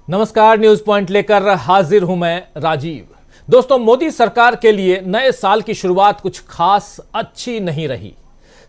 नमस्कार, news point लेकर हाजिर हूं मैं राजीव। दोस्तों, मोदी सरकार के लिए नए साल की शुरुआत कुछ खास अच्छी नहीं रही।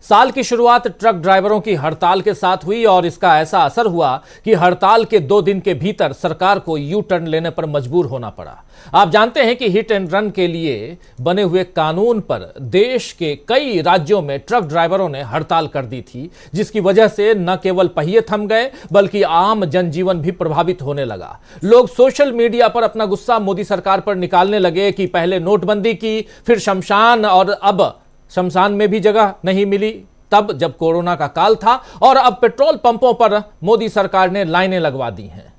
साल की शुरुआत ट्रक ड्राइवरों की हड़ताल के साथ हुई और इसका ऐसा असर हुआ कि हड़ताल के 2 दिन के भीतर सरकार को यू टर्न लेने पर मजबूर होना पड़ा। आप जानते हैं कि हिट एंड रन के लिए बने हुए कानून पर देश के कई राज्यों में ट्रक ड्राइवरों ने हड़ताल कर दी थी, जिसकी वजह से न केवल पहिए थम गए बल्कि आम जनजीवन भी प्रभावित होने लगा। लोग सोशल मीडिया पर अपना गुस्सा मोदी सरकार पर निकालने लगे कि पहले नोटबंदी की, फिर शमशान, और अब शमशान में भी जगह नहीं मिली तब जब कोरोना का काल था, और अब पेट्रोल पंपों पर मोदी सरकार ने लाइनें लगवा दी हैं।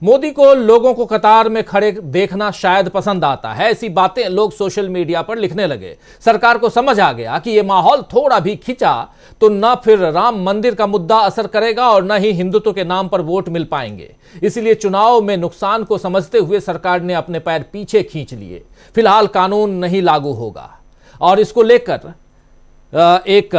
मोदी को लोगों को कतार में खड़े देखना शायद पसंद आता है। ऐसी बातें लोग सोशल मीडिया पर लिखने लगे। सरकार को समझ आ गया कि यह माहौल थोड़ा भी खिंचा तो न फिर राम मंदिर का मुद्दा असर करेगा और न ही हिंदुत्व के नाम पर वोट मिल पाएंगे। इसलिए चुनाव में नुकसान को समझते हुए सरकार ने अपने पैर पीछे खींच लिए। फिलहाल कानून नहीं लागू होगा और इसको लेकर एक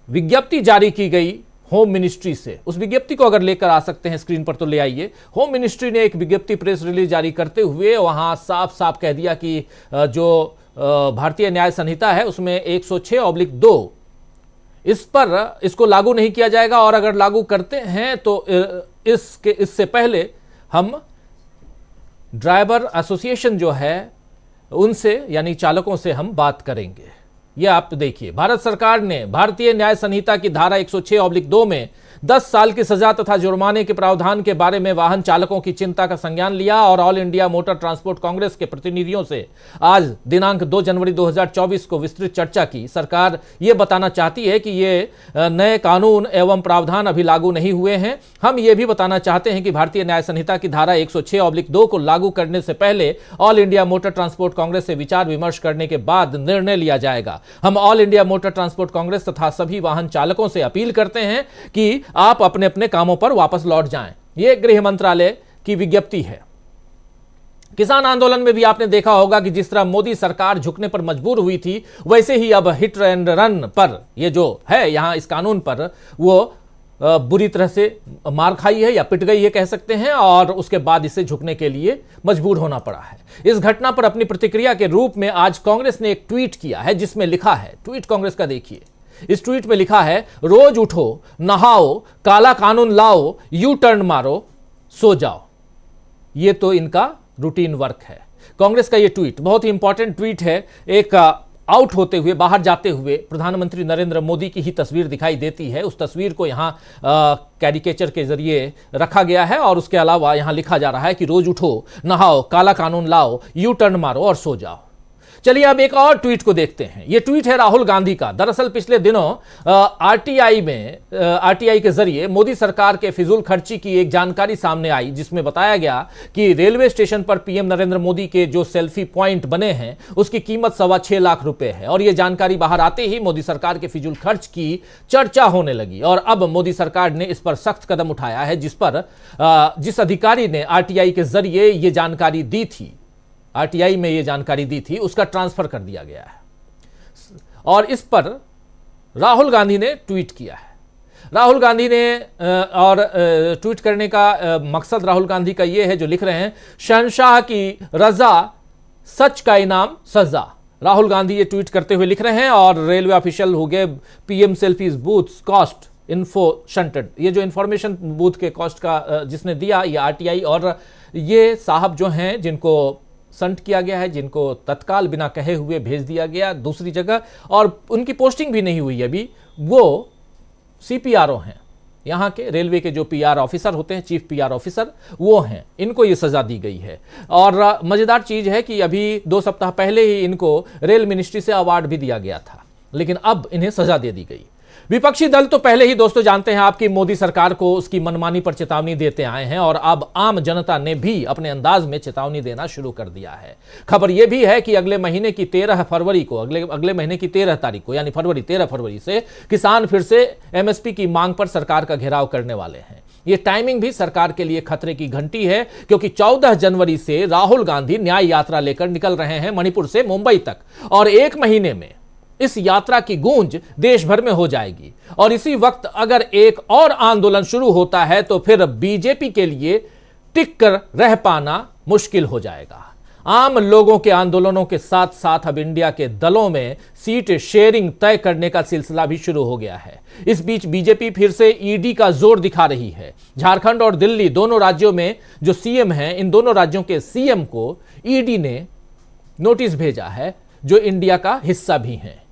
विज्ञप्ति जारी की गई होम मिनिस्ट्री से। उस विज्ञप्ति को अगर लेकर आ सकते हैं स्क्रीन पर तो ले आइए। होम मिनिस्ट्री ने एक विज्ञप्ति प्रेस रिलीज जारी करते हुए वहां साफ साफ कह दिया कि जो भारतीय न्याय संहिता है उसमें 106/2 इसको लागू नहीं किया जाएगा, और अगर लागू करते हैं तो इससे पहले हम ड्राइवर एसोसिएशन जो है उनसे यानी चालकों से हम बात करेंगे। यह आप देखिए, भारत सरकार ने भारतीय न्याय संहिता की धारा 106/2 में 10 साल की सजा तथा जुर्माने के प्रावधान के बारे में वाहन चालकों की चिंता का संज्ञान लिया और all India motor transport Congress के प्रतिनिधियों से आज दिनांक 2 जनवरी 2024 को विस्तृत चर्चा की। सरकार ये बताना चाहती है कि ये नए कानून एवं प्रावधान अभी लागू नहीं हुए हैं। हम ये भी बताना चाहते हैं कि भारतीय न्याय संहिता की धारा 106/2 को लागू करने से पहले all India motor transport Congress से विचार विमर्श करने के बाद निर्णय लिया जाएगा। हम all India motor transport Congress तथा सभी वाहन चालकों से अपील करते हैं कि आप अपने अपने कामों पर वापस लौट जाएं। यह गृह मंत्रालय की विज्ञप्ति है। किसान आंदोलन में भी आपने देखा होगा कि जिस तरह मोदी सरकार झुकने पर मजबूर हुई थी, वैसे ही अब हिट एंड रन पर ये जो है यहां इस कानून पर वो बुरी तरह से मार खाई है या पिट गई है कह सकते हैं, और उसके बाद इसे झुकने के लिए मजबूर होना पड़ा है। इस घटना पर अपनी प्रतिक्रिया के रूप में आज कांग्रेस ने एक ट्वीट किया है जिसमें लिखा है, ट्वीट कांग्रेस का देखिए। इस ट्वीट में लिखा है, रोज उठो, नहाओ, काला कानून लाओ, यू टर्न मारो, सो जाओ। ये तो इनका रूटीन वर्क है। कांग्रेस का ये ट्वीट बहुत ही इंपॉर्टेंट ट्वीट है। एक आउट होते हुए, बाहर जाते हुए प्रधानमंत्री नरेंद्र मोदी की ही तस्वीर दिखाई देती है। उस तस्वीर को यहां कैरिकेचर के जरिए रखा गया है और उसके अलावा यहां लिखा जा रहा है कि रोज उठो, नहाओ, काला कानून लाओ, यू टर्न मारो और सो जाओ। चलिए अब एक और ट्वीट को देखते हैं। यह ट्वीट है राहुल गांधी का। दरअसल पिछले दिनों आरटीआई के जरिए मोदी सरकार के फिजूल खर्ची की एक जानकारी सामने आई, जिसमें बताया गया कि रेलवे स्टेशन पर पीएम नरेंद्र मोदी के जो सेल्फी पॉइंट बने हैं उसकी कीमत 6.25 लाख रुपए है। और यह जानकारी बाहर आते ही मोदी सरकार के फिजूल खर्च की चर्चा होने लगी और अब मोदी सरकार ने इस पर सख्त कदम उठाया है, जिस अधिकारी ने आरटीआई के जरिए यह जानकारी दी थी, आरटीआई में यह जानकारी दी थी, उसका ट्रांसफर कर दिया गया है। और इस पर राहुल गांधी ने ट्वीट किया है। राहुल गांधी ने ट्वीट करने का मकसद राहुल गांधी का यह है जो लिख रहे हैं, शहंशाह की रजा, सच का इनाम सजा। राहुल गांधी ये ट्वीट करते हुए लिख रहे हैं और रेलवे ऑफिशियल हो गए PM selfies booth cost info shunted. ये जो इंफॉर्मेशन बूथ के कॉस्ट का जिसने दिया ये आरटीआई, और ये साहब जो हैं जिनको संट किया गया है, जिनको तत्काल बिना कहे हुए भेज दिया गया दूसरी जगह और उनकी पोस्टिंग भी नहीं हुई अभी, वो सीपीआरओ हैं। यहाँ के रेलवे के जो पीआर ऑफिसर होते हैं, चीफ पीआर ऑफिसर, वो हैं। इनको ये सजा दी गई है। और मजेदार चीज है कि अभी 2 सप्ताह पहले ही इनको रेल मिनिस्ट्री से अवार्ड भी दिया गया था, लेकिन अब इन्हें सजा दे दी गई। विपक्षी दल तो पहले ही दोस्तों जानते हैं आपकी मोदी सरकार को उसकी मनमानी पर चेतावनी देते आए हैं और अब आम जनता ने भी अपने अंदाज में चेतावनी देना शुरू कर दिया है। खबर यह भी है कि अगले महीने की 13 फरवरी को, अगले महीने की 13 तारीख को यानी 13 फरवरी से किसान फिर से एमएसपी की मांग पर सरकार का घेराव करने वाले हैं। यह टाइमिंग भी सरकार के लिए खतरे की घंटी है, क्योंकि 14 जनवरी से राहुल गांधी न्याय यात्रा लेकर निकल रहे हैं मणिपुर से मुंबई तक, और 1 महीने में इस यात्रा की गूंज देश भर में हो जाएगी। और इसी वक्त अगर एक और आंदोलन शुरू होता है तो फिर बीजेपी के लिए टिक कर रह पाना मुश्किल हो जाएगा। आम लोगों के आंदोलनों के साथ साथ अब इंडिया के दलों में सीट शेयरिंग तय करने का सिलसिला भी शुरू हो गया है। इस बीच बीजेपी फिर से ईडी का जोर दिखा रही है। झारखंड और दिल्ली दोनों राज्यों में जो सीएम हैं, इन दोनों राज्यों के सीएम को ईडी ने नोटिस भेजा है, जो इंडिया का हिस्सा भी हैं।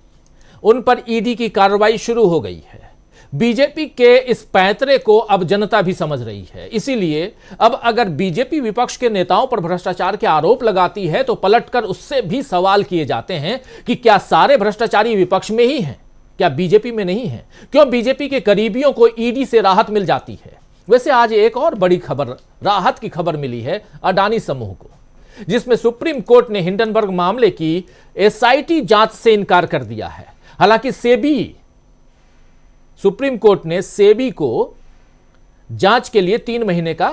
उन पर ईडी की कार्रवाई शुरू हो गई है। बीजेपी के इस पैंतरे को अब जनता भी समझ रही है। इसीलिए अब अगर बीजेपी विपक्ष के नेताओं पर भ्रष्टाचार के आरोप लगाती है तो पलटकर उससे भी सवाल किए जाते हैं कि क्या सारे भ्रष्टाचारी विपक्ष में ही हैं, क्या बीजेपी में नहीं है? क्यों बीजेपी के करीबियों को ईडी से राहत मिल जाती है? वैसे आज एक और बड़ी खबर, राहत की खबर मिली है अडानी समूह को, जिसमें सुप्रीम कोर्ट ने हिंडनबर्ग मामले की एसआईटी जांच से इनकार कर दिया है। हालांकि सुप्रीम कोर्ट ने सेबी को जांच के लिए 3 महीने का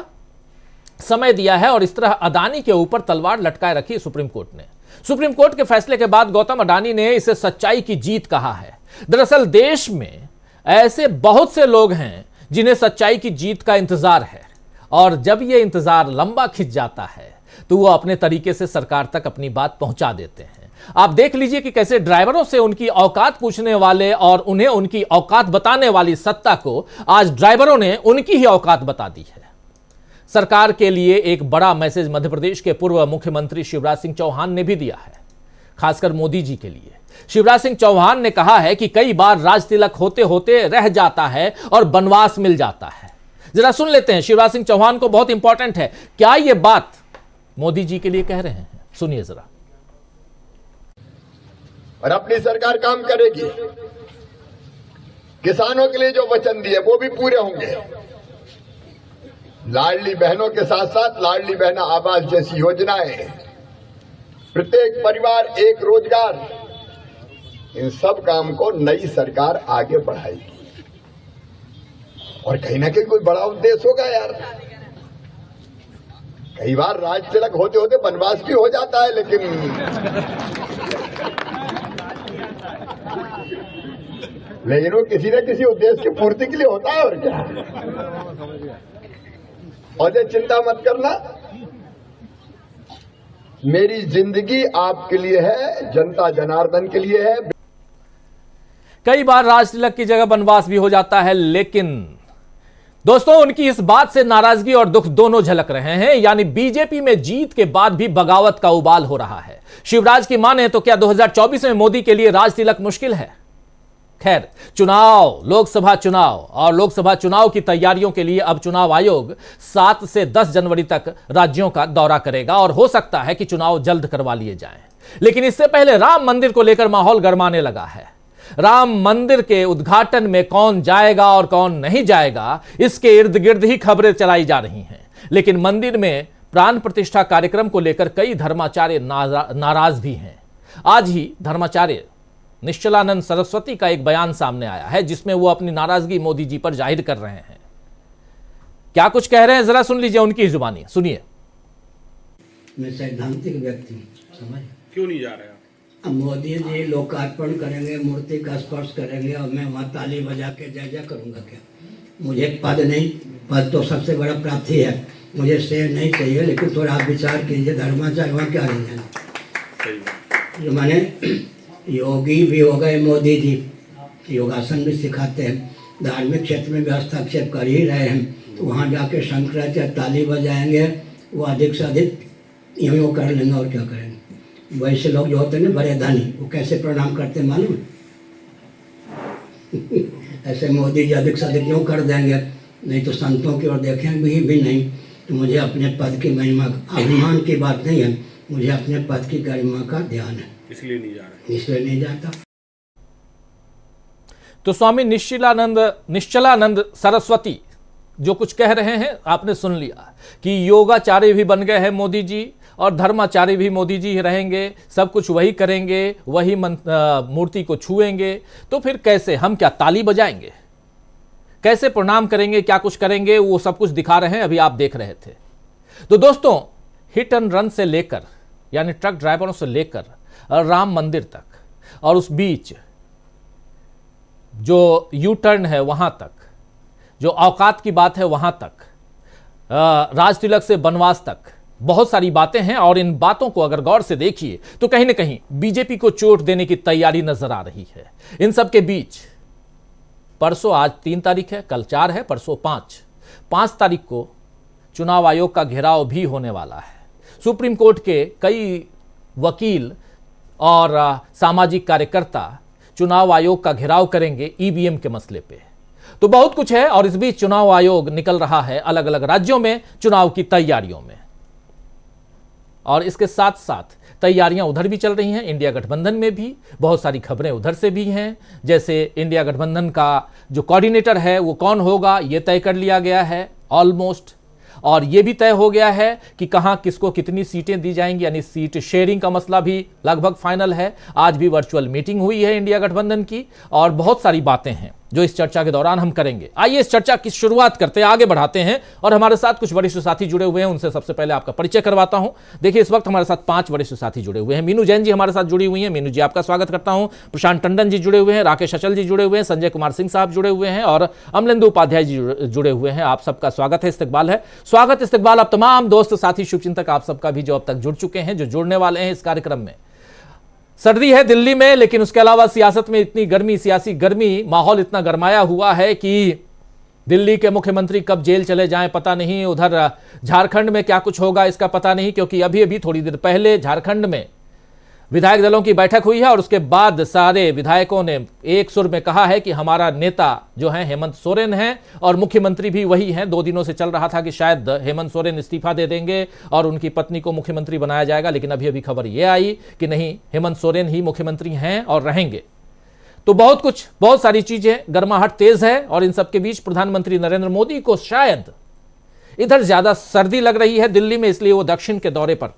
समय दिया है और इस तरह अडानी के ऊपर तलवार लटकाए रखी है सुप्रीम कोर्ट ने। सुप्रीम कोर्ट के फैसले के बाद गौतम अडानी ने इसे सच्चाई की जीत कहा है। दरअसल देश में ऐसे बहुत से लोग हैं जिन्हें सच्चाई की जीत का इंतजार है, और जब यह इंतजार लंबा खिंच जाता है तो वो अपने तरीके से सरकार तक अपनी बात पहुंचा देते हैं। आप देख लीजिए कि कैसे ड्राइवरों से उनकी औकात पूछने वाले और उन्हें उनकी औकात बताने वाली सत्ता को आज ड्राइवरों ने उनकी ही औकात बता दी है। सरकार के लिए एक बड़ा मैसेज मध्य प्रदेश के पूर्व मुख्यमंत्री शिवराज सिंह चौहान ने भी दिया है, खासकर मोदी जी के लिए। शिवराज सिंह चौहान ने कहा है कि कई बार राज तिलक होते होते रह जाता है और बनवास मिल जाता है। जरा सुन लेते हैं, शिवराज सिंह चौहान को बहुत इंपॉर्टेंट है, क्या यह बात मोदी जी के लिए कह रहे हैं? सुनिए जरा। और अपनी सरकार काम करेगी, किसानों के लिए जो वचन दिए वो भी पूरे होंगे। लाडली बहनों के साथ साथ लाडली बहना आवास जैसी योजनाएं, प्रत्येक परिवार एक रोजगार, इन सब काम को नई सरकार आगे बढ़ाएगी। और कहीं ना कहीं कोई बड़ा उद्देश्य होगा यार। कई बार राज तिलक होते होते बनवास भी हो जाता है, लेकिन वो किसी न किसी उद्देश्य की पूर्ति के लिए होता है। और क्या, और ये चिंता मत करना, मेरी जिंदगी आपके लिए है, जनता जनार्दन के लिए है। कई बार राज तिलक की जगह बनवास भी हो जाता है, लेकिन दोस्तों उनकी इस बात से नाराजगी और दुख दोनों झलक रहे हैं। यानी बीजेपी में जीत के बाद भी बगावत का उबाल हो रहा है। शिवराज की माने तो क्या 2024 में मोदी के लिए राज तिलक मुश्किल है? खैर, चुनाव, लोकसभा चुनाव और लोकसभा चुनाव की तैयारियों के लिए अब चुनाव आयोग 7 से 10 जनवरी तक राज्यों का दौरा करेगा और हो सकता है कि चुनाव जल्द करवा लिए जाएं। लेकिन इससे पहले राम मंदिर को लेकर माहौल गरमाने लगा है। राम मंदिर के उद्घाटन में कौन जाएगा और कौन नहीं जाएगा, इसके इर्द गिर्द ही खबरें चलाई जा रही हैं। लेकिन मंदिर में प्राण प्रतिष्ठा कार्यक्रम को लेकर कई धर्माचार्य नाराज भी हैं। आज ही धर्माचार्य निश्चलानंद सरस्वती का एक बयान सामने आया है, जिसमें वो अपनी नाराजगी मोदी जी पर जाहिर कर रहे हैं। क्या कुछ कह रहे हैं, जरा सुन लीजिए उनकी जुबानी। सुनिए। मैं सैद्धांतिक व्यक्ति हूँ, समझ क्यों नहीं जा रहे? अब मोदी जी लोकार्पण करेंगे, मूर्ति का स्पर्श करेंगे और मैं वहाँ ताली बजा के जय जय करूँगा क्या? मुझे पद नहीं, पद तो सबसे बड़ा प्राप्ति है, मुझे शेर नहीं चाहिए। लेकिन थोड़ा आप विचार कीजिए, धर्माचार्य वहाँ क्या रह जाए? जो माने योगी भी हो गए मोदी जी, योगासन भी सिखाते हैं, धार्मिक क्षेत्र में भी हस्तक्षेप कर ही रहे हैं, तो वहाँ जाके शंकराचार्य ताली बजाएंगे, वो अधिक से अधिक यूँ कर लेंगे और क्या करेंगे। वैसे लोग जो होते हैं ना बड़े धनी, वो कैसे प्रणाम करते मालूम? ऐसे मोदी जी अधिक से अधिक यूँ कर देंगे, नहीं तो संतों की ओर देखेंगे भी नहीं। तो मुझे अपने पद की महिमा, अभिमान की बात नहीं है, मुझे अपने पद की गरिमा का ध्यान है, इसलिए नहीं जा रहा, इसलिए नहीं जाता। तो स्वामी निश्चलानंद सरस्वती जो कुछ कह रहे हैं आपने सुन लिया कि योगाचार्य भी बन गए हैं मोदी जी और धर्माचार्य भी मोदी जी रहेंगे, सब कुछ वही करेंगे, वही मूर्ति को छुएंगे। तो फिर कैसे, हम क्या ताली बजाएंगे, कैसे प्रणाम करेंगे, क्या कुछ करेंगे, वो सब कुछ दिखा रहे हैं, अभी आप देख रहे थे। तो दोस्तों हिट एंड रन से लेकर, यानी ट्रक ड्राइवरों से लेकर राम मंदिर तक और उस बीच जो यू टर्न है वहां तक, जो औकात की बात है वहां तक, राज तिलक से बनवास तक बहुत सारी बातें हैं और इन बातों को अगर गौर से देखिए तो कहीं ना कहीं बीजेपी को चोट देने की तैयारी नजर आ रही है। इन सब के बीच परसों, आज 3 तारीख है, कल 4 है, परसों 5 तारीख को चुनाव आयोग का घेराव भी होने वाला है। सुप्रीम कोर्ट के कई वकील और सामाजिक कार्यकर्ता चुनाव आयोग का घेराव करेंगे ईवीएम के मसले पे। तो बहुत कुछ है और इस बीच चुनाव आयोग निकल रहा है अलग अलग राज्यों में चुनाव की तैयारियों में, और इसके साथ साथ तैयारियां उधर भी चल रही हैं, इंडिया गठबंधन में भी बहुत सारी खबरें उधर से भी हैं। जैसे इंडिया गठबंधन का जो कोऑर्डिनेटर है वो कौन होगा ये तय कर लिया गया है ऑलमोस्ट, और ये भी तय हो गया है कि कहां किसको कितनी सीटें दी जाएंगी, यानी सीट शेयरिंग का मसला भी लगभग फाइनल है। आज भी वर्चुअल मीटिंग हुई है इंडिया गठबंधन की, और बहुत सारी बातें हैं जो इस चर्चा के दौरान हम करेंगे। आइए इस चर्चा की शुरुआत करते हैं, आगे बढ़ाते हैं, और हमारे साथ कुछ वरिष्ठ साथी जुड़े हुए हैं। उनसे सबसे पहले आपका परिचय करवाता हूं। देखिए, इस वक्त हमारे साथ 5 वरिष्ठ साथी जुड़े हुए हैं। मीनू जैन जी हमारे साथ जुड़ी हुई हैं। मीनू जी, आपका स्वागत करता हूं। प्रशांत टंडन जी जुड़े हुए हैं, राकेश अचल जी जुड़े हुए हैं, संजय कुमार सिंह साहब जुड़े हुए हैं, और अमलेंदु उपाध्याय जी जुड़े हुए हैं। आप सबका स्वागत है, इस्तकबाल है। स्वागत इस्तकबाल आप तमाम दोस्त साथी शुभचिंतक आप सबका भी जो अब तक जुड़ चुके हैं, जो जुड़ने वाले हैं इस कार्यक्रम में। सर्दी है दिल्ली में, लेकिन उसके अलावा सियासत में इतनी गर्मी, सियासी गर्मी, माहौल इतना गरमाया हुआ है कि दिल्ली के मुख्यमंत्री कब जेल चले जाएं पता नहीं, उधर झारखंड में क्या कुछ होगा इसका पता नहीं, क्योंकि अभी थोड़ी देर पहले झारखंड में विधायक दलों की बैठक हुई है और उसके बाद सारे विधायकों ने एक सुर में कहा है कि हमारा नेता जो है हेमंत सोरेन है, और मुख्यमंत्री भी वही हैं। 2 दिनों से चल रहा था कि शायद हेमंत सोरेन इस्तीफा दे देंगे और उनकी पत्नी को मुख्यमंत्री बनाया जाएगा, लेकिन अभी खबर यह आई कि नहीं, हेमंत सोरेन ही मुख्यमंत्री हैं और रहेंगे। तो बहुत सारी चीजें, गर्माहट तेज है, और इन सबके बीच प्रधानमंत्री नरेंद्र मोदी को शायद इधर ज्यादा सर्दी लग रही है दिल्ली में, इसलिए वो दक्षिण के दौरे पर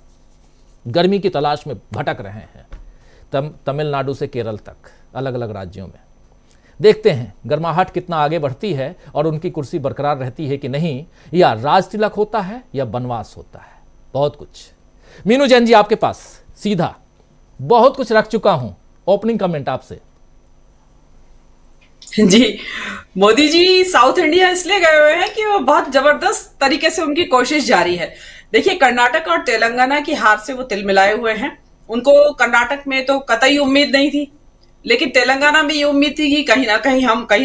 गर्मी की तलाश में भटक रहे हैं तमिलनाडु से केरल तक, अलग अलग राज्यों में। देखते हैं गर्माहट कितना आगे बढ़ती है और उनकी कुर्सी बरकरार रहती है कि नहीं, या राज तिलक होता है या बनवास होता है। बहुत कुछ। मीनू जैन जी, आपके पास सीधा बहुत कुछ रख चुका हूं, ओपनिंग कमेंट आपसे। जी, मोदी जी साउथ इंडिया इसलिए गए हुए हैं कि वो बहुत जबरदस्त तरीके से उनकी कोशिश जारी है। देखिए, कर्नाटक और तेलंगाना की हार से वो तिलमिलाए हुए हैं। उनको कर्नाटक में तो कतई उम्मीद नहीं थी, लेकिन तेलंगाना में ये उम्मीद थी कि कहीं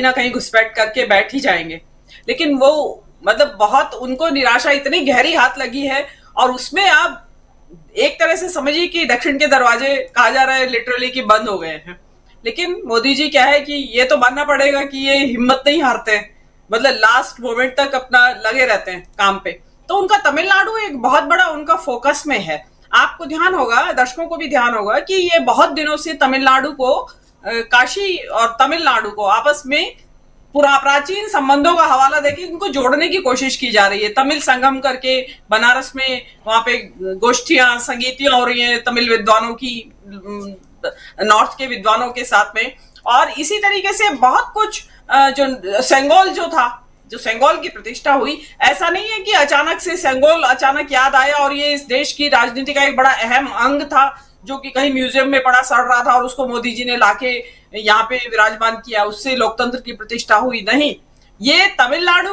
ना कहीं घुसपैठ करके बैठ ही जाएंगे। लेकिन वो मतलब बहुत उनको निराशा इतनी गहरी हाथ लगी है, और उसमें आप एक तरह से समझिए कि दक्षिण के दरवाजे कहा जा रहा है लिटरली कि बंद हो गए हैं। लेकिन मोदी जी क्या है कि ये तो मानना पड़ेगा कि ये हिम्मत नहीं हारते हैं, मतलब लास्ट मोमेंट तक अपना लगे रहते हैं काम पे। तो उनका तमिलनाडु एक बहुत बड़ा उनका फोकस में है। आपको ध्यान होगा, दर्शकों को भी ध्यान होगा कि ये बहुत दिनों से तमिलनाडु को, काशी और तमिलनाडु को आपस में प्राचीन संबंधों का हवाला देके इनको जोड़ने की कोशिश की जा रही है। तमिल संगम करके बनारस में वहां पे गोष्ठियां, संगीतियां हो रही हैं तमिल विद्वानों की, नॉर्थ के विद्वानों के साथ में। और इसी तरीके से बहुत कुछ, जो सेंगोल की प्रतिष्ठा हुई, ऐसा नहीं है कि अचानक से सेंगोल अचानक याद आया और ये इस देश की राजनीति का एक बड़ा अहम अंग था जो कि कहीं म्यूजियम में पड़ा सड़ रहा था और उसको मोदी जी ने लाके यहाँ पे विराजमान किया, उससे लोकतंत्र की प्रतिष्ठा हुई। नहीं, ये तमिलनाडु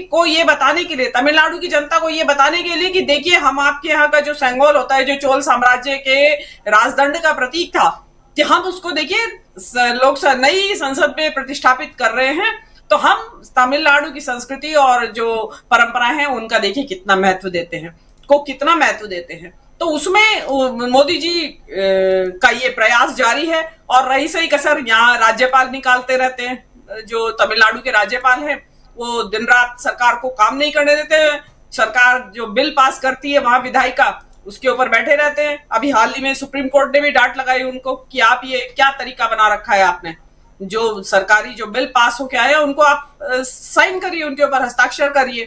को ये बताने के लिए, तमिलनाडु की जनता को ये बताने के लिए कि देखिए, हम आपके यहाँ का जो सेंगोल होता है, जो चोल साम्राज्य के राजदंड का प्रतीक था, कि हम उसको देखिए लोग नई संसद में प्रतिष्ठापित कर रहे हैं। तो हम तमिलनाडु की संस्कृति और जो परंपराएं हैं उनका देखिए कितना महत्व देते हैं, तो उसमें मोदी जी का ये प्रयास जारी है। और रही सही कसर, यहाँ राज्यपाल निकालते रहते हैं। जो तमिलनाडु के राज्यपाल हैं वो दिन रात सरकार को काम नहीं करने देते हैं। सरकार जो बिल पास करती है वहां विधायिका, उसके ऊपर बैठे रहते हैं। अभी हाल ही में सुप्रीम कोर्ट ने भी डांट लगाई उनको कि आप ये क्या तरीका बना रखा है आपने, जो सरकारी जो बिल पास होके आया उनको आप साइन करिए, उनके ऊपर हस्ताक्षर करिए।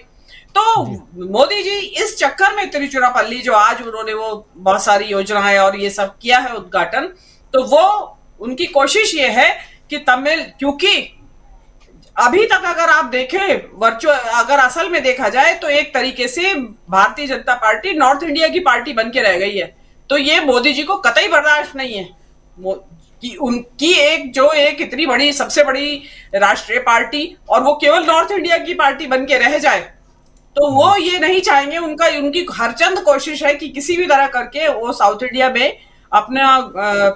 तो मोदी जी इस चक्कर में तिरुचिरापल्ली, जो आज उन्होंने वो बहुत सारी योजनाएं और ये सब किया है उद्घाटन, तो वो उनकी कोशिश ये है कि क्योंकि अभी तक अगर आप देखें अगर असल में देखा जाए तो एक तरीके से Bharatiya Janata party north India की पार्टी बन के रह गई है। तो ये मोदी जी को कतई बर्दाश्त नहीं है कि उनकी एक इतनी बड़ी, सबसे बड़ी राष्ट्रीय पार्टी, और वो केवल नॉर्थ इंडिया की पार्टी बन के रह जाए। तो वो ये नहीं चाहेंगे, उनकी हरचंद कोशिश है कि किसी भी तरह करके वो साउथ इंडिया में अपना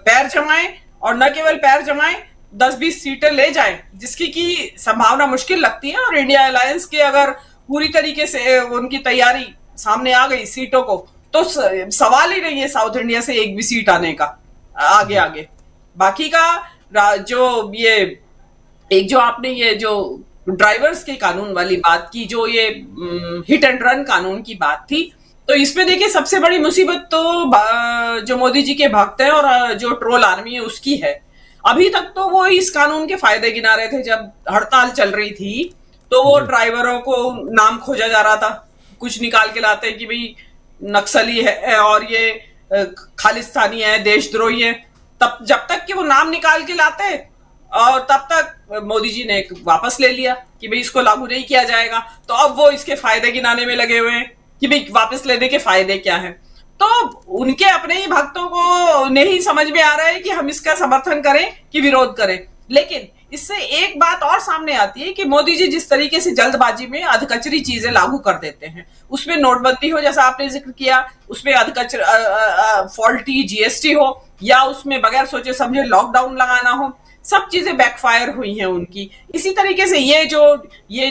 पैर जमाए, और न केवल पैर जमाए, 10-20 सीटें ले जाए, जिसकी की संभावना मुश्किल लगती है। और इंडिया अलायंस के अगर पूरी तरीके से उनकी तैयारी सामने आ गई सीटों को, तो सवाल ही नहीं है साउथ इंडिया से एक भी सीट आने का आगे। बाकी का जो ये एक जो आपने ये जो ड्राइवर्स के कानून वाली बात की, जो ये हिट एंड रन कानून की बात थी, तो इसमें देखिए सबसे बड़ी मुसीबत तो जो मोदी जी के भक्त हैं और जो ट्रोल आर्मी है उसकी है। अभी तक तो वो इस कानून के फायदे गिना रहे थे। जब हड़ताल चल रही थी तो वो ड्राइवरों को नाम खोजा जा रहा था, कुछ निकाल के लाते कि भाई नक्सली है और ये खालिस्तानी है, देशद्रोही है। तब जब तक कि वो नाम निकाल के लाते, और तब तक मोदी जी ने वापस ले लिया कि भाई इसको लागू नहीं किया जाएगा। तो अब वो इसके फायदे गिनाने में लगे हुए हैं कि भाई वापस लेने के फायदे क्या हैं। तो उनके अपने ही भक्तों को नहीं समझ में आ रहा है कि हम इसका समर्थन करें कि विरोध करें। लेकिन इससे एक बात और सामने आती है कि मोदी जी जिस तरीके से जल्दबाजी में अधकचरी चीजें लागू कर देते हैं, उसमें नोटबंदी हो जैसा आपने जिक्र किया, उसमें फॉल्टी जीएसटी हो, या उसमें बगैर सोचे समझे लॉकडाउन लगाना हो, सब चीजें बैकफायर हुई हैं उनकी। इसी तरीके से ये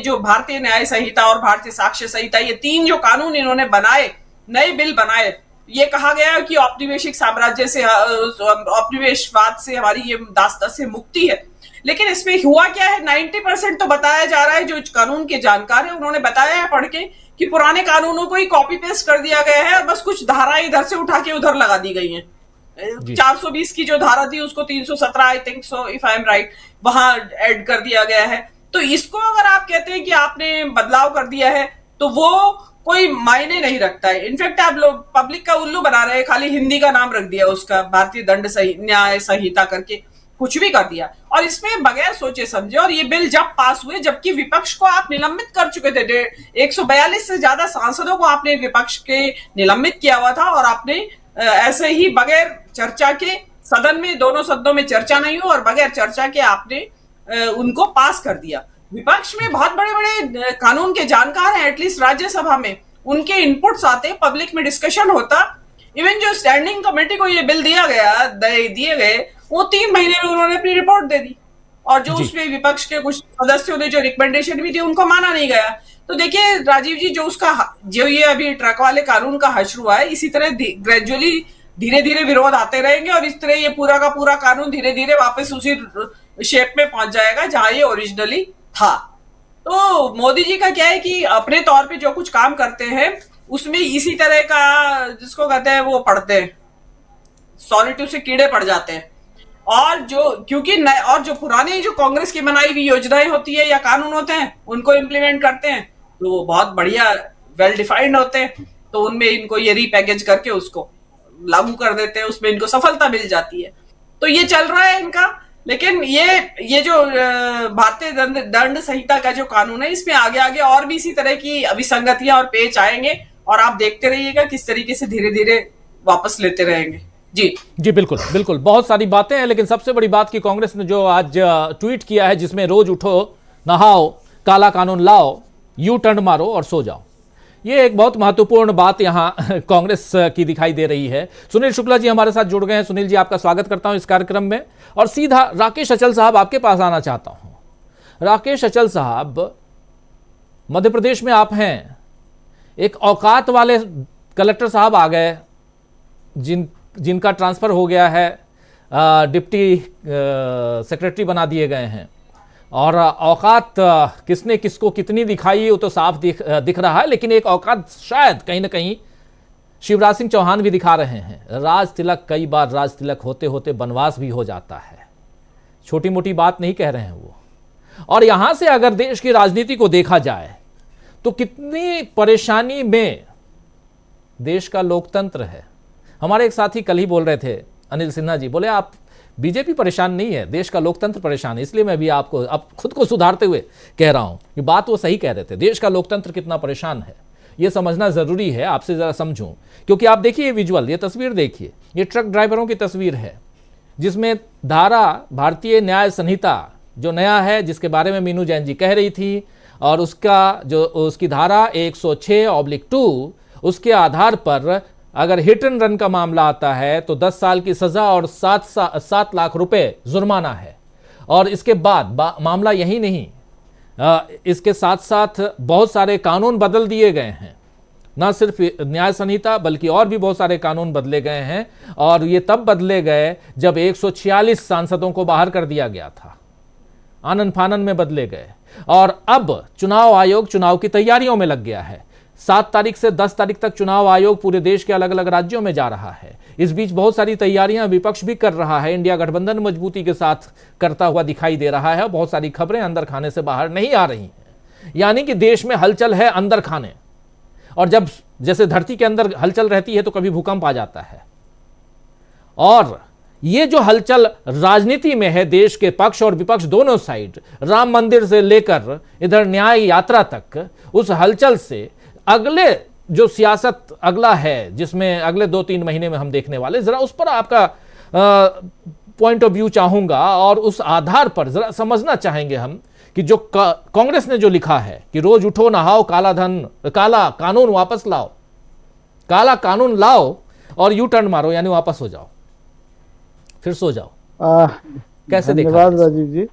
जो भारतीय न्याय संहिता और भारतीय साक्ष्य संहिता, ये 3 जो कानून इन्होंने बनाए, नए बिल बनाए, ये कहा गया कि औपनिवेशिक साम्राज्य से, औपनिवेशवाद से हमारी ये दास्ता से मुक्ति है। लेकिन इसमें हुआ क्या है, 90% तो बताया जा रहा है, जो कानून के जानकार है उन्होंने बताया है पढ़ के, कि पुराने कानूनों को ही कॉपी पेस्ट कर दिया गया है और बस कुछ धाराएं इधर से उठा के उधर लगा दी गई हैं। 420 की जो धारा थी उसको 317 I think so, if I am right, वहां ऐड कर दिया गया है। तो इसको अगर आप कहते हैं कि आपने बदलाव कर दिया है, तो वो कोई मायने नहीं रखता है। इनफैक्ट आप लोग पब्लिक का उल्लू बना रहे हैं, खाली हिंदी का नाम रख दिया उसका, भारतीय दंड न्याय संहिता करके कुछ भी कर दिया, और इसमें बगैर सोचे समझे। और ये बिल जब पास हुए, जबकि विपक्ष को आप निलंबित कर चुके थे, 142 से ज्यादा सांसदों को आपने विपक्ष के निलंबित किया हुआ था, और आपने ऐसे ही बगैर चर्चा के, सदन में दोनों सदनों में चर्चा नहीं हो और बगैर चर्चा के आपने उनको पास कर दिया। विपक्ष में बहुत बड़े बड़े कानून के जानकार हैं, एटलीस्ट राज्यसभा में उनके इनपुट्स आते, पब्लिक में डिस्कशन होता। इवन जो स्टैंडिंग कमेटी को ये बिल दिए गए, वो 3 महीने में उन्होंने अपनी रिपोर्ट दे दी, और जो उसमें विपक्ष के कुछ सदस्यों ने जो रिकमेंडेशन भी थी उनको माना नहीं गया। तो देखिए राजीव जी, जो ये अभी ट्रक वाले कानून का हश्र हुआ है, इसी तरह ग्रेजुअली धीरे धीरे विरोध आते रहेंगे, और इस तरह ये पूरा का पूरा कानून धीरे धीरे वापस उसी शेप में पहुंच जाएगा जहां ये ओरिजिनली था। तो मोदी जी का क्या है कि अपने तौर पे जो कुछ काम करते हैं उसमें इसी तरह का, जिसको कहते हैं वो पढ़ते हैं, सॉलिट्यूड से कीड़े पड़ जाते हैं। और जो पुराने जो कांग्रेस की बनाई हुई योजनाएं होती है या कानून होते हैं, उनको इम्प्लीमेंट करते हैं तो वो बहुत बढ़िया वेल डिफाइंड होते हैं, तो उनमें इनको ये रीपैकेज करके उसको लागू कर देते हैं, उसमें इनको सफलता मिल जाती है। तो ये चल रहा है इनका। लेकिन ये जो भारतीय दंड संहिता का जो कानून है, इसमें आगे आगे और भी इसी तरह की अभिसंगतियां और पेच आएंगे, और आप देखते रहिएगा किस तरीके से धीरे धीरे वापस लेते रहेंगे। जी बिल्कुल बिल्कुल, बहुत सारी बातें हैं, लेकिन सबसे बड़ी बात कि कांग्रेस ने जो आज ट्वीट किया है, जिसमें रोज उठो, नहाओ, काला कानून लाओ, यू टर्न मारो और सो जाओ, ये एक बहुत महत्वपूर्ण बात यहां कांग्रेस की दिखाई दे रही है। सुनील शुक्ला जी हमारे साथ जुड़ गए हैं। सुनील जी, आपका स्वागत करता हूं इस कार्यक्रम में, और सीधा राकेश अचल साहब आपके पास आना चाहता हूं। राकेश अचल साहब, मध्य प्रदेश में आप हैं, एक औकात वाले कलेक्टर साहब आ गए जिनका ट्रांसफर हो गया है, डिप्टी सेक्रेटरी बना दिए गए हैं, और औकात किसने किसको कितनी दिखाई वो तो साफ दिख रहा है, लेकिन एक औकात शायद कहीं ना कहीं शिवराज सिंह चौहान भी दिखा रहे हैं। राज तिलक, कई बार राज तिलक होते होते बनवास भी हो जाता है, छोटी मोटी बात नहीं कह रहे हैं वो। और यहां से अगर देश की राजनीति को देखा जाए तो कितनी परेशानी में देश का लोकतंत्र है। हमारे एक साथी कल ही बोल रहे थे, अनिल सिन्हा जी, बोले आप बीजेपी परेशान नहीं है, देश का लोकतंत्र परेशान है। इसलिए मैं भी आपको अब खुद को सुधारते हुए कह रहा हूं कि बात वो सही कह रहे थे, देश का लोकतंत्र कितना परेशान है ये समझना जरूरी है। आपसे जरा समझूं, क्योंकि आप देखिए ये विजुअल, ये तस्वीर देखिए, ये ट्रक ड्राइवरों की तस्वीर है, जिसमें धारा भारतीय न्याय संहिता जो नया है, जिसके बारे में मीनू जैन जी कह रही थी, और उसकी धारा 106/2 उसके आधार पर अगर हिट एंड रन का मामला आता है तो 10 साल की सजा और 7 लाख रुपए जुर्माना है। और इसके बाद मामला यही नहीं, इसके साथ साथ बहुत सारे कानून बदल दिए गए हैं, ना सिर्फ न्याय संहिता बल्कि और भी बहुत सारे कानून बदले गए हैं। और ये तब बदले गए जब 146 सांसदों को बाहर कर दिया गया था, आनन फानन में बदले गए। और अब चुनाव आयोग चुनाव की तैयारियों में लग गया है। 7 तारीख से 10 तारीख तक चुनाव आयोग पूरे देश के अलग अलग राज्यों में जा रहा है। इस बीच बहुत सारी तैयारियां विपक्ष भी कर रहा है, इंडिया गठबंधन मजबूती के साथ करता हुआ दिखाई दे रहा है। बहुत सारी खबरें अंदर खाने से बाहर नहीं आ रही हैं, यानी कि देश में हलचल है अंदर खाने। और जब जैसे धरती के अंदर हलचल रहती है तो कभी भूकंप आ जाता है। और ये जो हलचल राजनीति में है, देश के पक्ष और विपक्ष दोनों साइड, राम मंदिर से लेकर इधर न्याय यात्रा तक, उस हलचल से अगले जो सियासत अगला है जिसमें अगले 2-3 महीने में हम देखने वाले, जरा उस पर आपका पॉइंट ऑफ व्यू चाहूंगा। और उस आधार पर जरा समझना चाहेंगे हम कि जो कांग्रेस ने जो लिखा है कि रोज उठो नहाओ काला कानून वापस लाओ, काला कानून लाओ और यू टर्न मारो, यानी वापस हो जाओ, फिर सो जाओ। कैसे देखा? धन्यवाद राजीव जी।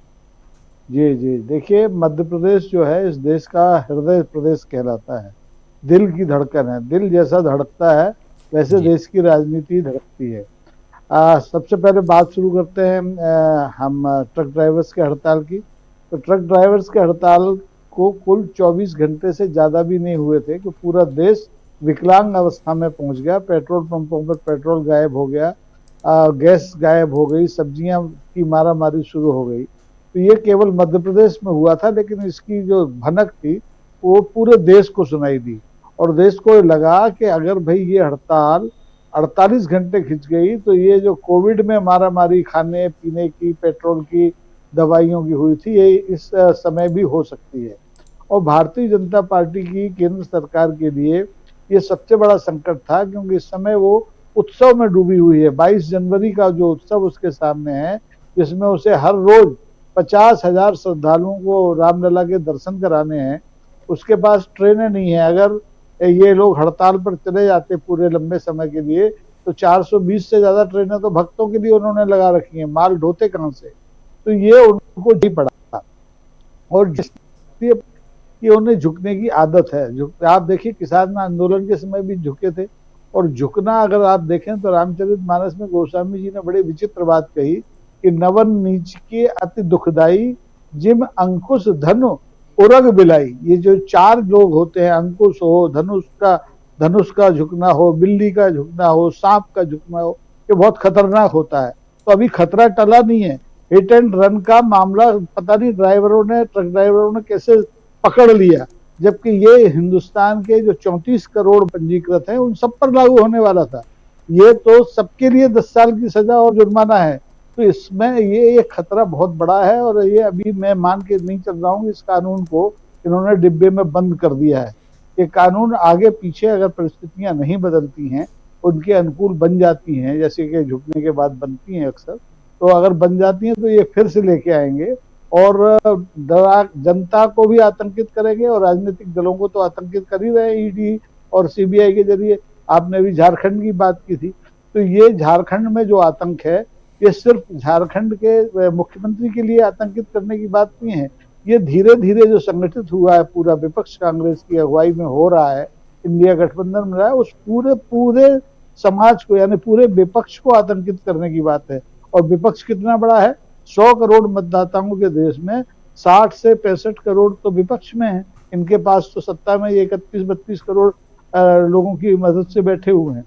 जी जी, देखिए मध्य प्रदेश जो है इस देश का हृदय प्रदेश कहलाता है, दिल की धड़कन है। दिल जैसा धड़कता है वैसे देश की राजनीति धड़कती है। सबसे पहले बात शुरू करते हैं हम ट्रक ड्राइवर्स के हड़ताल की। तो ट्रक ड्राइवर्स के हड़ताल को कुल 24 घंटे से ज़्यादा भी नहीं हुए थे कि पूरा देश विकलांग अवस्था में पहुंच गया। पेट्रोल पंपों पर पेट्रोल गायब हो गया, गैस गायब हो गई, सब्जियां की मारामारी शुरू हो गई। तो ये केवल मध्य प्रदेश में हुआ था, लेकिन इसकी जो भनक थी वो पूरे देश को सुनाई दी। और देश को लगा कि अगर भाई ये हड़ताल 48 घंटे खिंच गई तो ये जो कोविड में मारामारी खाने पीने की, पेट्रोल की, दवाइयों की हुई थी, ये इस समय भी हो सकती है। और भारतीय जनता पार्टी की केंद्र सरकार के लिए ये सबसे बड़ा संकट था, क्योंकि इस समय वो उत्सव में डूबी हुई है। 22 जनवरी का जो उत्सव उसके सामने है, जिसमें उसे हर रोज 50,000 श्रद्धालुओं को रामलला के दर्शन कराने हैं। उसके पास ट्रेनें नहीं है। अगर ये लोग हड़ताल पर चले जाते पूरे लंबे समय के लिए तो 420 से ज्यादा ट्रेनें तो भक्तों के लिए उन्होंने लगा रखी हैं। माल ढोते कहां से? तो ये उनको नहीं पड़ा। और जिसलिए कि उन्हें झुकने की आदत है। आप देखिए किसान आंदोलन के समय भी झुके थे। और झुकना अगर आप देखें तो रामचरितमानस में गोस्वामी जी ने बड़े विचित्र बात कही कि नवन नीच के अति दुखदाई जिम अंकुश धनु उरग बिलाई। ये जो 4 लोग होते हैं, अंकुश हो, धनुष का झुकना हो, बिल्ली का झुकना हो, सांप का झुकना हो, ये बहुत खतरनाक होता है। तो अभी खतरा टला नहीं है। हिट एंड रन का मामला पता नहीं ट्रक ड्राइवरों ने कैसे पकड़ लिया, जबकि ये हिंदुस्तान के जो 34 करोड़ पंजीकृत हैं उन सब पर लागू होने वाला था। ये तो सबके लिए 10 साल की सजा और जुर्माना है। तो इसमें ये खतरा बहुत बड़ा है। और ये अभी मैं मान के नहीं चल रहा हूँ, इस कानून को इन्होंने डिब्बे में बंद कर दिया है। ये कानून आगे पीछे अगर परिस्थितियां नहीं बदलती हैं, उनके अनुकूल बन जाती हैं, जैसे कि झुकने के बाद बनती हैं अक्सर, तो अगर बन जाती हैं तो ये फिर से लेके आएंगे और जनता को भी आतंकित करेंगे और राजनीतिक दलों को तो आतंकित कर ही रहे हैं ईडी और सीबीआई के जरिए। आपने अभी झारखंड की बात की थी, तो ये झारखंड में जो आतंक है ये सिर्फ झारखंड के मुख्यमंत्री के लिए आतंकित करने की बात नहीं है। ये धीरे धीरे जो संगठित हुआ है, पूरा विपक्ष कांग्रेस की अगुवाई में हो रहा है, इंडिया गठबंधन में रहा है, उस पूरे समाज को यानी पूरे विपक्ष को आतंकित करने की बात है। और विपक्ष कितना बड़ा है? 100 करोड़ मतदाताओं के देश में 60 से 65 करोड़ तो विपक्ष में है। इनके पास तो सत्ता में 31-32 करोड़ लोगों की मदद से बैठे हुए हैं।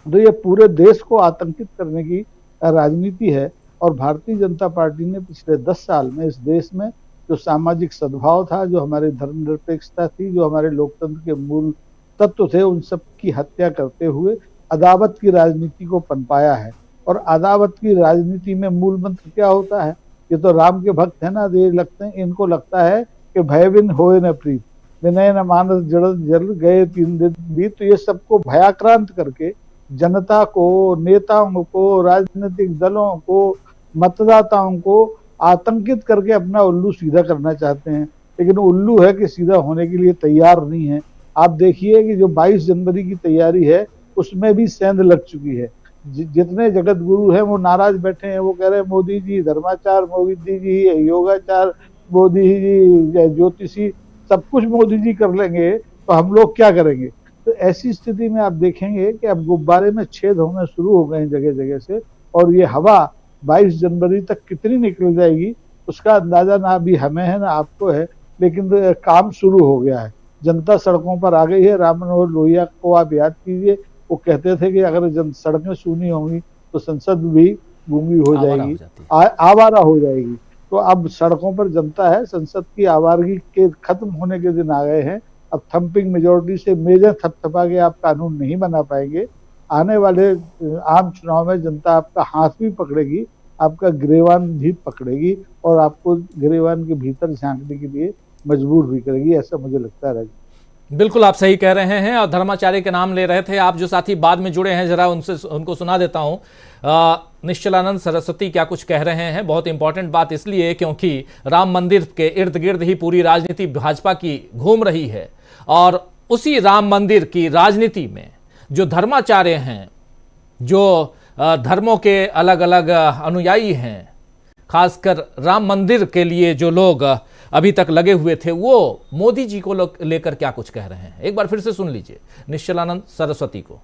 तो ये पूरे देश को आतंकित करने की राजनीति है। और भारतीय जनता पार्टी ने पिछले 10 साल में इस देश में जो सामाजिक सद्भाव था, जो हमारी धर्मनिरपेक्षता थी, जो हमारे लोकतंत्र के मूल तत्व थे, उन सब की हत्या करते हुए अदावत की राजनीति को पनपाया है। और अदावत की राजनीति में मूल मंत्र क्या होता है? ये तो राम के भक्त है ना, ये लगते हैं, इनको लगता है कि भय बिन होए न प्रीत, विनय न मानस जल गए 3 दिन बीत। तो ये सबको भयाक्रांत करके जनता को, नेताओं को, राजनीतिक दलों को, मतदाताओं को आतंकित करके अपना उल्लू सीधा करना चाहते हैं। लेकिन उल्लू है कि सीधा होने के लिए तैयार नहीं है। आप देखिए कि जो 22 जनवरी की तैयारी है उसमें भी सेंध लग चुकी है। जितने जगत गुरु हैं वो नाराज बैठे हैं, वो कह रहे हैं मोदी जी धर्माचार, मोदी जी योगाचार, मोदी जी ज्योतिषी, सब कुछ मोदी जी कर लेंगे तो हम लोग क्या करेंगे। तो ऐसी स्थिति में आप देखेंगे कि अब गुब्बारे में छेद होने शुरू हो गए हैं जगह जगह से, और ये हवा 22 जनवरी तक कितनी निकल जाएगी उसका अंदाजा ना भी हमें है ना आपको है, लेकिन काम शुरू हो गया है। जनता सड़कों पर आ गई है। राम मनोहर लोहिया को आप याद कीजिए, वो कहते थे कि अगर सड़कें सूनी होंगी तो संसद भी गूंगी हो जाएगी, आवारा हो जाएगी। तो अब सड़कों पर जनता है, संसद की आवारगी के खत्म होने के दिन आ गए हैं। अब थंपिंग मेजोरिटी से मेजर थपथपा के आप कानून नहीं बना पाएंगे। आने वाले आम चुनाव में जनता आपका हाथ भी पकड़ेगी, आपका गिरेवान भी पकड़ेगी और आपको गिरेवान के भीतर झांकने के लिए मजबूर भी करेगी, ऐसा मुझे लगता है। बिल्कुल आप सही कह रहे हैं। और धर्माचार्य के नाम ले रहे थे आप, जो साथी बाद में जुड़े हैं, जरा उनको सुना देता हूं। निश्चलानंद सरस्वती क्या कुछ कह रहे हैं। बहुत इंपॉर्टेंट बात इसलिए क्योंकि राम मंदिर के इर्द गिर्द ही पूरी राजनीति भाजपा की घूम रही है, और उसी राम मंदिर की राजनीति में जो धर्माचार्य हैं, जो धर्मों के अलग अलग अनुयायी हैं, खासकर राम मंदिर के लिए जो लोग अभी तक लगे हुए थे, वो मोदी जी को लेकर क्या कुछ कह रहे हैं। एक बार फिर से सुन लीजिए निश्चलानंद सरस्वती को।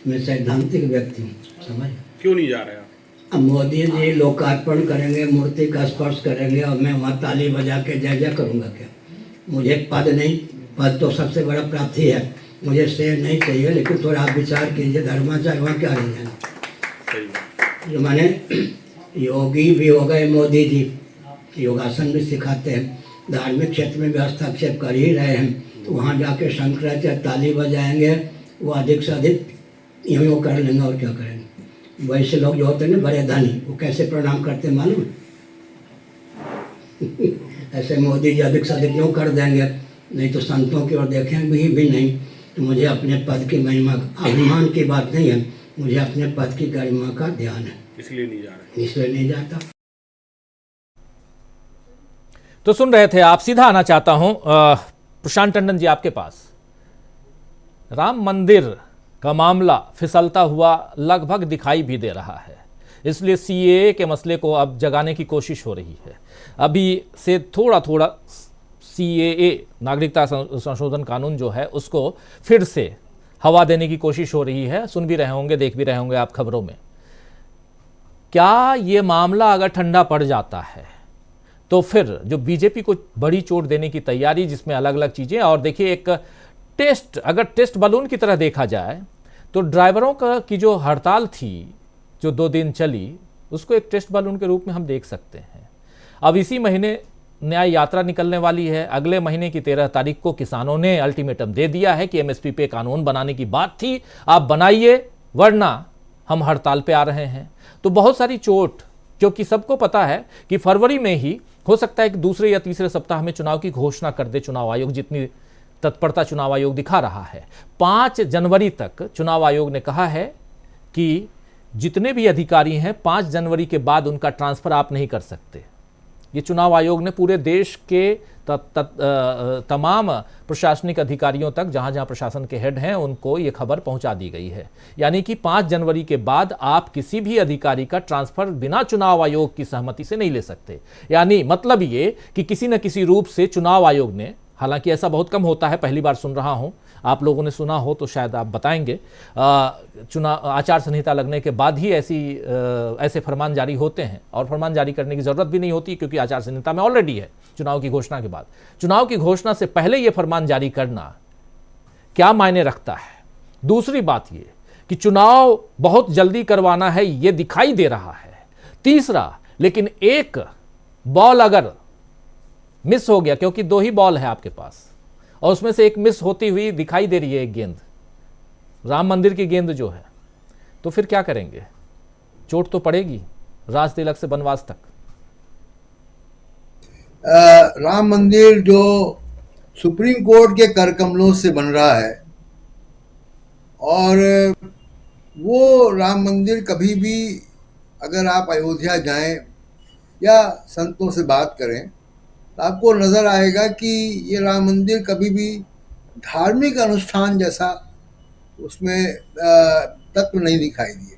मैं सैद्धांतिक व्यक्ति हूँ, समझ क्यों नहीं जा रहे आप? अब मोदी जी लोकार्पण करेंगे, मूर्ति का स्पर्श करेंगे और मैं वहाँ ताली बजा के जय जय करूँगा क्या? मुझे पद नहीं, पद तो सबसे बड़ा प्राप्ति है, मुझे शेर नहीं चाहिए। लेकिन थोड़ा आप विचार कीजिए, धर्माचार्य वहाँ क्या रह जाए। जो माने योगी भी हो गए मोदी जी, योगासन भी सिखाते हैं, धार्मिक क्षेत्र में भी हस्तक्षेप कर ही रहे हैं। तो वहाँ जाके शंकराचार्य ताली बजाएंगे, वो अधिक से अधिक यूँ कर लेंगे और क्या करेंगे। वैसे लोग जो होते हैं ना बड़े धनी, वो कैसे प्रणाम करते मालूम ऐसे मोदी जी अधिक से अधिक यूँ कर देंगे, नहीं तो संतों की ओर देखेंगे भी नहीं। तो मुझे अपने पद की महिमा, अभिमान की बात नहीं है, मुझे अपने पद की गरिमा का ध्यान है, इसलिए नहीं जा रहे। इसलिए नहीं जाता। तो सुन रहे थे आप। सीधा आना चाहता हूं प्रशांत टंडन जी आपके पास। राम मंदिर का मामला फिसलता हुआ लगभग दिखाई भी दे रहा है, इसलिए सीएए के मसले को अब जगाने की कोशिश हो रही है। अभी से थोड़ा थोड़ा सीएए, नागरिकता संशोधन कानून जो है, उसको फिर से हवा देने की कोशिश हो रही है। सुन भी रहे होंगे, देख भी रहे होंगे आप खबरों में। क्या ये मामला अगर ठंडा पड़ जाता है तो फिर जो बीजेपी को बड़ी चोट देने की तैयारी, जिसमें अलग अलग चीजें, और देखिए एक टेस्ट, अगर टेस्ट बलून की तरह देखा जाए तो ड्राइवरों की जो हड़ताल थी, जो 2 दिन चली, उसको एक टेस्ट बलून के रूप में हम देख सकते हैं। अब इसी महीने न्याय यात्रा निकलने वाली है। अगले महीने की 13 तारीख को किसानों ने अल्टीमेटम दे दिया है कि एमएसपी पे कानून बनाने की बात थी, आप बनाइए वरना हम हड़ताल पे आ रहे हैं। तो बहुत सारी चोट, क्योंकि सबको पता है कि फरवरी में ही हो सकता है कि दूसरे या तीसरे सप्ताह में चुनाव की घोषणा कर दे चुनाव आयोग, जितनी तत्परता चुनाव आयोग दिखा रहा है। 5 जनवरी तक चुनाव आयोग ने कहा है कि जितने भी अधिकारी हैं 5 जनवरी के बाद उनका ट्रांसफर आप नहीं कर सकते। ये चुनाव आयोग ने पूरे देश के तमाम प्रशासनिक अधिकारियों तक, जहां जहां प्रशासन के हेड हैं, उनको ये खबर पहुंचा दी गई है। यानी कि 5 जनवरी के बाद आप किसी भी अधिकारी का ट्रांसफर बिना चुनाव आयोग की सहमति से नहीं ले सकते। यानी मतलब ये कि किसी न किसी रूप से चुनाव आयोग ने, हालांकि ऐसा बहुत कम होता है, पहली बार सुन रहा हूं, आप लोगों ने सुना हो तो शायद आप बताएंगे, चुनाव आचार संहिता लगने के बाद ही ऐसे फरमान जारी होते हैं, और फरमान जारी करने की जरूरत भी नहीं होती क्योंकि आचार संहिता में ऑलरेडी है चुनाव की घोषणा के बाद। चुनाव की घोषणा से पहले यह फरमान जारी करना क्या मायने रखता है। दूसरी बात यह कि चुनाव बहुत जल्दी करवाना है, यह दिखाई दे रहा है। तीसरा, लेकिन एक बॉल अगर मिस हो गया, क्योंकि 2 ही बॉल है आपके पास, और उसमें से एक मिस होती हुई दिखाई दे रही है, एक गेंद, राम मंदिर की गेंद जो है, तो फिर क्या करेंगे? चोट तो पड़ेगी राज तिलक से बनवास तक। राम मंदिर जो सुप्रीम कोर्ट के कर कमलों से बन रहा है, और वो राम मंदिर कभी भी, अगर आप अयोध्या जाएं या संतों से बात करें, आपको नजर आएगा कि ये राम मंदिर कभी भी धार्मिक अनुष्ठान जैसा उसमें तत्व नहीं दिखाई दिए।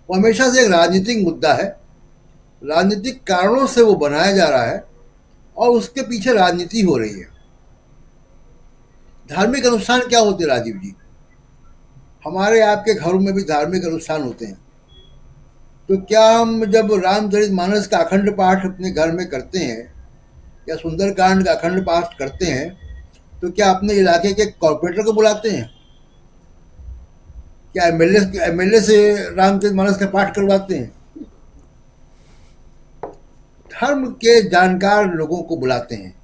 वो हमेशा से एक राजनीतिक मुद्दा है, राजनीतिक कारणों से वो बनाया जा रहा है और उसके पीछे राजनीति हो रही है। धार्मिक अनुष्ठान क्या होते हैं राजीव जी? हमारे आपके घरों में भी धार्मिक अनुष्ठान होते हैं। तो क्या हम जब रामचरितमानस का अखंड पाठ अपने घर में करते हैं या सुंदरकांड का अखंड पाठ करते हैं तो क्या अपने इलाके के कॉर्पोरेटर को बुलाते हैं? क्या एमएलए से रामचरितमानस का पाठ करवाते हैं? धर्म के जानकार लोगों को बुलाते हैं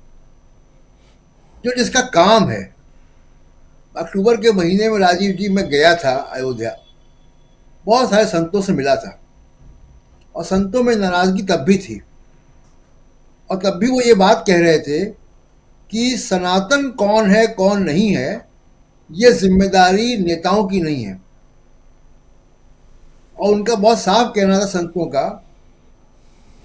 जो जिसका काम है। अक्टूबर के महीने में राजीव जी मैं गया था अयोध्या, बहुत सारे संतों से मिला था और संतों में नाराजगी तब भी थी और तब भी वो ये बात कह रहे थे कि सनातन कौन है कौन नहीं है ये जिम्मेदारी नेताओं की नहीं है। और उनका बहुत साफ कहना था संतों का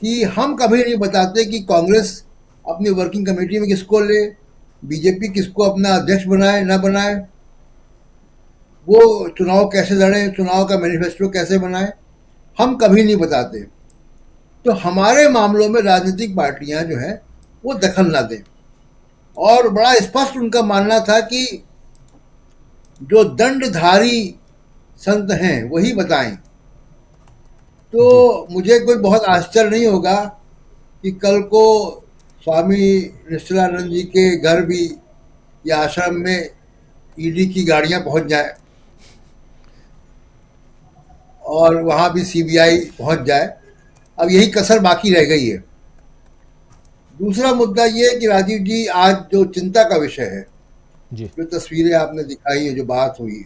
कि हम कभी नहीं बताते कि कांग्रेस अपनी वर्किंग कमेटी में किसको ले, बीजेपी किसको अपना अध्यक्ष बनाए ना बनाए, वो चुनाव कैसे लड़े, चुनाव का मैनिफेस्टो कैसे बनाए, हम कभी नहीं बताते। तो हमारे मामलों में राजनीतिक पार्टियां जो हैं वो दखल ना दें। और बड़ा स्पष्ट उनका मानना था कि जो दंडधारी संत हैं वही बताएं। तो मुझे कोई बहुत आश्चर्य नहीं होगा कि कल को स्वामी निश्चलानंद जी के घर भी या आश्रम में ईडी की गाड़ियां पहुंच जाए और वहां भी सीबीआई पहुंच जाए। अब यही कसर बाकी रह गई है। दूसरा मुद्दा ये है कि राजीव जी आज जो चिंता का विषय है जी। जो तस्वीरें आपने दिखाई है, जो बात हुई है,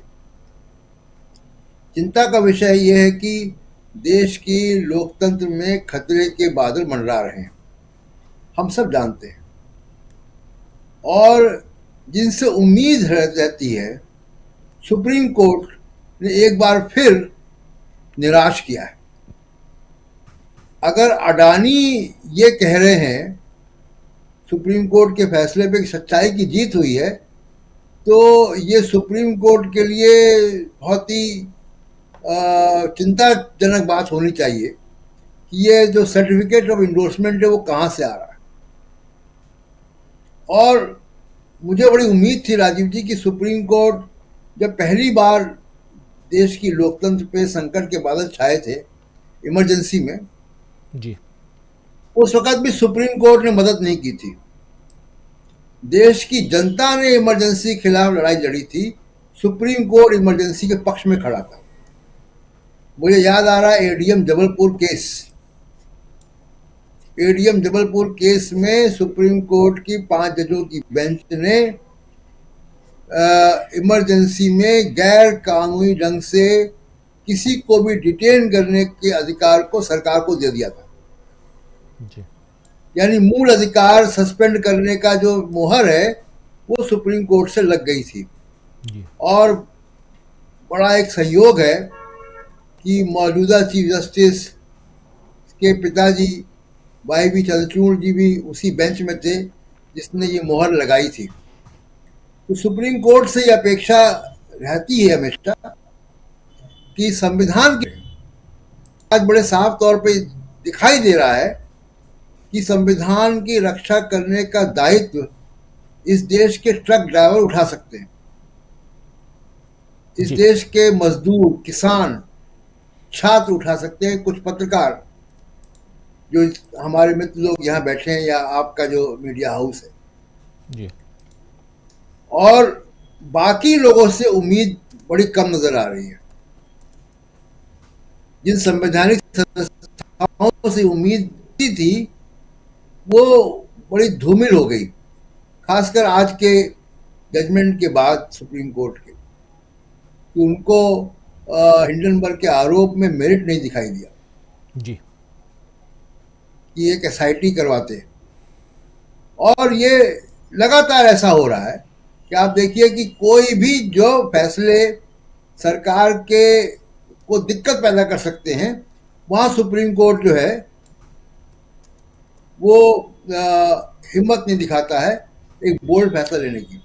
चिंता का विषय ये है कि देश की लोकतंत्र में खतरे के बादल मंडरा रहे हैं, हम सब जानते हैं। और जिनसे उम्मीद रहती है, सुप्रीम कोर्ट ने एक बार फिर निराश किया है। अगर अडानी ये कह रहे हैं सुप्रीम कोर्ट के फैसले पे सच्चाई की जीत हुई है, तो ये सुप्रीम कोर्ट के लिए बहुत ही चिंताजनक बात होनी चाहिए कि ये जो सर्टिफिकेट ऑफ इंडोर्समेंट है वो कहाँ से आ रहा है। और मुझे बड़ी उम्मीद थी राजीव जी कि सुप्रीम कोर्ट जब पहली बार देश की लोकतंत्र पे संकट के बादल छाए थे इमरजेंसी में जी, उस वक्त भी सुप्रीम कोर्ट ने मदद नहीं की थी। देश की जनता ने इमरजेंसी के खिलाफ लड़ाई लड़ी थी, सुप्रीम कोर्ट इमरजेंसी के पक्ष में खड़ा था। मुझे याद आ रहा है ADM Jabalpur case. ADM Jabalpur case में सुप्रीम कोर्ट की 5 जजों की बेंच ने इमरजेंसी में गैर कानूनी ढंग से किसी को भी डिटेन करने के अधिकार को सरकार को दे दिया था। जी। यानी मूल अधिकार सस्पेंड करने का जो मोहर है वो सुप्रीम कोर्ट से लग गई थी। जी। और बड़ा एक सहयोग है कि मौजूदा चीफ जस्टिस के पिताजी वाई बी चंद्रचूड़ जी भी उसी बेंच में थे जिसने ये मोहर लगाई थी। तो सुप्रीम कोर्ट से ये अपेक्षा रहती है हमेशा कि संविधान के आज बड़े साफ तौर पे दिखाई दे रहा है कि संविधान की रक्षा करने का दायित्व इस देश के ट्रक ड्राइवर उठा सकते हैं, इस देश के मजदूर, किसान, छात्र उठा सकते हैं, कुछ पत्रकार जो हमारे मित्र लोग यहाँ बैठे हैं या आपका जो मीडिया हाउस है जी। और बाकी लोगों से उम्मीद बड़ी कम नजर आ रही है। जिन संवैधानिक संस्थाओं से उम्मीद थी वो बड़ी धूमिल हो गई, खासकर आज के जजमेंट के बाद सुप्रीम कोर्ट के, कि उनको हिंडनबर्ग के आरोप में मेरिट नहीं दिखाई दिया जी। कि एक एसआईटी करवाते। और ये लगातार ऐसा हो रहा है कि आप देखिए कि कोई भी जो फैसले सरकार के को दिक्कत पैदा कर सकते हैं वहाँ सुप्रीम कोर्ट जो है वो हिम्मत नहीं दिखाता है एक बोल्ड फैसला लेने की।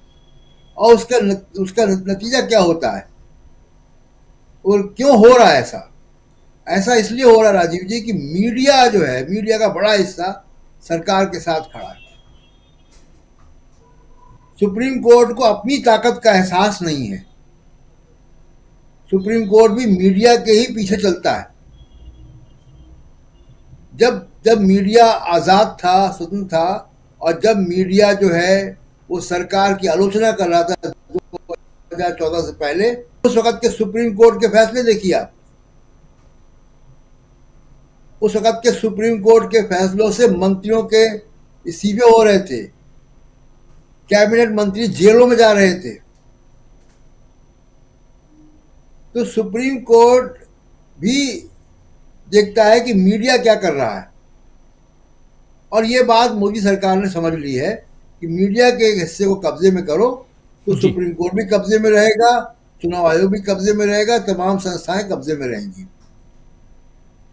और उसका नतीजा क्या होता है और क्यों हो रहा है ऐसा? ऐसा इसलिए हो रहा है राजीव जी कि मीडिया जो है, मीडिया का बड़ा हिस्सा सरकार के साथ खड़ा है। सुप्रीम कोर्ट को अपनी ताकत का एहसास नहीं है। सुप्रीम कोर्ट भी मीडिया के ही पीछे चलता है। जब मीडिया आजाद था, स्वतंत्र था, और जब मीडिया जो है वो सरकार की आलोचना कर रहा था 2014 से पहले, उस वक्त के सुप्रीम कोर्ट के फैसले देखिए आप। उस वक्त के सुप्रीम कोर्ट के फैसलों से मंत्रियों के इस्तीफे हो रहे थे, कैबिनेट मंत्री जेलों में जा रहे थे। तो सुप्रीम कोर्ट भी देखता है कि मीडिया क्या कर रहा है, और ये बात मोदी सरकार ने समझ ली है कि मीडिया के एक हिस्से को कब्जे में करो तो सुप्रीम कोर्ट भी कब्जे में रहेगा, चुनाव आयोग भी कब्जे में रहेगा, तमाम संस्थाएं कब्जे में रहेंगी।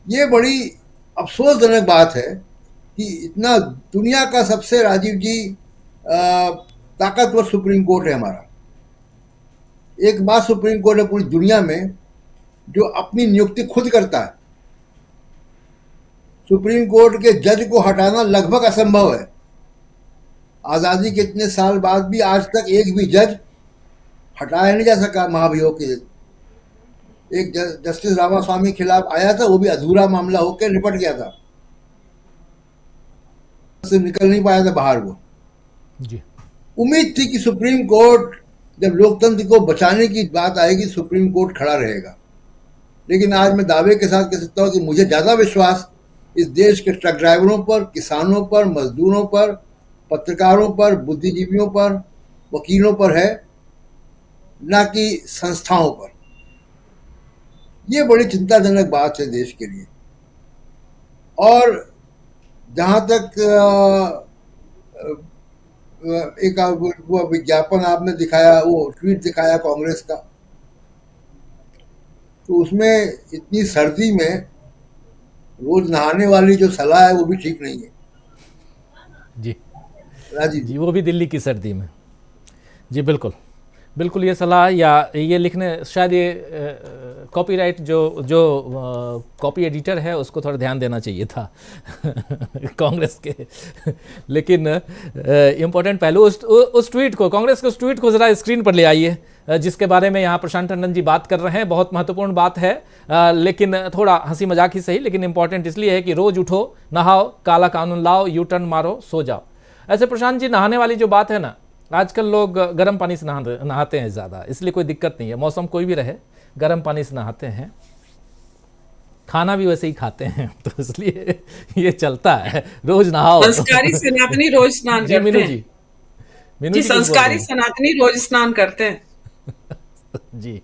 ये बड़ी अफसोसजनक बात है कि इतना दुनिया का सबसे, राजीव जी, ताकतवर सुप्रीम कोर्ट है हमारा। एक बात सुप्रीम कोर्ट है पूरी दुनिया में जो अपनी नियुक्ति खुद करता है। सुप्रीम कोर्ट के जज को हटाना लगभग असंभव है। आजादी के इतने साल बाद भी आज तक एक भी जज हटाया नहीं जा सका महाभियोग के। एक जस्टिस रामास्वामी के खिलाफ आया था, वो भी अधूरा मामला होकर निपट गया था, से निकल नहीं पाया था बाहर वो जी। उम्मीद थी कि सुप्रीम कोर्ट, जब लोकतंत्र को बचाने की बात आएगी, सुप्रीम कोर्ट खड़ा रहेगा। लेकिन आज मैं दावे के साथ कह सकता हूं कि मुझे ज्यादा विश्वास इस देश के ट्रक ड्राइवरों पर, किसानों पर, मजदूरों पर, पत्रकारों पर, बुद्धिजीवियों पर, वकीलों पर है, ना कि संस्थाओं पर। ये बड़ी चिंताजनक बात है देश के लिए। और जहां तक एक वो विज्ञापन आपने दिखाया, वो ट्वीट दिखाया कांग्रेस का, तो उसमें इतनी सर्दी में रोज नहाने वाली जो सलाह है वो भी ठीक नहीं है जी राजीव जी, वो भी दिल्ली की सर्दी में। जी बिल्कुल बिल्कुल, ये सलाह या ये लिखने, शायद ये कॉपीराइट जो कॉपी एडिटर है उसको थोड़ा ध्यान देना चाहिए था कांग्रेस के। लेकिन इम्पोर्टेंट पहलू उस ट्वीट को, कांग्रेस के उस ट्वीट को ज़रा स्क्रीन पर ले आइए, जिसके बारे में यहाँ प्रशांत टंडन जी बात कर रहे हैं। बहुत महत्वपूर्ण बात है, लेकिन थोड़ा हंसी मजाक ही सही, लेकिन इंपॉर्टेंट इसलिए है कि रोज उठो, नहाओ, काला कानून लाओ, यू टर्न मारो, सो जाओ। ऐसे प्रशांत जी, नहाने वाली जो बात है ना, आजकल लोग गर्म पानी से नहाते हैं ज़्यादा, इसलिए कोई दिक्कत नहीं है, मौसम कोई भी रहे गर्म पानी से नहाते हैं, खाना भी वैसे ही खाते हैं, तो इसलिए ये चलता है, रोज नहाओ। संस्कारी सनातनी रोज स्नान जी करते मीनू हैं। जी, जी संस्कारी सनातनी रोज स्नान करते हैं। जी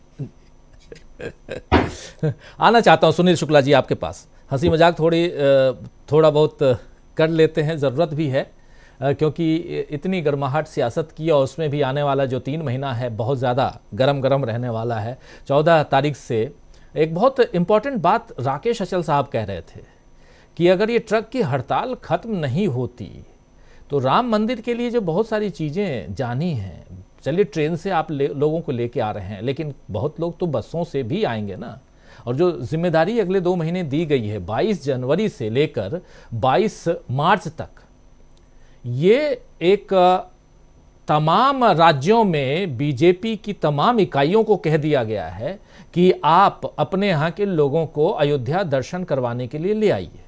आना चाहता हूँ सुनील शुक्ला जी आपके पास। हंसी मजाक थोड़ा बहुत कर लेते हैं, ज़रूरत भी है, क्योंकि इतनी गर्माहट सियासत की, और उसमें भी आने वाला जो 3 महीना है बहुत ज़्यादा गरम रहने वाला है। 14 तारीख से एक बहुत इम्पॉर्टेंट बात राकेश अचल साहब कह रहे थे कि अगर ये ट्रक की हड़ताल ख़त्म नहीं होती तो राम मंदिर के लिए जो बहुत सारी चीज़ें जानी हैं, चलिए ट्रेन से आप लोगों को लेके आ रहे हैं, लेकिन बहुत लोग तो बसों से भी आएंगे ना। और जो जिम्मेदारी अगले 2 महीने दी गई है, 22 जनवरी से लेकर 22 मार्च तक, ये एक तमाम राज्यों में बीजेपी की तमाम इकाइयों को कह दिया गया है कि आप अपने यहाँ के लोगों को अयोध्या दर्शन करवाने के लिए ले आइए।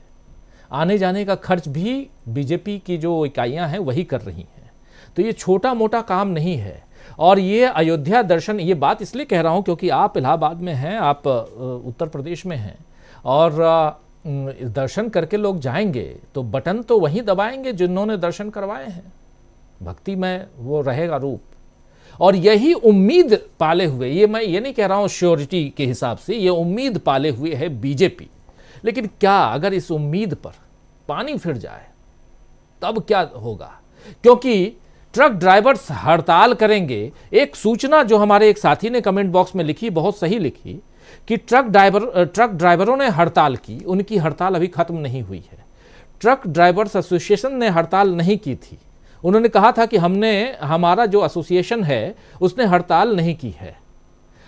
आने जाने का खर्च भी बीजेपी की जो इकाइयाँ हैं वही कर रही हैं, तो ये छोटा मोटा काम नहीं है। और ये अयोध्या दर्शन, ये बात इसलिए कह रहा हूँ क्योंकि आप इलाहाबाद में हैं, आप उत्तर प्रदेश में हैं, और दर्शन करके लोग जाएंगे तो बटन तो वहीं दबाएंगे जिन्होंने दर्शन करवाए हैं, भक्ति में वो रहेगा रूप। और यही उम्मीद पाले हुए, ये मैं ये नहीं कह रहा हूँ श्योरिटी के हिसाब से, ये उम्मीद पाले हुए है बीजेपी। लेकिन क्या अगर इस उम्मीद पर पानी फिर जाए तब क्या होगा? क्योंकि ट्रक ड्राइवर्स हड़ताल करेंगे। एक सूचना जो हमारे एक साथी ने कमेंट बॉक्स में लिखी, बहुत सही लिखी, कि ट्रक ड्राइवरों ने हड़ताल की, उनकी हड़ताल अभी खत्म नहीं हुई है। ट्रक ड्राइवर्स एसोसिएशन ने हड़ताल नहीं की थी। उन्होंने कहा था कि हमारा जो एसोसिएशन है उसने हड़ताल नहीं की है।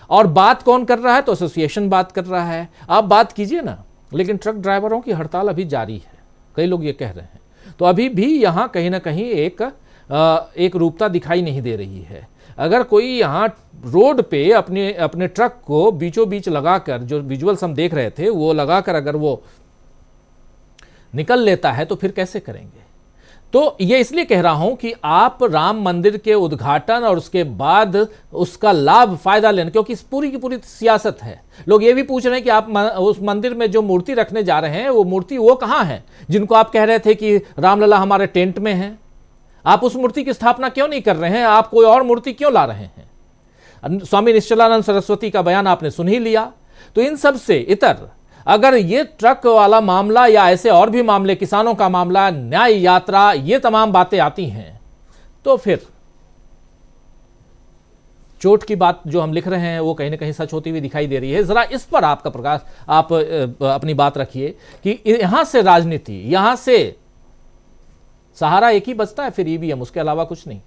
और बात कौन कर रहा है? तो एसोसिएशन बात कर रहा है। आप बात कीजिए ना। लेकिन ट्रक ड्राइवरों की हड़ताल अभी जारी है, कई लोग ये कह रहे हैं। तो अभी भी यहाँ कहीं ना कहीं एक रूपता दिखाई नहीं दे रही है। अगर कोई यहाँ रोड पे अपने ट्रक को बीचों बीच लगाकर, जो विजुअल्स हम देख रहे थे वो लगाकर अगर वो निकल लेता है तो फिर कैसे करेंगे? तो ये इसलिए कह रहा हूं कि आप राम मंदिर के उद्घाटन और उसके बाद उसका लाभ फायदा लेना, क्योंकि इस पूरी की पूरी सियासत है। लोग ये भी पूछ रहे हैं कि आप उस मंदिर में जो मूर्ति रखने जा रहे हैं वो मूर्ति वो कहाँ है जिनको आप कह रहे थे कि रामलला हमारे टेंट में है? आप उस मूर्ति की स्थापना क्यों नहीं कर रहे हैं? आप कोई और मूर्ति क्यों ला रहे हैं? स्वामी निश्चलानंद सरस्वती का बयान आपने सुन ही लिया। तो इन सब से इतर अगर ये ट्रक वाला मामला या ऐसे और भी मामले, किसानों का मामला, न्याय यात्रा, ये तमाम बातें आती हैं तो फिर चोट की बात जो हम लिख रहे हैं वो कहीं ना कहीं सच होती हुई दिखाई दे रही है। जरा इस पर आपका प्रकाश, आप अपनी बात रखिए कि यहां से राजनीति, यहां से सहारा एक ही बचता है, फिर ईवीएम, उसके अलावा कुछ नहीं।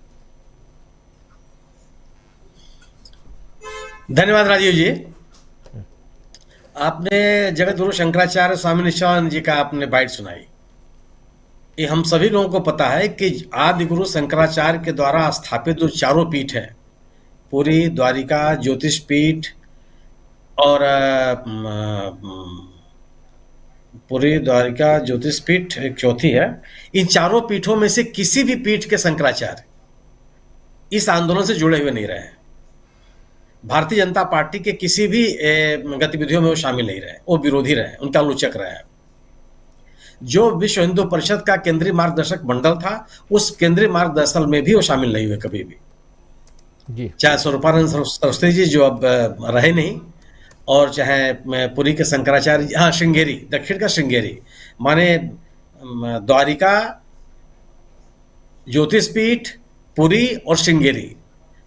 धन्यवाद राजीव जी। आपने जगत गुरु शंकराचार्य स्वामी निश्चलानंद जी का आपने बाइट सुनाई। ये हम सभी लोगों को पता है कि आदि गुरु शंकराचार्य के द्वारा स्थापित जो चारों पीठ है, पूरी द्वारिका, ज्योतिष पीठ और पूरी द्वारिका ज्योतिष पीठ एक चौथी है, इन चारों पीठों में से किसी भी पीठ के शंकराचार्य इस आंदोलन से जुड़े हुए नहीं रहे। भारतीय जनता पार्टी के किसी भी गतिविधियों में वो शामिल नहीं रहे, वो विरोधी रहे, उनका आलोचक रहे। जो विश्व हिंदू परिषद का केंद्रीय मार्गदर्शक मंडल था, उस केंद्रीय मार्गदर्शन में भी वो शामिल नहीं हुए कभी भी जी। चाहे स्वरूपानंद सरस्वती जी जो अब रहे नहीं, और चाहे पुरी के शंकराचार्य, हाँ श्रृंगेरी, दक्षिण का श्रृंगेरी, माने द्वारिका, ज्योतिष पीठ, पुरी और श्रृंगेरी,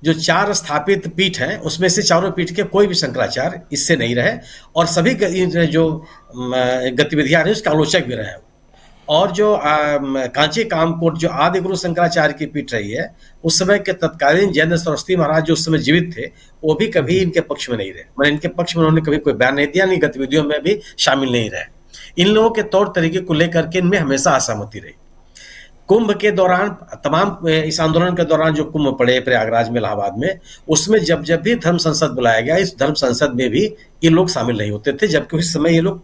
जो चार स्थापित पीठ हैं, उसमें से चारों पीठ के कोई भी शंकराचार्य इससे नहीं रहे, और सभी जो गतिविधियां रही उसका आलोचक भी रहे। और जो कांची कामकोट जो आदि गुरु शंकराचार्य की पीठ रही है, उस समय के तत्कालीन जैन सरस्वती महाराज जो उस समय जीवित थे, वो भी कभी इनके पक्ष में नहीं रहे। मैंने इनके पक्ष में उन्होंने कभी कोई बयान नहीं दिया, नहीं गतिविधियों में भी शामिल नहीं रहे। इन लोगों के तौर तरीके को लेकर के इनमें हमेशा असहमति रही। कुंभ के दौरान, तमाम इस आंदोलन के दौरान जो कुंभ पड़े प्रयागराज में, इलाहाबाद में, उसमें जब जब भी धर्म संसद बुलाया गया, इस धर्म संसद में भी ये लोग शामिल नहीं होते थे, जबकि उस समय ये लोग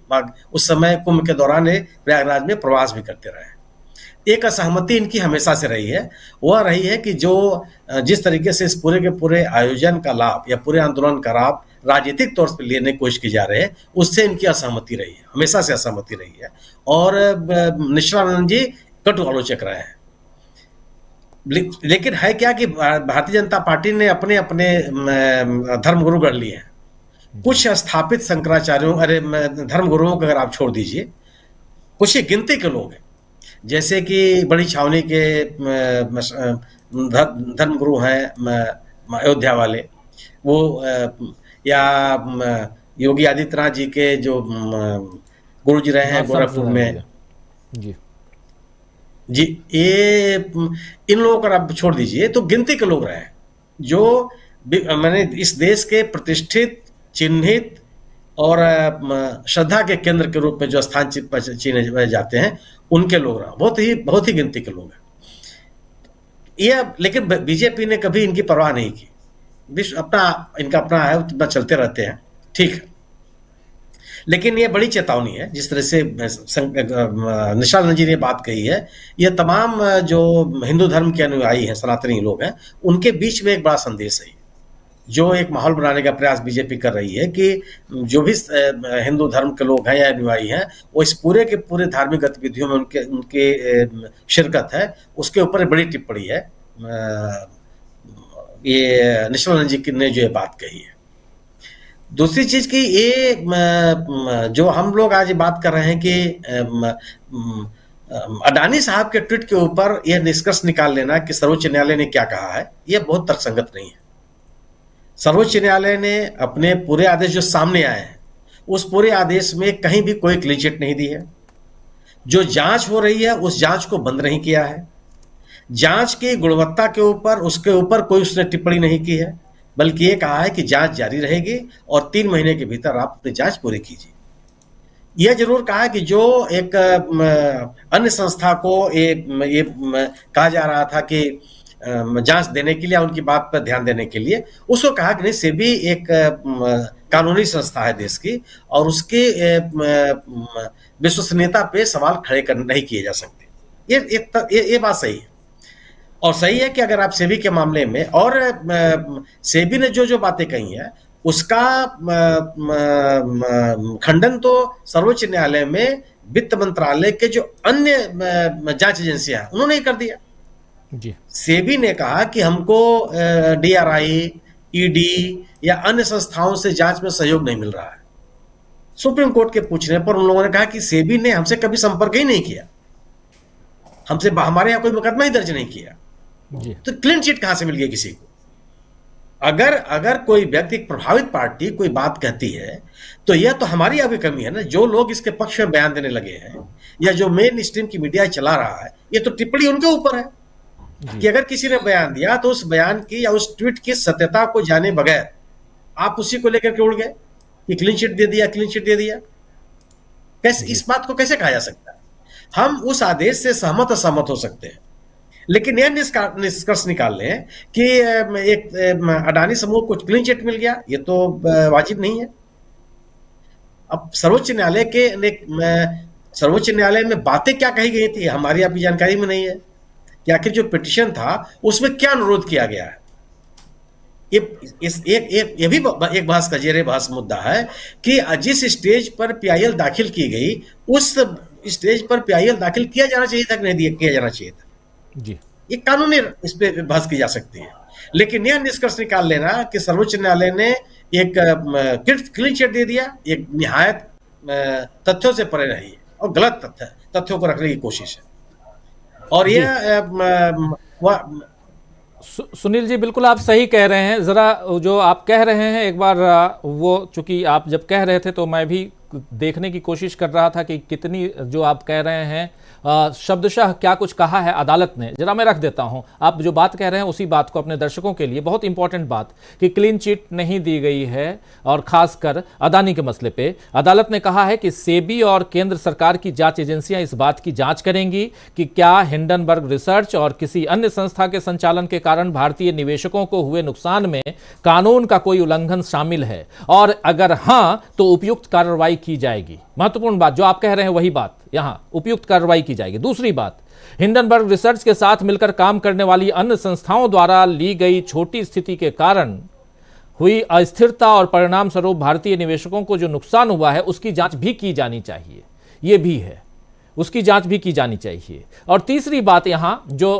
उस समय कुंभ के दौरान प्रयागराज में प्रवास भी करते रहे। एक असहमति इनकी हमेशा से रही है, वह रही है कि जो जिस तरीके से इस पूरे के पूरे आयोजन का लाभ या पूरे आंदोलन का लाभ राजनीतिक तौर पर लेने की कोशिश की जा रही है, उससे इनकी असहमति रही है, हमेशा से असहमति रही है। और निश्चलानंद जी कटु आलोचक रहे हैं। लेकिन है क्या कि भारतीय जनता पार्टी ने अपने अपने धर्मगुरु गढ़ लिए हैं। कुछ स्थापित शंकराचार्यों, अरे धर्मगुरुओं को अगर आप छोड़ दीजिए, कुछ ही गिनती के लोग हैं, जैसे कि बड़ी छावनी के धर्मगुरु हैं अयोध्या वाले, वो या योगी आदित्यनाथ जी के जो गुरु जी रहे हैं गोरखपुर में जी, ये इन लोगों को आप छोड़ दीजिए, तो गिनती के लोग रहे जो मैंने इस देश के प्रतिष्ठित, चिन्हित और श्रद्धा के केंद्र के रूप में जो स्थान चीने जाते हैं, उनके लोग रहे, बहुत ही गिनती के लोग हैं ये। लेकिन बीजेपी ने कभी इनकी परवाह नहीं की। इनका अपना है, उतना चलते रहते हैं, ठीक है। लेकिन ये बड़ी चेतावनी है, जिस तरह से निश्चलानंद जी ने बात कही है, ये तमाम जो हिंदू धर्म के अनुयायी हैं, सनातनी लोग हैं, उनके बीच में एक बड़ा संदेश है, जो एक माहौल बनाने का प्रयास बीजेपी कर रही है कि जो भी हिंदू धर्म के लोग हैं या अनुयायी हैं, वो इस पूरे के पूरे धार्मिक गतिविधियों में उनके शिरकत है, उसके ऊपर बड़ी टिप्पणी है। ये निश्चलानंद जी ने जो ये बात कही है। दूसरी चीज की ये जो हम लोग आज बात कर रहे हैं कि अडानी साहब के ट्वीट के ऊपर यह निष्कर्ष निकाल लेना कि सर्वोच्च न्यायालय ने क्या कहा है, यह बहुत तर्कसंगत नहीं है। सर्वोच्च न्यायालय ने अपने पूरे आदेश जो सामने आए हैं, उस पूरे आदेश में कहीं भी कोई क्लीन चिट नहीं दी है, जो जांच हो रही है उस जांच को बंद नहीं किया है, जांच की गुणवत्ता के ऊपर उसके ऊपर कोई उसने टिप्पणी नहीं की है, बल्कि ये कहा है कि जांच जारी रहेगी और 3 महीने के भीतर आप अपनी जांच पूरी कीजिए। यह जरूर कहा कि जो एक अन्य संस्था को ये कहा जा रहा था कि जांच देने के लिए, उनकी बात पर ध्यान देने के लिए, उसको कहा कि नहीं, सेबी एक कानूनी संस्था है देश की और उसकी विश्वसनीयता पे सवाल खड़े नहीं किए जा सकते। ये बात सही है। और सही है कि अगर आप सेबी के मामले में, और सेबी ने जो बातें कही है उसका खंडन तो सर्वोच्च न्यायालय में वित्त मंत्रालय के जो अन्य जांच एजेंसियां हैं उन्होंने ही कर दिया जी। सेबी ने कहा कि हमको डीआरआई, ईडी या अन्य संस्थाओं से जांच में सहयोग नहीं मिल रहा है। सुप्रीम कोर्ट के पूछने पर उन लोगों ने कहा कि सेबी ने हमसे कभी संपर्क ही नहीं किया, हमारे यहां कोई मुकदमा ही दर्ज नहीं किया। जी। तो क्लीन चिट कहां से मिल गई किसी को? अगर कोई व्यक्ति, प्रभावित पार्टी कोई बात कहती है तो यह तो हमारी अभी कमी है ना। जो लोग इसके पक्ष में बयान देने लगे हैं या जो मेन स्ट्रीम की मीडिया चला रहा है, ये तो टिप्पणी उनके ऊपर है कि अगर किसी ने बयान दिया तो उस बयान की या उस ट्वीट की सत्यता को जाने बगैर आप उसी को लेकर के उड़ गए कि क्लीन चिट दे दिया, क्लीन चिट दे दिया। कैसे इस बात को कैसे कहा जा सकता है? हम उस आदेश से सहमत असहमत हो सकते हैं, लेकिन यह निष्कर्ष निकाल लें कि एक अडानी समूह को क्लीन चिट मिल गया, ये तो वाजिब नहीं है। अब सर्वोच्च न्यायालय में बातें क्या कही गई थी हमारी आपकी जानकारी में नहीं है कि आखिर जो पिटीशन था उसमें क्या अनुरोध किया गया है। ये भी एक बहस का जेरे बहस मुद्दा है कि जिस स्टेज पर पीआईएल दाखिल की गई उस स्टेज पर पीआईएल दाखिल किया जाना चाहिए था कि नहीं किया जाना चाहिए था। जी। ये कानूनी इस पे बहस की जा सकती है, लेकिन यह निष्कर्ष निकाल लेना कि सर्वोच्च न्यायालय ने एक क्लीन चिट दे दिया, एक निहायत तथ्यों से परे रही और गलत तथ्यों को रखने की कोशिश है। और यह सुनील जी, बिल्कुल आप सही कह रहे हैं। जरा जो आप कह रहे हैं एक बार वो, चूंकि आप जब कह रहे थे तो मैं भी देखने की कोशिश कर रहा था कि कितनी जो आप कह रहे हैं शब्दशः क्या कुछ कहा है अदालत ने। जरा मैं रख देता हूं, आप जो बात कह रहे हैं उसी बात को अपने दर्शकों के लिए, बहुत इंपॉर्टेंट बात कि क्लीन चिट नहीं दी गई है और खासकर अदानी के मसले पे अदालत ने कहा है कि सेबी और केंद्र सरकार की जांच एजेंसियां इस बात की जांच करेंगी कि क्या हिंडनबर्ग रिसर्च और किसी अन्य संस्था के संचालन के कारण भारतीय निवेशकों को हुए नुकसान में कानून का कोई उल्लंघन शामिल है, और अगर हां तो उपयुक्त कार्रवाई की जाएगी। महत्वपूर्ण बात जो आप कह रहे हैं वही बात, यहां उपयुक्त कार्रवाई की जाएगी। दूसरी बात, हिंडनबर्ग रिसर्च के साथ मिलकर काम करने वाली अन्य संस्थाओं द्वारा ली गई छोटी स्थिति के कारण हुई अस्थिरता और परिणाम स्वरूप भारतीय निवेशकों को जो नुकसान हुआ है उसकी जांच भी की जानी चाहिए। यह भी है, उसकी जांच भी की जानी चाहिए। और तीसरी बात यहां जो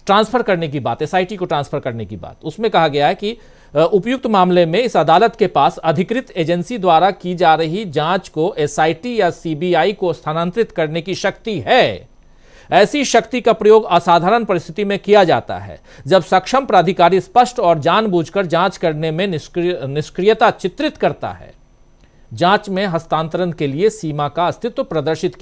ट्रांसफर करने की बात, एसआईटी को ट्रांसफर करने की बात, उसमें कहा गया है कि उपयुक्त मामले में इस अदालत के पास अधिकृत एजेंसी द्वारा की जा रही जांच को एसआईटी या सीबीआई को स्थानांतरित करने की शक्ति है। ऐसी शक्ति का प्रयोग असाधारण परिस्थिति में किया जाता है जब सक्षम प्राधिकारी स्पष्ट और जानबूझकर जांच करने में निष्क्रियता चित्रित करता है। जांच में हस्तांतरण के लिए सीमा का अस्तित्व प्रदर्शित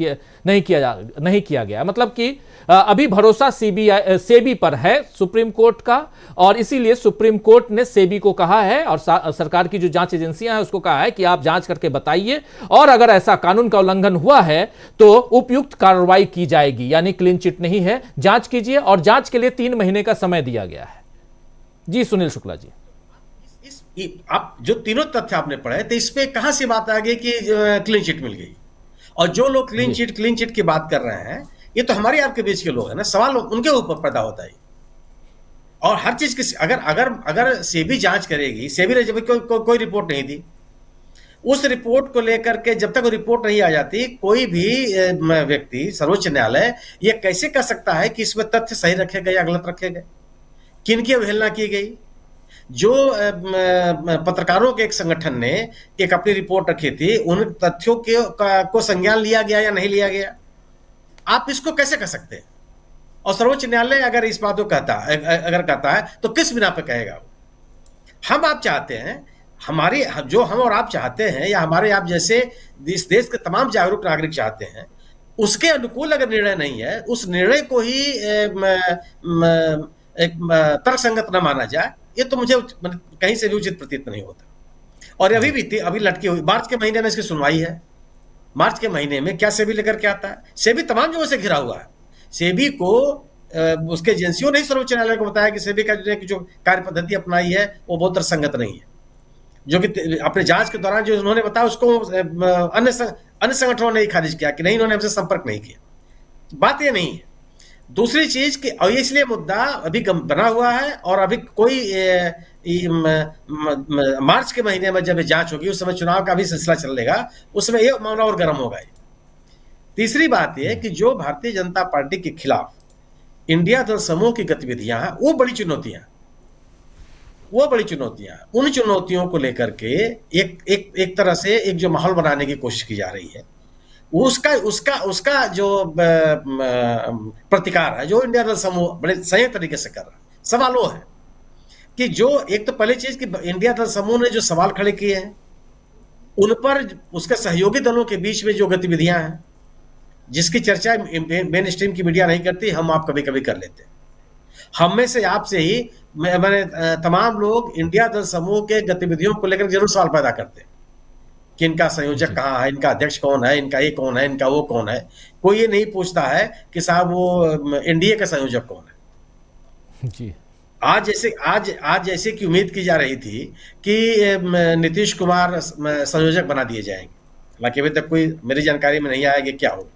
नहीं किया गया। मतलब कि अभी भरोसा सेबी पर है सुप्रीम कोर्ट का, और इसीलिए सुप्रीम कोर्ट ने सेबी को कहा है और सरकार की जो जांच एजेंसियां हैं उसको कहा है कि आप जांच करके बताइए, और अगर ऐसा कानून का उल्लंघन हुआ है तो उपयुक्त कार्रवाई की जाएगी। यानी क्लीन चिट नहीं है, जांच कीजिए, और जांच के लिए 3 महीने का समय दिया गया है। जी सुनील शुक्ला जी, आप जो तीनों तथ्य आपने पढ़े तो इसमें कहां से बात आ गई कि क्लीन चिट मिल गई? और जो लोग क्लीन चिट की बात कर रहे हैं ये तो हमारे आपके बीच के लोग हैं ना, सवाल उनके ऊपर पैदा होता है। और हर चीज की अगर सेबी जांच करेगी, सेबी ने जब कोई रिपोर्ट नहीं दी, उस रिपोर्ट को लेकर के जब तक रिपोर्ट नहीं आ जाती कोई भी व्यक्ति, सर्वोच्च न्यायालय ये कैसे कह सकता है कि इसमें तथ्य सही रखे गए या गलत रखे गए, किनकी अवहेलना की गई? जो पत्रकारों के एक संगठन ने एक अपनी रिपोर्ट रखी थी, उन तथ्यों को संज्ञान लिया गया या नहीं लिया गया, आप इसको कैसे कह सकते हैं? और सर्वोच्च न्यायालय अगर इस बात को कहता है तो किस बिना पे कहेगा? हम आप चाहते हैं, जो हम और आप चाहते हैं, या हमारे आप जैसे इस देश के तमाम जागरूक नागरिक चाहते हैं उसके अनुकूल अगर निर्णय नहीं है, उस निर्णय को ही तर्कसंगत न माना जाए, ये तो मुझे कहीं से भी उचित प्रतीत नहीं होता। और अभी भी अभी लटकी हुई, मार्च के महीने में इसकी सुनवाई है। मार्च के महीने में क्या सेबी लेकर के आता है? सेबी तमाम जगहों से घिरा हुआ है। सेबी को उसके एजेंसियों ने सर्वोच्च न्यायालय को बताया कि सेबी का जो कार्य पद्धति अपनाई है वो बहुत तर्कसंगत नहीं है, जो कि अपने जांच के दौरान जो उन्होंने बताया उसको अन्य संगठनों ने खारिज किया कि नहीं, इन्होंने हमसे संपर्क नहीं किया। बात ये नहीं है। दूसरी चीज कि इसलिए मुद्दा अभी बना हुआ है और अभी कोई मार्च के महीने में जब जांच होगी उस समय चुनाव का भी सिलसिला चलेगा, उसमें यह मामला और गर्म होगा। तीसरी बात यह कि जो भारतीय जनता पार्टी के खिलाफ इंडिया दल समूह की गतिविधियां हैं वो बड़ी चुनौतियां, उन चुनौतियों को लेकर के एक तरह से एक जो माहौल बनाने की कोशिश की जा रही है, उसका जो प्रतिकार है जो इंडिया दल समूह बड़े सही तरीके से कर रहा है। सवाल वो है कि जो एक तो पहली चीज कि इंडिया दल समूह ने जो सवाल खड़े किए हैं उन पर उसके सहयोगी दलों के बीच में जो गतिविधियां हैं जिसकी चर्चा मेन स्ट्रीम की मीडिया नहीं करती, हम आप कभी कभी कर लेते हैं। हम में से आपसे ही मैंने तमाम लोग इंडिया दल समूह के गतिविधियों को लेकर जरूर सवाल पैदा करते हैं कि इनका संयोजक कहाँ है, इनका अध्यक्ष कौन है, इनका ये कौन है, इनका वो कौन है। कोई ये नहीं पूछता है कि साहब वो एनडीए का संयोजक कौन है। जी। आज जैसे की उम्मीद की जा रही थी कि नीतीश कुमार संयोजक बना दिए जाएंगे, हालांकि अभी तक कोई मेरी जानकारी में नहीं आया कि क्या होगा।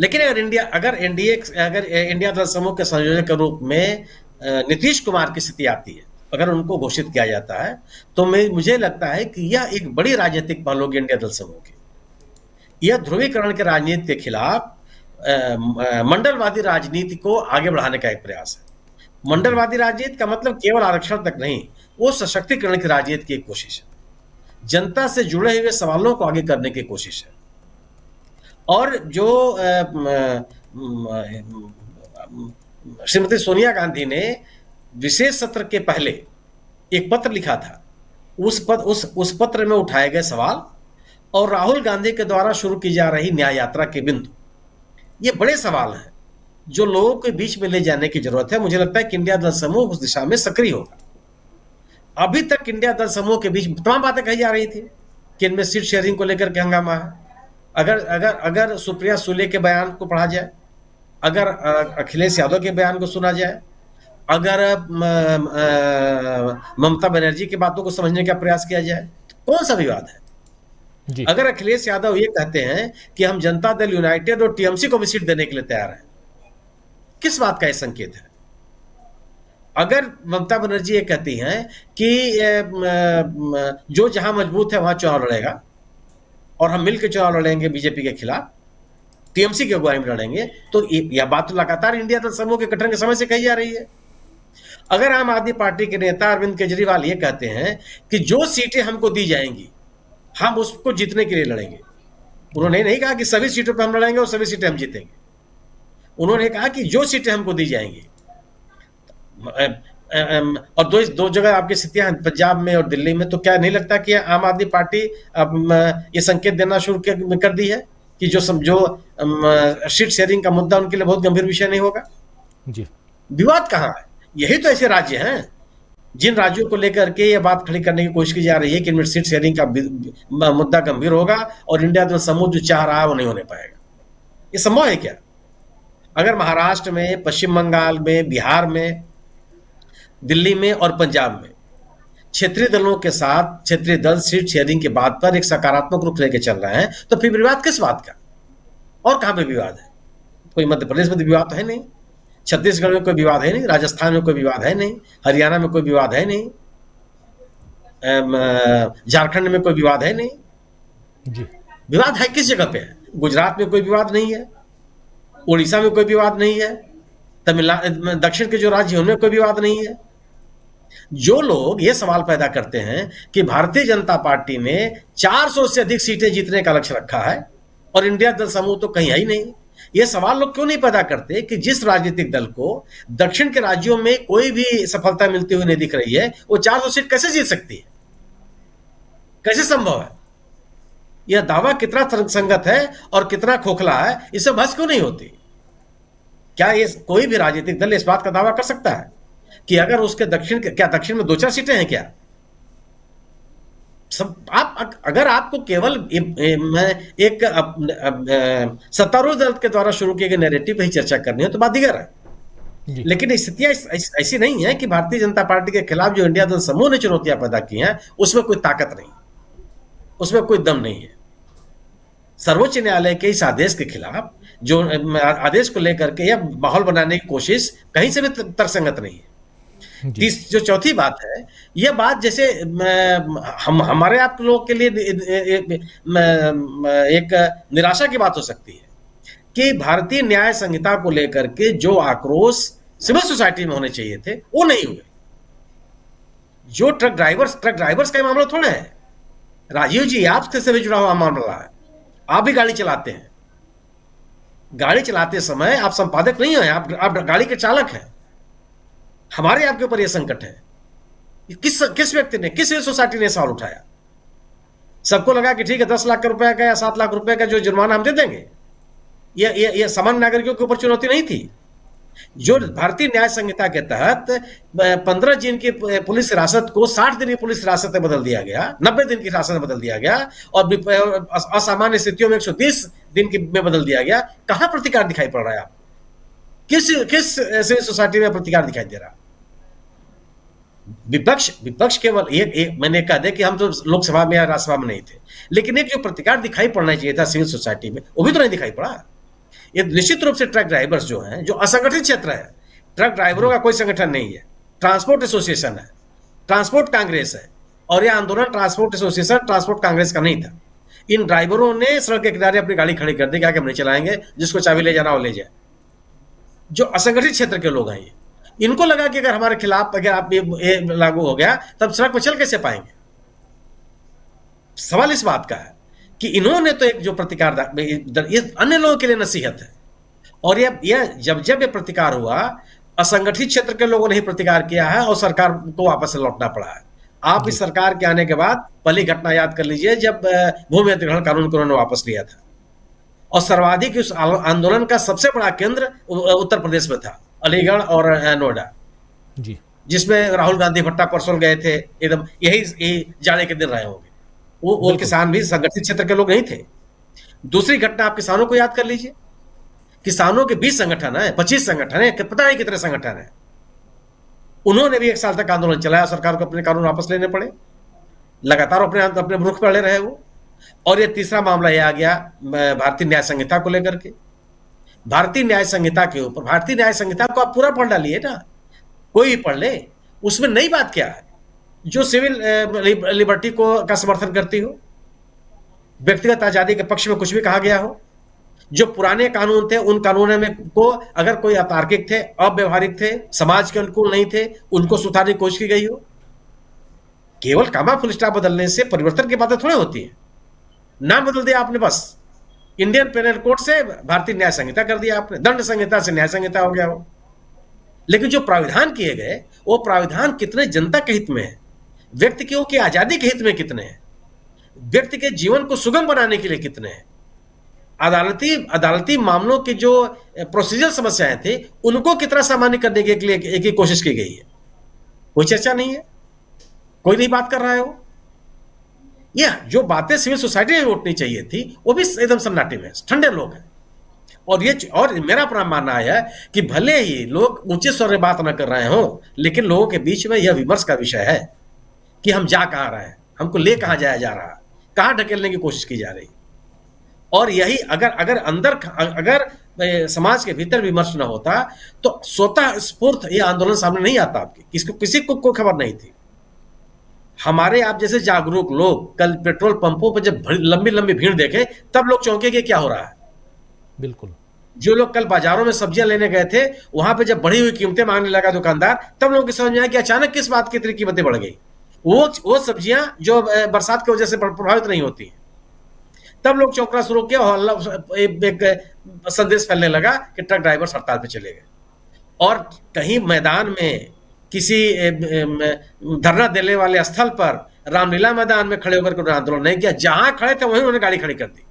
लेकिन अगर इंडिया दल समूह के संयोजक के रूप में नीतीश कुमार की स्थिति आती है, अगर उनको घोषित किया जाता है, तो मुझे लगता है कि यह एक बड़ी राजनीतिक पहल होगी इंडिया दल समूह की। यह ध्रुवीकरण के राजनीति के खिलाफ मंडलवादी राजनीति को आगे बढ़ाने का एक प्रयास है। मंडलवादी राजनीति का मतलब केवल आरक्षण तक नहीं, वो सशक्तिकरण की राजनीति की एक कोशिश है, जनता से जुड़े हुए सवालों को आगे करने की कोशिश है। और जो श्रीमती सोनिया गांधी ने विशेष सत्र के पहले एक पत्र लिखा था, उस पत्र में उठाए गए सवाल और राहुल गांधी के द्वारा शुरू की जा रही न्याय यात्रा के बिंदु, ये बड़े सवाल हैं जो लोगों के बीच में ले जाने की जरूरत है। मुझे लगता है कि इंडिया दल समूह उस दिशा में सक्रिय होगा। अभी तक इंडिया दल समूह के बीच तमाम बातें कही जा रही थी कि इनमें सीट शेयरिंग को लेकर के हंगामा है। अगर सुप्रिया सुले के बयान को पढ़ा जाए, अगर अखिलेश यादव के बयान को सुना जाए, अगर ममता बनर्जी की बातों को समझने का प्रयास किया जाए, तो कौन सा विवाद है? जी। अगर अखिलेश यादव ये कहते हैं कि हम जनता दल यूनाइटेड और टीएमसी को भी सीट देने के लिए तैयार हैं, किस बात का यह संकेत है? अगर ममता बनर्जी ये कहती हैं कि जो जहां मजबूत है वहां चुनाव लड़ेगा और हम मिलकर चुनाव लड़ेंगे बीजेपी के खिलाफ, टीएमसी की अगुवाई में लड़ेंगे, तो यह बात तो लगातार इंडिया दल समूह के गठन के समय से कही जा रही है। अगर आम आदमी पार्टी के नेता अरविंद केजरीवाल ये कहते हैं कि जो सीटें हमको दी जाएंगी हम उसको जीतने के लिए लड़ेंगे, उन्होंने नहीं कहा कि सभी सीटों पर हम लड़ेंगे और सभी सीटें हम जीतेंगे, उन्होंने कहा कि जो सीटें हमको दी जाएंगी। और दो जगह आपकी स्थितियां हैं, पंजाब में और दिल्ली में, तो क्या नहीं लगता कि आम आदमी पार्टी अब ये संकेत देना शुरू कर दी है कि जो सीट शेयरिंग का मुद्दा उनके लिए बहुत गंभीर विषय नहीं होगा? जी। विवाद कहाँ है? यही तो ऐसे राज्य हैं जिन राज्यों को लेकर के ये बात खड़ी करने की कोशिश की जा रही है कि इनमें सीट शेयरिंग का मुद्दा गंभीर होगा और इंडिया दल समूह जो चाह रहा है वो नहीं होने पाएगा। ये संभव है क्या? अगर महाराष्ट्र में, पश्चिम बंगाल में, बिहार में, दिल्ली में और पंजाब में क्षेत्रीय दलों के साथ क्षेत्रीय दल सीट शेयरिंग के बात पर एक सकारात्मक रुख लेके चल रहे हैं, तो फिर विवाद किस बात का? और कहां पे विवाद है? कोई मध्य प्रदेश में विवाद तो है नहीं, छत्तीसगढ़ में कोई विवाद है नहीं, राजस्थान में कोई विवाद है नहीं, हरियाणा में कोई विवाद है नहीं, झारखंड में कोई विवाद है नहीं। जी। विवाद है किस जगह पे है? गुजरात में कोई विवाद नहीं है, उड़ीसा में कोई विवाद नहीं है, तमिलनाडु, दक्षिण के जो राज्य हैं उनमें कोई विवाद नहीं है। जो लोग ये सवाल पैदा करते हैं कि भारतीय जनता पार्टी ने 400 से अधिक सीटें जीतने का लक्ष्य रखा है और इंडिया दल समूह तो कहीं है ही नहीं, ये सवाल लोग क्यों नहीं पैदा करते कि जिस राजनीतिक दल को दक्षिण के राज्यों में कोई भी सफलता मिलती हुई नहीं दिख रही है, वो 400 सीट कैसे जीत सकती है? कैसे संभव है? यह दावा कितना तर्कसंगत है और कितना खोखला है, इससे बहस क्यों नहीं होती? क्या ये कोई भी राजनीतिक दल इस बात का दावा कर सकता है कि अगर उसके दक्षिण में 2-4 सीटें हैं क्या? सब आप अगर आपको केवल एक सत्तारूढ़ दल के द्वारा शुरू किए गए नैरेटिव पे ही चर्चा करनी है तो बात दीगर है, लेकिन स्थितियां ऐसी नहीं है कि भारतीय जनता पार्टी के खिलाफ जो इंडिया दल समूह ने चुनौतियां पैदा की हैं उसमें कोई ताकत नहीं, उसमें कोई दम नहीं है। सर्वोच्च न्यायालय के इस आदेश के खिलाफ जो आदेश को लेकर के यह माहौल बनाने की कोशिश कहीं से भी तर्कसंगत नहीं है। जो चौथी बात है, यह बात जैसे हमारे आप लोग के लिए एक निराशा की बात हो सकती है कि भारतीय न्याय संहिता को लेकर के जो आक्रोश सिविल सोसाइटी में होने चाहिए थे वो नहीं हुए। जो ट्रक ड्राइवर्स का मामला थोड़ा है। राजीव जी, आपसे भी जुड़ा हुआ मामला है। आप भी गाड़ी चलाते हैं, गाड़ी चलाते समय आप संपादक नहीं हैं, आप गाड़ी के चालक हैं। हमारे आपके ऊपर यह संकट है। किस व्यक्ति ने, किस सोसाइटी ने सवाल उठाया? सबको लगा कि ठीक है 10 लाख रुपए का या 7 लाख रुपए का जो जुर्माना हम दे देंगे। यह सामान्य नागरिकों के ऊपर चुनौती नहीं थी। जो भारतीय न्याय संहिता के तहत 15 दिन की पुलिस हिरासत को 60 दिन की पुलिस हिरासत में बदल दिया गया, 90 दिन की हिरासत में बदल दिया गया और असामान्य स्थितियों में 120 दिन की में बदल दिया गया। कहां प्रतिकार दिखाई पड़ रहा है? किस सिविल सोसाइटी में प्रतिकार दिखाई दे रहा? विपक्ष केवल मैंने कहा दे कि हम तो लोकसभा में या राज्यसभा में नहीं थे, लेकिन एक जो प्रतिकार दिखाई पड़ना चाहिए था सिविल सोसाइटी में, वो भी तो नहीं दिखाई पड़ा। ये निश्चित रूप से ट्रक ड्राइवर्स जो हैं, जो असंगठित क्षेत्र है, ट्रक ड्राइवरों का कोई संगठन नहीं है, ट्रांसपोर्ट एसोसिएशन है, ट्रांसपोर्ट कांग्रेस है, और यह आंदोलन ट्रांसपोर्ट एसोसिएशन ट्रांसपोर्ट कांग्रेस का नहीं था। इन ड्राइवरों ने सड़क के किनारे अपनी गाड़ी खड़ी कर दी, क्या कि हम नहीं चलाएंगे, जिसको चाबी ले जाना वो ले जाए। जो असंगठित क्षेत्र के लोग हैं, इनको लगा कि अगर हमारे खिलाफ अगर आप ये लागू हो गया तब सड़क पर चल कैसे पाएंगे। सवाल इस बात का है कि इन्होंने तो एक जो प्रतिकार, ये अन्य लोगों के लिए नसीहत है। और ये जब ये प्रतिकार हुआ, असंगठित क्षेत्र के लोगों ने ही प्रतिकार किया है और सरकार को वापस से लौटना पड़ा है। आप इस सरकार के आने के बाद पहली घटना याद कर लीजिए जब भूमि अधिग्रहण कानून को उन्होंने वापस लिया था, और सर्वाधिक उस आंदोलन का सबसे बड़ा केंद्र उत्तर प्रदेश में था, अलीगढ़ और नोएडा जी, जिसमें राहुल गांधी भट्टा परसों गए थे। एकदम यही जाने के दिन रहे होंगे। वो किसान भी संगठित क्षेत्र के लोग नहीं थे। दूसरी घटना, आप किसानों को याद कर लीजिए। किसानों के 20 संगठन है, 25 संगठन है, पता नहीं कितने संगठन है। उन्होंने भी 1 साल तक आंदोलन चलाया, सरकार को अपने कानून वापस लेने पड़े, लगातार अपने रुख पर अड़े रहे वो। और ये तीसरा मामला यह आ गया भारतीय न्याय संहिता को लेकर के। भारतीय न्याय संहिता के ऊपर, भारतीय न्याय संहिता को आप पूरा पढ़ डालिए ना, कोई भी पढ़ ले, उसमें नई बात क्या है जो सिविल लिबर्टी का समर्थन करती हो, व्यक्तिगत आजादी के पक्ष में कुछ भी कहा गया हो। जो पुराने कानून थे, उन कानूनों में को अगर कोई अतार्किक थे, अव्यवहारिक थे, समाज के अनुकूल नहीं थे, उनको सुधारने की कोशिश की गई हो। केवल कामा फुल स्टॉप बदलने से परिवर्तन की बातें थोड़ी होती है। नाम बदल दिया आपने, बस इंडियन पेनल कोड से भारतीय न्याय संहिता कर दिया आपने, दंड संहिता से न्याय संहिता हो गया वो। लेकिन जो प्राविधान किए गए, वो प्राविधान कितने जनता के हित में है, व्यक्तियों की आजादी के हित में कितने हैं, व्यक्ति के जीवन को सुगम बनाने के लिए कितने हैं, अदालती मामलों की जो प्रोसीजर समस्याएं थी उनको कितना सामान्य करने के लिए एक कोशिश की गई है। कोई चर्चा नहीं है, कोई नहीं बात कर रहा है वो। यह जो बातें सिविल सोसाइटी में उठनी चाहिए थी वो भी एकदम सन्नाटे में, ठंडे लोग हैं। और मेरा अपना मानना है कि भले ही लोग ऊंचे स्वर में बात न कर रहे हो, लेकिन लोगों के बीच में यह विमर्श का विषय है कि हम जा कहां रहे हैं, हमको ले कहां जाया जा रहा है, कहां ढकेलने की कोशिश की जा रही। और यही अगर समाज के भीतर विमर्श न होता तो स्वतः स्फूर्त यह आंदोलन सामने नहीं आता। आपकी किसी को कोई खबर नहीं थी। हमारे आप जैसे जागरूक लोग कल पेट्रोल पंपों पर जब लंबी लंबी भीड़ देखे तब लोग चौंके कि क्या हो रहा है। बिल्कुल, जो लोग कल बाजारों में सब्जियां लेने गए थे, वहां पे जब बढ़ी हुई कीमतें मांगने लगा दुकानदार, तब लोगों की समझ में आया कि अचानक किस बात की इतनी कीमतें बढ़ गई। वो सब्जियां जो बरसात की वजह से प्रभावित नहीं होती, तब लोग चौंकना शुरू किया और एक संदेश फैलने लगा कि ट्रक ड्राइवर हड़ताल पे चले गए। और कहीं मैदान में किसी धरना देने वाले स्थल पर रामलीला मैदान में खड़े होकर उन्होंने आंदोलन नहीं किया, जहां खड़े थे वहीं उन्होंने गाड़ी खड़ी कर दी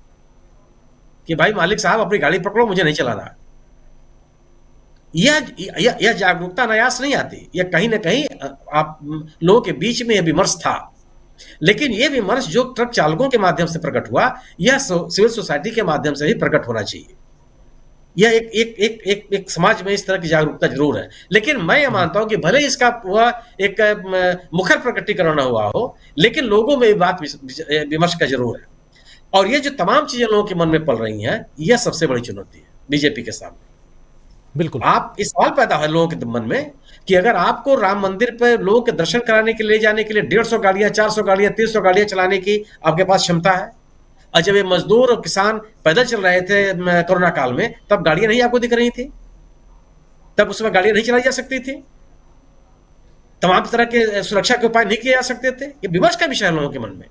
कि भाई मालिक साहब अपनी गाड़ी पकड़ो, मुझे नहीं चलाना। यह जागरूकता अनायास नहीं आती, यह कहीं ना कहीं आप लोगों के बीच में यह विमर्श था। लेकिन यह विमर्श जो ट्रक चालकों के माध्यम से प्रकट हुआ, यह सिविल सोसाइटी के माध्यम से ही प्रकट होना चाहिए। यह एक समाज में इस तरह की जागरूकता जरूर है। लेकिन मैं ये मानता हूं कि भले इसका वह एक मुखर प्रकटीकरण न हुआ हो, लेकिन लोगों में बात विमर्श का जरूर है। और ये जो तमाम चीजें लोगों के मन में पल रही हैं, यह सबसे बड़ी चुनौती है बीजेपी के सामने। बिल्कुल, आप इस सवाल पैदा है लोगों के मन में कि अगर आपको राम मंदिर पर लोगों के दर्शन कराने के लिए ले जाने के लिए 150 गाड़ियां, 400 गाड़ियां, 300 गाड़ियां चलाने की आपके पास क्षमता है, और जब ये मजदूर और किसान पैदल चल रहे थे कोरोना काल में, तब गाड़ियां नहीं आपको दिख रही थी, तब उसमें गाड़ियां नहीं चलाई जा सकती थी, तमाम तरह के सुरक्षा के उपाय नहीं किए जा सकते थे। ये विमर्श का विषय है लोगों के मन में।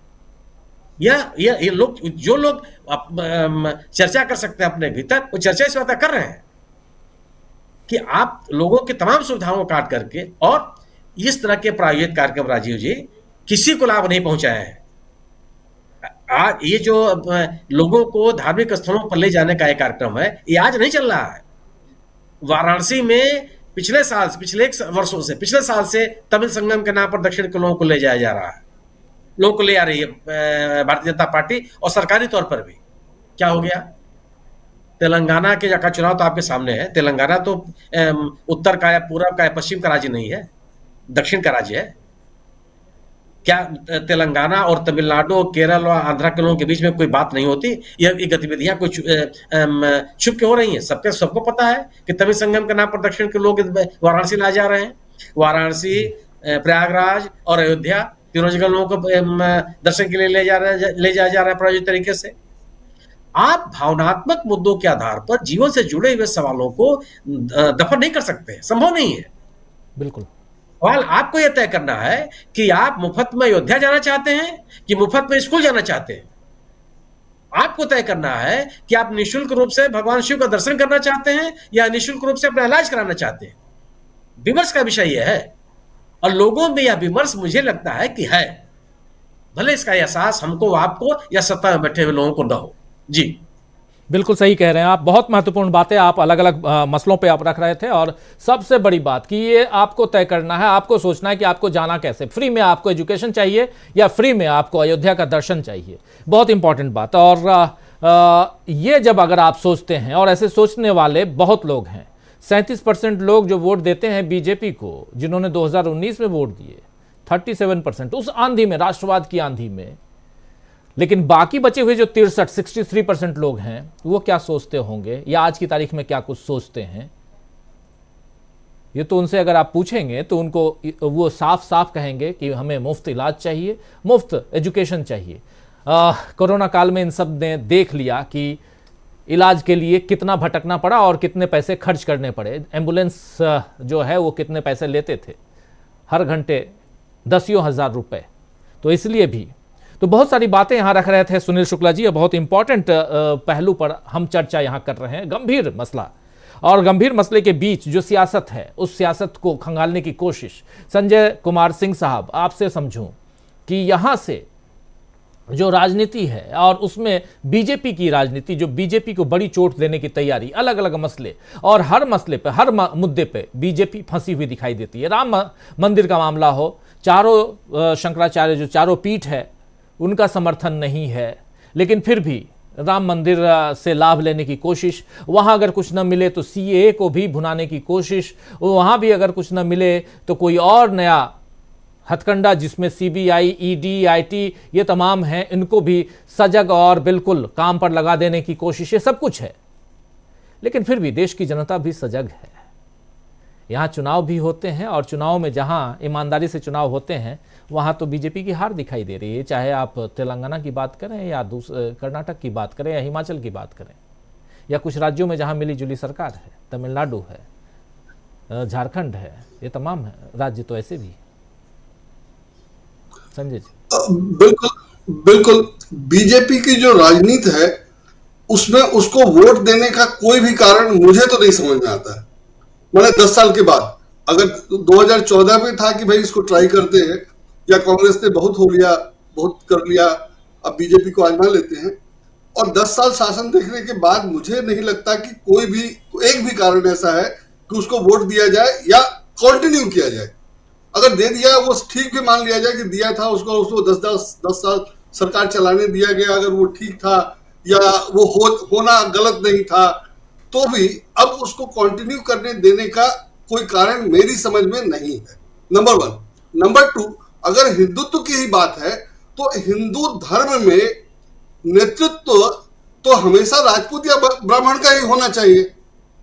ये लोग, जो लोग चर्चा कर सकते हैं अपने भीतर, वो चर्चा इस बात कर रहे हैं कि आप लोगों की तमाम सुविधाओं को काट करके और इस तरह के प्रायोजित कार्यक्रम, राजीव जी, किसी को लाभ नहीं पहुंचाए हैं। आज ये जो लोगों को धार्मिक स्थलों पर ले जाने का एक कार्यक्रम है, ये आज नहीं चल रहा है। वाराणसी में पिछले साल पिछले साल से तमिल संगम के नाम पर दक्षिण के लोगों को ले जाया जा रहा है, लोगों को ले आ रही है भारतीय जनता पार्टी, और सरकारी तौर पर भी। क्या हो गया? तेलंगाना के का चुनाव तो आपके सामने है। तेलंगाना तो उत्तर का या पूर्व का या पश्चिम का राज्य नहीं है, दक्षिण का राज्य है। क्या तेलंगाना और तमिलनाडु, केरल और आंध्रा के लोगों के बीच में कोई बात नहीं होती? ये गतिविधियां कुछ छुप के हो रही हैं। सबको पता है कि तमिल संगम के नाम पर दक्षिण के लोग वाराणसी ला जा रहे हैं। वाराणसी, प्रयागराज और अयोध्या, तीनों जगह लोगों को दर्शन के लिए ले जाया जा रहा है प्रायोजित तरीके से। आप भावनात्मक मुद्दों के आधार पर जीवन से जुड़े हुए सवालों को दफन नहीं कर सकते, संभव नहीं है। बिल्कुल, सवाल आपको यह तय करना है कि आप मुफ्त में अयोध्या जाना चाहते हैं कि मुफ्त में स्कूल जाना चाहते हैं। आपको तय करना है कि आप निःशुल्क रूप से भगवान शिव का दर्शन करना चाहते हैं या निःशुल्क रूप से अपना इलाज कराना चाहते हैं। विमर्श का विषय यह है, और लोगों में यह विमर्श मुझे लगता है कि है, भले इसका एहसास हमको, आपको या सत्ता में बैठे हुए लोगों को न हो। जी बिल्कुल सही कह रहे हैं आप। बहुत महत्वपूर्ण बातें आप अलग अलग मसलों पे आप रख रहे थे, और सबसे बड़ी बात कि ये आपको तय करना है, आपको सोचना है कि आपको जाना कैसे, फ्री में आपको एजुकेशन चाहिए या फ्री में आपको अयोध्या का दर्शन चाहिए। बहुत इंपॉर्टेंट बात। और ये जब अगर आप सोचते हैं, और ऐसे सोचने वाले बहुत लोग हैं, 37% लोग जो वोट देते हैं बीजेपी को, जिन्होंने 2019 में वोट दिए, 37% उस आंधी में, राष्ट्रवाद की आंधी में। लेकिन बाकी बचे हुए जो 63% लोग हैं, वो क्या सोचते होंगे, या आज की तारीख में क्या कुछ सोचते हैं, ये तो उनसे अगर आप पूछेंगे तो उनको वो साफ साफ कहेंगे कि हमें मुफ्त इलाज चाहिए, मुफ्त एजुकेशन चाहिए। कोरोना काल में इन सब ने देख लिया कि इलाज के लिए कितना भटकना पड़ा और कितने पैसे खर्च करने पड़े। एम्बुलेंस जो है वो कितने पैसे लेते थे, हर घंटे 10,000 रुपए। तो इसलिए भी तो बहुत सारी बातें यहाँ रख रहे थे सुनील शुक्ला जी, और बहुत इंपॉर्टेंट पहलू पर हम चर्चा यहाँ कर रहे हैं। गंभीर मसला, और गंभीर मसले के बीच जो सियासत है, उस सियासत को खंगालने की कोशिश। संजय कुमार सिंह साहब, आपसे समझूं कि यहाँ से जो राजनीति है, और उसमें बीजेपी की राजनीति, जो बीजेपी को बड़ी चोट देने की तैयारी, अलग अलग मसले, और हर मसले पे, हर मुद्दे पे बीजेपी फंसी हुई दिखाई देती है। राम मंदिर का मामला हो, चारों शंकराचार्य जो चारों पीठ है, उनका समर्थन नहीं है, लेकिन फिर भी राम मंदिर से लाभ लेने की कोशिश, वहाँ अगर कुछ न मिले तो सीएए को भी भुनाने की कोशिश, वहाँ भी अगर कुछ न मिले तो कोई और नया हथकंडा जिसमें सीबीआई, ईडी, आईटी ये तमाम हैं, इनको भी सजग और बिल्कुल काम पर लगा देने की कोशिश, ये सब कुछ है। लेकिन फिर भी देश की जनता भी सजग है। यहाँ चुनाव भी होते हैं, और चुनाव में जहाँ ईमानदारी से चुनाव होते हैं, वहाँ तो बीजेपी की हार दिखाई दे रही है। चाहे आप तेलंगाना की बात करें, या कर्नाटक की बात करें, या हिमाचल की बात करें, या कुछ राज्यों में जहाँ मिली जुली सरकार है, तमिलनाडु है, झारखंड है, ये तमाम है राज्य तो ऐसे भी। संजय जी। बिल्कुल बीजेपी की जो राजनीति है, उसमें उसको वोट देने का कोई भी कारण मुझे तो नहीं समझ में आता है। मैंने 10 साल के बाद, अगर 2014 में था कि भाई इसको ट्राई करते हैं, या कांग्रेस ने बहुत हो लिया, बहुत कर लिया, अब बीजेपी को आजमा लेते हैं। और 10 साल शासन देखने के बाद मुझे नहीं लगता कि कोई भी एक भी कारण ऐसा है कि उसको वोट दिया जाए या कंटिन्यू किया जाए। अगर दे दिया वो ठीक भी मान लिया जाए कि दिया था, उसको 10 साल सरकार चलाने दिया गया, अगर वो ठीक था या वो होना गलत नहीं था, तो भी अब उसको कंटिन्यू करने देने का कोई कारण मेरी समझ में नहीं है, नंबर 1। नंबर 2, अगर हिंदुत्व की ही बात है तो हिंदू धर्म में नेतृत्व तो हमेशा राजपूत या ब्राह्मण का ही होना चाहिए।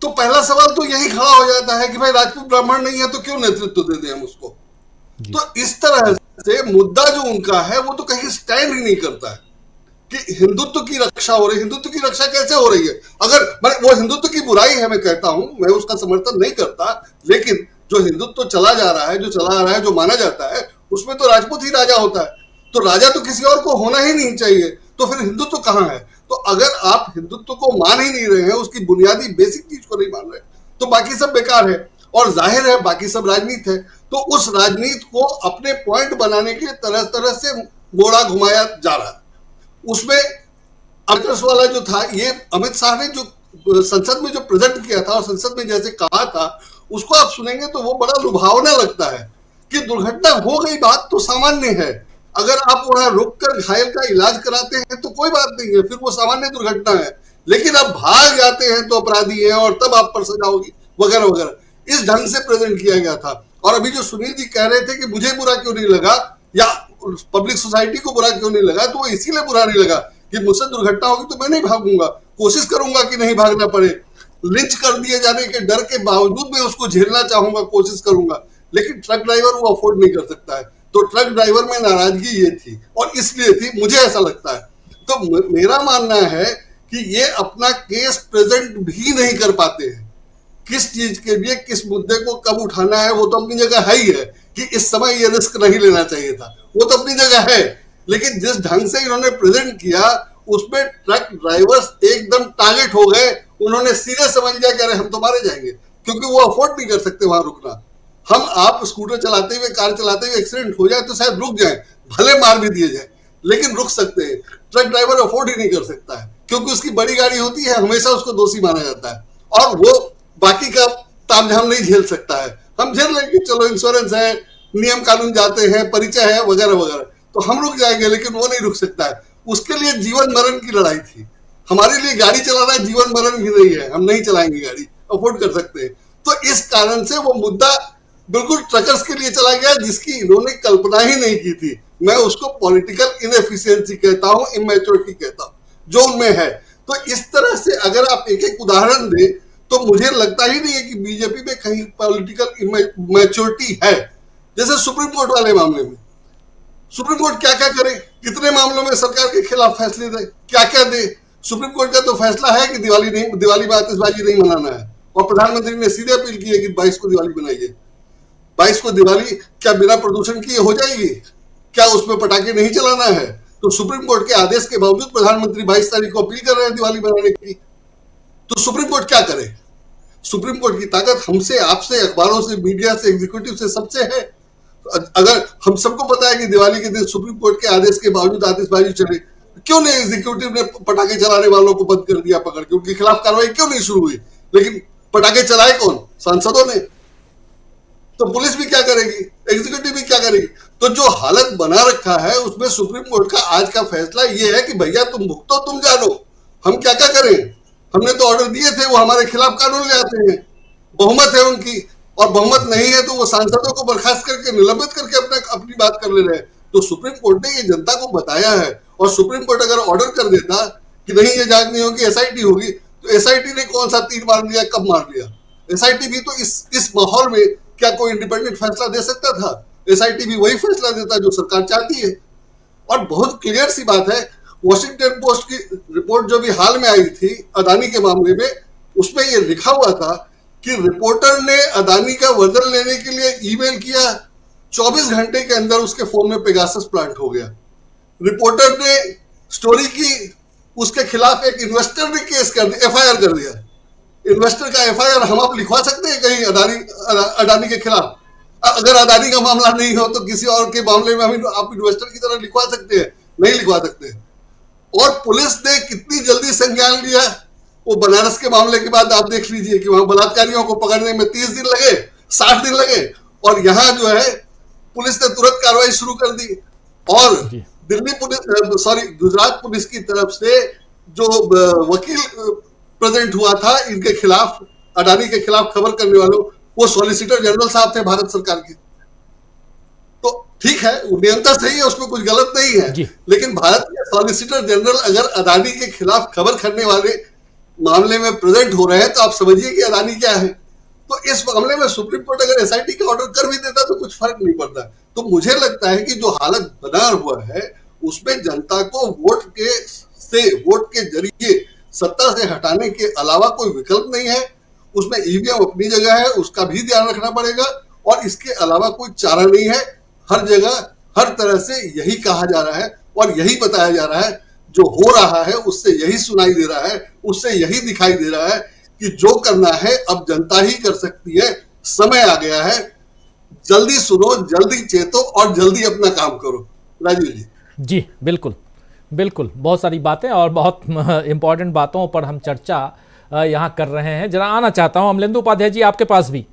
तो पहला सवाल तो यही खड़ा हो जाता है कि भाई राजपूत ब्राह्मण नहीं है तो क्यों नेतृत्व दे दें हम उसको। तो इस तरह से मुद्दा जो उनका है वो तो कहीं स्टैंड ही नहीं करता है कि हिंदुत्व की रक्षा हो रही। हिंदुत्व की रक्षा कैसे हो रही है? अगर वो हिंदुत्व की बुराई है, मैं कहता हूं, मैं उसका समर्थन नहीं करता, लेकिन जो हिंदुत्व चला जा रहा है, जो चला आ रहा है, जो माना जाता है, उसमें तो राजपूत ही राजा होता है। तो राजा तो किसी और को होना ही नहीं चाहिए, तो फिर हिंदुत्व कहां है? तो अगर आप हिंदुत्व को मान ही नहीं रहे हैं, उसकी बुनियादी बेसिक चीज को नहीं मान रहे, तो बाकी सब बेकार है। और जाहिर है बाकी सब राजनीति है। तो उस राजनीति को अपने पॉइंट बनाने के लिए तरह तरह से मोड़ा घुमाया जा रहा है। उसमें आदर्श वाला जो था, ये अमित शाह ने जो संसद में जो प्रेजेंट किया था और संसद में जैसे कहा था, उसको आप सुनेंगे तो वो बड़ा लुभावना लगता है कि दुर्घटना हो गई, बात तो सामान्य है। अगर आप वहां रुककर घायल का इलाज कराते हैं तो कोई बात नहीं है, फिर वो सामान्य दुर्घटना है। लेकिन अब भाग जाते हैं तो अपराधी हैं और तब आप पर सजा होगी, वगैरह वगैरह। इस ढंग से प्रेजेंट किया गया था। और अभी जो सुनील जी कह रहे थे कि मुझे बुरा क्यों नहीं लगा या पब्लिक सोसाइटी को बुरा क्यों नहीं लगा, तो वो इसीलिए बुरा नहीं लगा कि मुझसे दुर्घटना होगी तो मैं नहीं भागूंगा, कोशिश करूंगा कि नहीं भागना पड़े। लिंच कर दिए जाने के डर के बावजूद मैं उसको झेलना चाहूंगा, कोशिश करूंगा। लेकिन ट्रक ड्राइवर वो अफोर्ड नहीं कर सकता है। तो ट्रक ड्राइवर में नाराजगी ये थी और इसलिए थी, मुझे ऐसा लगता है। तो मेरा मानना है कि ये अपना केस प्रेजेंट भी नहीं कर पाते हैं। किस चीज के लिए, किस मुद्दे को कब उठाना है, वो तो अपनी जगह है ही है कि इस समय ये रिस्क नहीं लेना चाहिए था, वो तो अपनी जगह है। लेकिन जिस ढंग से इन्होंने प्रेजेंट किया उसमें ट्रक ड्राइवर्स एकदम टारगेट हो गए। उन्होंने सीधे समझ लिया कि अरे हम तो मारे जाएंगे, क्योंकि वो अफोर्ड नहीं कर सकते वहां रुकना। हम आप स्कूटर चलाते हुए, कार चलाते हुए एक्सीडेंट हो जाए तो शायद रुक जाए, भले मार भी दिए जाए, लेकिन रुक सकते हैं। ट्रक ड्राइवर अफोर्ड ही नहीं कर सकता है, क्योंकि उसकी बड़ी गाड़ी होती है, हमेशा उसको दोषी माना जाता है और वो बाकी का तामझाम नहीं झेल सकता है। हम झेल लेंगे, चलो इंश्योरेंस है, नियम कानून जाते हैं, परिचय है, वगैरह वगैरह, तो हम रुक जाएंगे, लेकिन वो नहीं रुक सकता है। उसके लिए जीवन मरण की लड़ाई थी। हमारे लिए गाड़ी चलाना जीवन मरण भी नहीं है, हम नहीं चलाएंगे गाड़ी, अफोर्ड कर सकते हैं। तो इस कारण से वो मुद्दा बिल्कुल ट्रकर्स के लिए चला गया, जिसकी इन्होंने कल्पना ही नहीं की थी। मैं उसको पॉलिटिकल इनएफिशिएंसी कहता हूं, इमैच्योरिटी कहता हूं, जो उनमें है। तो इस तरह से अगर आप एक एक उदाहरण दें तो मुझे लगता ही नहीं है कि बीजेपी में कहीं पॉलिटिकल मैच्योरिटी है। जैसे सुप्रीम कोर्ट वाले मामले में सुप्रीम कोर्ट क्या क्या करे, कितने मामलों में सरकार के खिलाफ फैसले दे, क्या क्या दे। सुप्रीम कोर्ट का तो फैसला है कि दिवाली में आतिशबाजी नहीं मनाना है, और प्रधानमंत्री ने सीधे अपील की है कि 22 को दिवाली बनाइए। 22 को दिवाली क्या बिना प्रदूषण किए हो जाएगी? क्या उसमें पटाखे नहीं चलाना है? तो सुप्रीम कोर्ट के आदेश के बावजूद प्रधानमंत्री 22 तारीख को अपील कर रहे हैं दिवाली बनाने की। तो सुप्रीम कोर्ट क्या करे? सुप्रीम कोर्ट की ताकत हमसे, आपसे, अखबारों से, मीडिया से, एग्जीक्यूटिव से, सबसे है। अगर हम सबको पता है कि दिवाली के दिन सुप्रीम कोर्ट के आदेश के बावजूद आतिशबाजी चले, क्यों नहीं एग्जीक्यूटिव ने पटाखे चलाने वालों को बंद कर दिया पकड़ के? उनके खिलाफ कार्रवाई क्यों नहीं शुरू हुई? लेकिन पटाखे चलाए कौन? सांसदों ने। तो पुलिस भी क्या करेगी, एग्जीक्यूटिव भी क्या करेगी? तो जो हालत बना रखा है उसमें सुप्रीम कोर्ट का आज का फैसला ये है कि भैया तुम भुगतो, तुम जानो, हम क्या क्या करें। हमने तो ऑर्डर दिए थे, वो हमारे खिलाफ कानून ले आते हैं, बहुमत है उनकी, और बहुमत नहीं है तो वो सांसदों को बर्खास्त करके, निलंबित करके अपनी बात कर ले रहे हैं। तो सुप्रीम कोर्ट ने ये जनता को बताया है, और सुप्रीम कोर्ट अगर ऑर्डर कर देता कि नहीं ये जांच नहीं होगी, एसआईटी होगी, तो एसआईटी ने कौन सा तीर मार दिया, कब मार दिया? एसआईटी भी तो इस माहौल में क्या कोई इंडिपेंडेंट फैसला दे सकता था? एसआईटी भी वही फैसला देता जो सरकार चाहती है। और बहुत क्लियर सी बात है, वॉशिंगटन पोस्ट की रिपोर्ट जो भी हाल में आई थी अदानी के मामले में, उसमें ये लिखा हुआ था कि रिपोर्टर ने अदानी का वजन लेने के लिए ईमेल किया, 24 घंटे के अंदर उसके फोन में पेगासस प्लांट हो गया। रिपोर्टर ने स्टोरी की, उसके खिलाफ एक इन्वेस्टर ने केस कर दिया, एफआईआर कर दिया। इन्वेस्टर का एफआईआर हम आप लिखवा सकते हैं कहीं अडानी के खिलाफ? अगर अदानी का मामला नहीं हो तो किसी और के मामले में आप इन्वेस्टर की तरह लिखवा सकते हैं, नहीं लिखवा सकते। और पुलिस ने कितनी जल्दी संज्ञान लिया, वो बनारस के मामले के बाद आप देख लीजिए कि वहां बलात्कारियों को पकड़ने में 30 दिन लगे, 60 दिन लगे, और यहाँ जो है पुलिस ने तुरंत कार्रवाई शुरू कर दी। और दिल्ली पुलिस गुजरात पुलिस की तरफ से जो वकील प्रेजेंट हुआ था इनके खिलाफ, अडानी के खिलाफ खबर करने वालों, वो सॉलिसिटर जनरल साहब थे भारत सरकार के। तो ठीक है, वो नियंत्रण सही है, उसमें कुछ गलत नहीं है, लेकिन भारत के सॉलिसिटर जनरल अगर अडानी के खिलाफ खबर करने वाले मामले में प्रेजेंट हो रहे हैं तो आप समझिए कि अडानी क्या है। तो इस मामले में सुप्रीम कोर्ट अगर एसआईटी का ऑर्डर कर भी देता तो कुछ फर्क नहीं पड़ता। तो मुझे लगता है कि जो हालत बना हुआ है उसमें जनता को वोट के जरिए सत्ता से हटाने के अलावा कोई विकल्प नहीं है। उसमें ईवीएम अपनी जगह है, उसका भी ध्यान रखना पड़ेगा, और इसके अलावा कोई चारा नहीं है। हर जगह हर तरह से यही कहा जा रहा है और यही बताया जा रहा है, जो हो रहा है उससे यही सुनाई दे रहा है, उससे यही दिखाई दे रहा है कि जो करना है अब जनता ही कर सकती है। समय आ गया है, जल्दी सुनो, जल्दी चेतो और जल्दी अपना काम करो। राजीव जी। जी बिल्कुल बिल्कुल, बहुत सारी बातें और बहुत इंपॉर्टेंट बातों पर हम चर्चा यहाँ कर रहे हैं। जरा आना चाहता हूँ अमलेंदु उपाध्याय जी, आपके पास भी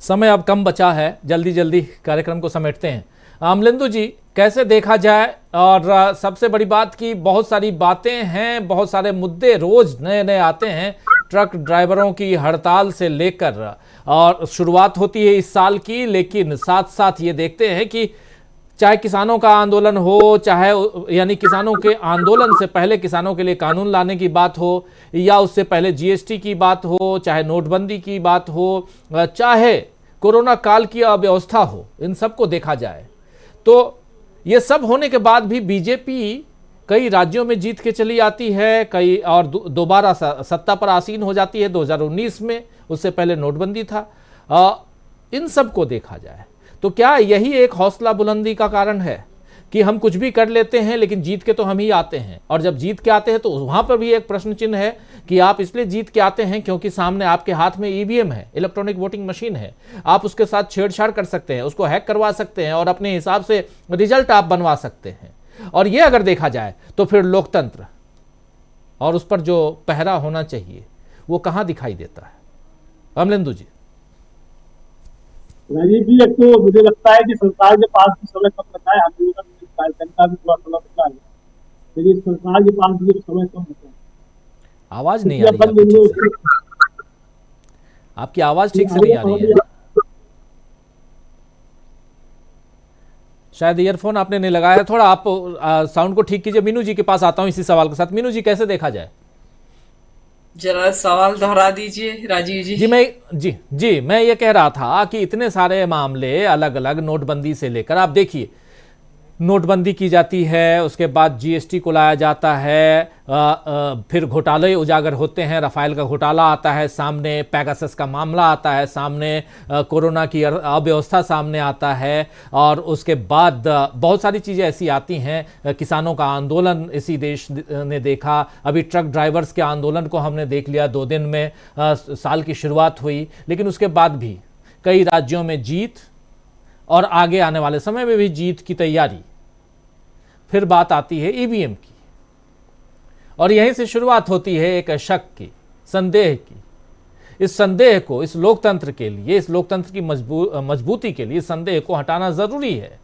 समय अब कम बचा है, जल्दी जल्दी कार्यक्रम को समेटते हैं। अमलेंदु जी, कैसे देखा जाए, और सबसे बड़ी बात की बहुत सारी बातें हैं, बहुत सारे मुद्दे रोज नए नए आते हैं, ट्रक ड्राइवरों की हड़ताल से लेकर, और शुरुआत होती है इस साल की, लेकिन साथ साथ ये देखते हैं कि चाहे किसानों का आंदोलन हो, चाहे यानी किसानों के आंदोलन से पहले किसानों के लिए कानून लाने की बात हो, या उससे पहले जीएसटी की बात हो, चाहे नोटबंदी की बात हो, चाहे कोरोना काल की अव्यवस्था हो, इन सबको देखा जाए तो ये सब होने के बाद भी बीजेपी कई राज्यों में जीत के चली आती है, कई और दोबारा सत्ता पर आसीन हो जाती है 2019 में, उससे पहले नोटबंदी था। इन सब को देखा जाए तो क्या यही एक हौसला बुलंदी का कारण है कि हम कुछ भी कर लेते हैं लेकिन जीत के तो हम ही आते हैं, और जब जीत के आते हैं तो वहां पर भी एक प्रश्न चिन्ह है कि आप इसलिए जीत के आते हैं क्योंकि सामने आपके हाथ में ईवीएम है, इलेक्ट्रॉनिक वोटिंग मशीन है, आप उसके साथ छेड़छाड़ कर सकते हैं, उसको हैक करवा सकते हैं और अपने हिसाब से रिजल्ट आप बनवा सकते हैं। और ये अगर देखा जाए तो फिर लोकतंत्र और उस पर जो पहरा होना चाहिए वो कहां दिखाई देता है? अमलेंदु जी। राजीव जी, एक तो मुझे लगता है कि सरकार के पास भी समय कम बचा है, हम लोगों का जनता भी थोड़ा थोड़ा बचा है, लेकिन सरकार के पास भी समय कम बचा है। आवाज नहीं आ रही है, आपकी आवाज ठीक से नहीं आ रही है, शायद ईयरफोन आपने नहीं लगाया, थोड़ा आप साउंड को ठीक कीजिए। मीनू जी के पास आता हूं इसी सवाल के साथ। मीनू जी, कैसे देखा जाए? जरा सवाल दोहरा दीजिए राजीव जी। जी मैं ये कह रहा था कि इतने सारे मामले अलग अलग नोटबंदी से लेकर, आप देखिए नोटबंदी की जाती है, उसके बाद जीएसटी को लाया जाता है, फिर घोटाले उजागर होते हैं, रफाइल का घोटाला आता है सामने, पैगासस का मामला आता है सामने, कोरोना की अव्यवस्था सामने आता है, और उसके बाद बहुत सारी चीज़ें ऐसी आती हैं। किसानों का आंदोलन इसी देश ने देखा, अभी ट्रक ड्राइवर्स के आंदोलन को हमने देख लिया, 2 दिन में साल की शुरुआत हुई, लेकिन उसके बाद भी कई राज्यों में जीत और आगे आने वाले समय में भी जीत की तैयारी। फिर बात आती है ईवीएम की, और यहीं से शुरुआत होती है एक शक की, संदेह की। इस संदेह को, इस लोकतंत्र के लिए, इस लोकतंत्र की मजबूती के लिए इस संदेह को हटाना जरूरी है।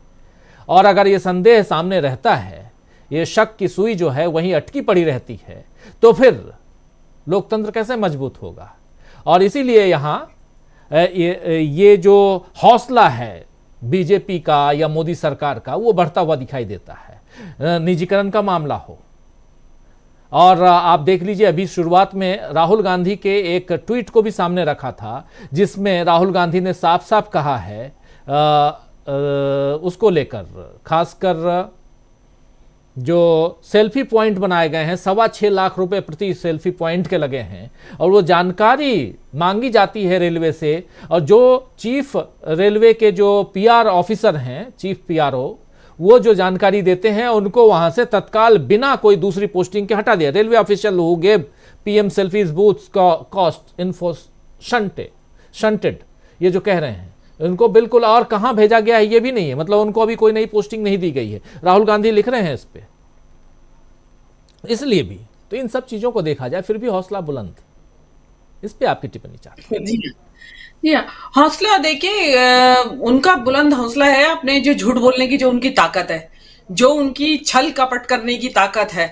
और अगर ये संदेह सामने रहता है, ये शक की सुई जो है वहीं अटकी पड़ी रहती है, तो फिर लोकतंत्र कैसे मजबूत होगा? और इसीलिए यहाँ ये जो हौसला है बीजेपी का या मोदी सरकार का, वो बढ़ता हुआ दिखाई देता है। निजीकरण का मामला हो, और आप देख लीजिए अभी शुरुआत में राहुल गांधी के एक ट्वीट को भी सामने रखा था, जिसमें राहुल गांधी ने साफ साफ कहा है उसको लेकर, खासकर जो सेल्फी पॉइंट बनाए गए हैं, 6.25 लाख रुपए प्रति सेल्फी पॉइंट के लगे हैं, और वो जानकारी मांगी जाती है रेलवे से, और जो चीफ रेलवे के जो पीआर ऑफिसर हैं, चीफ पीआरओ, वो जो जानकारी देते हैं उनको वहां से तत्काल बिना कोई दूसरी पोस्टिंग के हटा दिया। Railway official who gave PM selfies booths cost info shunted, ये जो कह रहे हैं, उनको बिल्कुल, और कहां भेजा गया है ये भी नहीं है, मतलब उनको अभी कोई नई पोस्टिंग नहीं दी गई है। राहुल गांधी लिख रहे हैं इस पे, इसलिए भी। तो इन सब चीजों को देखा जाए फिर भी हौसला बुलंद। इस पे आपकी टिप्पणी चाहते हैं? जी हाँ, हौसला देखिए, उनका बुलंद हौसला है अपने जो झूठ बोलने की जो उनकी ताकत है, जो उनकी छल कपट करने की ताकत है,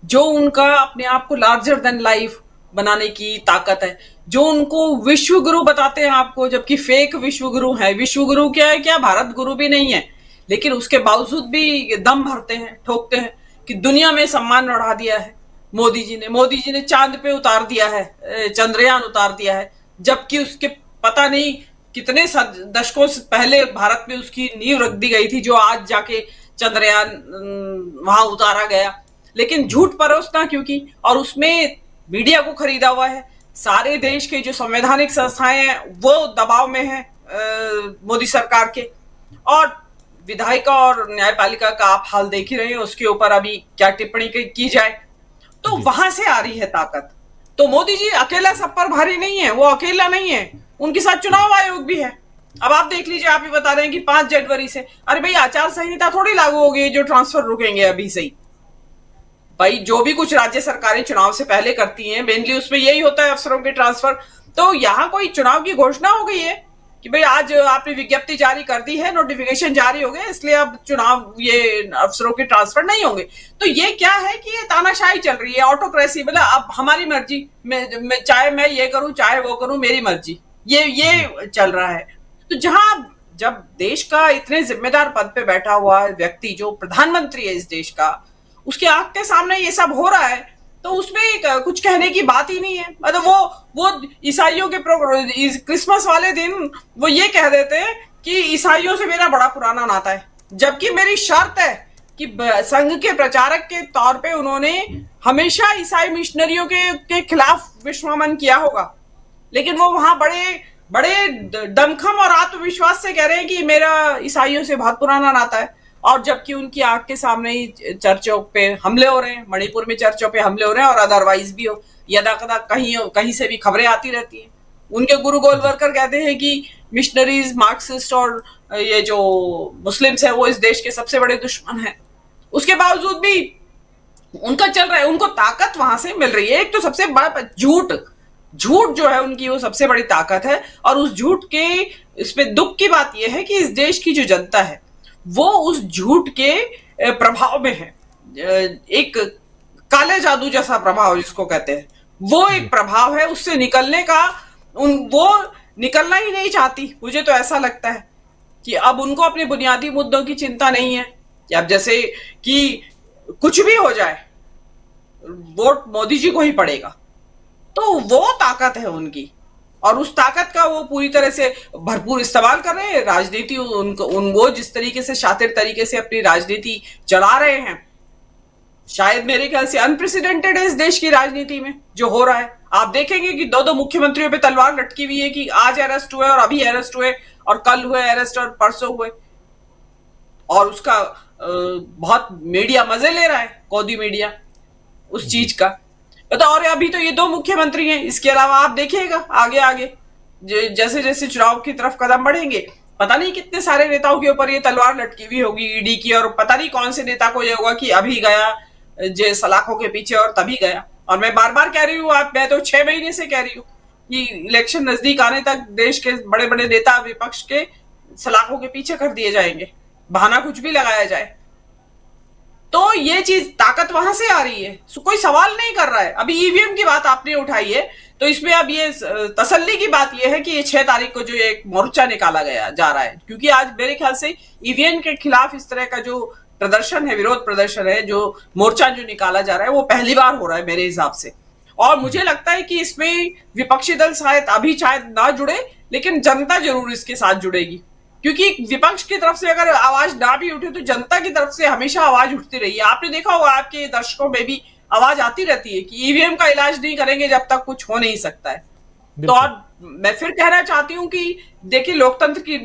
जो उनका अपने आप को लार्जर देन लाइफ बनाने की ताकत है, जो उनको विश्व गुरु बताते हैं आपको, जबकि फेक विश्व गुरु है। विश्व गुरु क्या है, क्या भारत गुरु भी नहीं है, लेकिन उसके बावजूद भी दम भरते हैं, ठोकते हैं कि दुनिया में सम्मान बढ़ा दिया है मोदी जी ने चांद पे उतार दिया है, चंद्रयान उतार दिया है, जबकि उसके पता नहीं कितने दशकों से पहले भारत में उसकी नींव रख दी गई थी, जो आज जाके चंद्रयान वहां उतारा गया। लेकिन झूठ परोसना क्योंकि, और उसमें मीडिया को खरीदा हुआ है, सारे देश के जो संवैधानिक संस्थाएं हैं वो दबाव में है मोदी सरकार के, और विधायिका और न्यायपालिका का आप हाल देख ही रहे हैं, उसके ऊपर अभी क्या टिप्पणी की जाए। तो वहां से आ रही है ताकत। तो मोदी जी अकेला सब पर भारी नहीं है, वो अकेला नहीं है, उनके साथ चुनाव आयोग भी है। अब आप देख लीजिए, आप ही बता रहे हैं कि 5 जनवरी से, अरे भाई आचार संहिता थोड़ी लागू हो गई जो ट्रांसफर रुकेंगे अभी से ही। भाई जो भी कुछ राज्य सरकारें चुनाव से पहले करती हैं, मेनली उसमें यही होता है, अफसरों के ट्रांसफर। तो यहाँ कोई चुनाव की घोषणा हो गई है कि भाई आज आपने विज्ञप्ति जारी कर दी है, नोटिफिकेशन जारी हो गए, इसलिए अब चुनाव ये अफसरों के ट्रांसफर नहीं होंगे। तो ये क्या है कि ये तानाशाही चल रही है, ऑटोक्रेसी, मतलब अब हमारी मर्जी, मैं चाहे मैं ये करूं चाहे वो करूं, मेरी मर्जी, ये चल रहा है। तो जब देश का इतने जिम्मेदार पद पे बैठा हुआ व्यक्ति जो प्रधानमंत्री है इस देश का, उसके आंख के सामने ये सब हो रहा है, तो उसमें कुछ कहने की बात ही नहीं है। मतलब वो ईसाइयों के क्रिसमस वाले दिन वो ये कह देते हैं कि ईसाइयों से मेरा बड़ा पुराना नाता है, जबकि मेरी शर्त है कि संघ के प्रचारक के तौर पे उन्होंने हमेशा ईसाई मिशनरियों के खिलाफ विश्वमन किया होगा, लेकिन वो वहां बड़े दमखम और आत्मविश्वास से कह रहे हैं कि मेरा ईसाइयों से बहुत पुराना नाता है। और जबकि उनकी आंख के सामने ही चर्चों पे हमले हो रहे हैं, मणिपुर में चर्चों पे हमले हो रहे हैं, और अदरवाइज भी हो, यदा कदा कहीं से भी खबरें आती रहती हैं। उनके गुरु गोलवलकर कहते हैं कि मिशनरीज, मार्क्सिस्ट और ये जो मुस्लिम्स है वो इस देश के सबसे बड़े दुश्मन हैं। उसके बावजूद भी उनका चल रहा है, उनको ताकत वहां से मिल रही है। एक तो सबसे बड़ा झूठ जो है उनकी, वो सबसे बड़ी ताकत है। और उस झूठ के, इसमें दुख की बात यह है कि इस देश की जो जनता है वो उस झूठ के प्रभाव में है। एक काले जादू जैसा प्रभाव जिसको कहते हैं, वो एक प्रभाव है। उससे निकलने का वो निकलना ही नहीं चाहती। मुझे तो ऐसा लगता है कि अब उनको अपने बुनियादी मुद्दों की चिंता नहीं है कि अब जैसे कि कुछ भी हो जाए वोट मोदी जी को ही पड़ेगा। तो वो ताकत है उनकी, और उस ताकत का वो पूरी तरह से भरपूर इस्तेमाल कर रहे हैं। राजनीति वो जिस तरीके से शातिर तरीके से अपनी राजनीति चला रहे हैं, शायद मेरे ख्याल से अनप्रेसिडेंटेड है इस देश की राजनीति में जो हो रहा है। आप देखेंगे कि 2 मुख्यमंत्रियों पे तलवार लटकी हुई है कि आज अरेस्ट हुए और अभी अरेस्ट हुए और कल हुए अरेस्ट और परसों हुए, और उसका बहुत मीडिया मजे ले रहा है, कौदी मीडिया उस चीज का। तो और अभी तो ये 2 मुख्यमंत्री हैं, इसके अलावा आप देखिएगा आगे आगे जैसे जैसे चुनाव की तरफ कदम बढ़ेंगे, पता नहीं कितने सारे नेताओं के ऊपर ये तलवार लटकी हुई होगी ईडी की, और पता नहीं कौन से नेता को ये होगा कि अभी गया जे सलाखों के पीछे और तभी गया। और मैं बार बार कह रही हूँ, मैं तो 6 महीने से कह रही हूँ कि इलेक्शन नजदीक आने तक देश के बड़े बड़े नेता विपक्ष के सलाखों के पीछे कर दिए जाएंगे, बहाना कुछ भी लगाया जाए। तो ये चीज ताकत वहां से आ रही है, कोई सवाल नहीं कर रहा है। अभी ईवीएम की बात आपने उठाई है, तो इसमें अब ये तसल्ली की बात ये है कि ये 6 तारीख को जो एक मोर्चा निकाला जा रहा है, क्योंकि आज मेरे ख्याल से ईवीएम के खिलाफ इस तरह का जो प्रदर्शन है, विरोध प्रदर्शन है, जो मोर्चा जो निकाला जा रहा है, वो पहली बार हो रहा है मेरे हिसाब से। और मुझे लगता है कि इसमें विपक्षी दल शायद ना जुड़े, लेकिन जनता जरूर इसके साथ जुड़ेगी, क्योंकि विपक्ष की तरफ से अगर आवाज ना भी उठे तो जनता की तरफ से हमेशा आवाज उठती रही है। आपने देखा होगा, आपके दर्शकों में भी आवाज आती रहती है कि ईवीएम का इलाज नहीं करेंगे जब तक कुछ हो नहीं सकता है। तो और मैं फिर कहना चाहती हूँ कि देखिए, लोकतंत्र की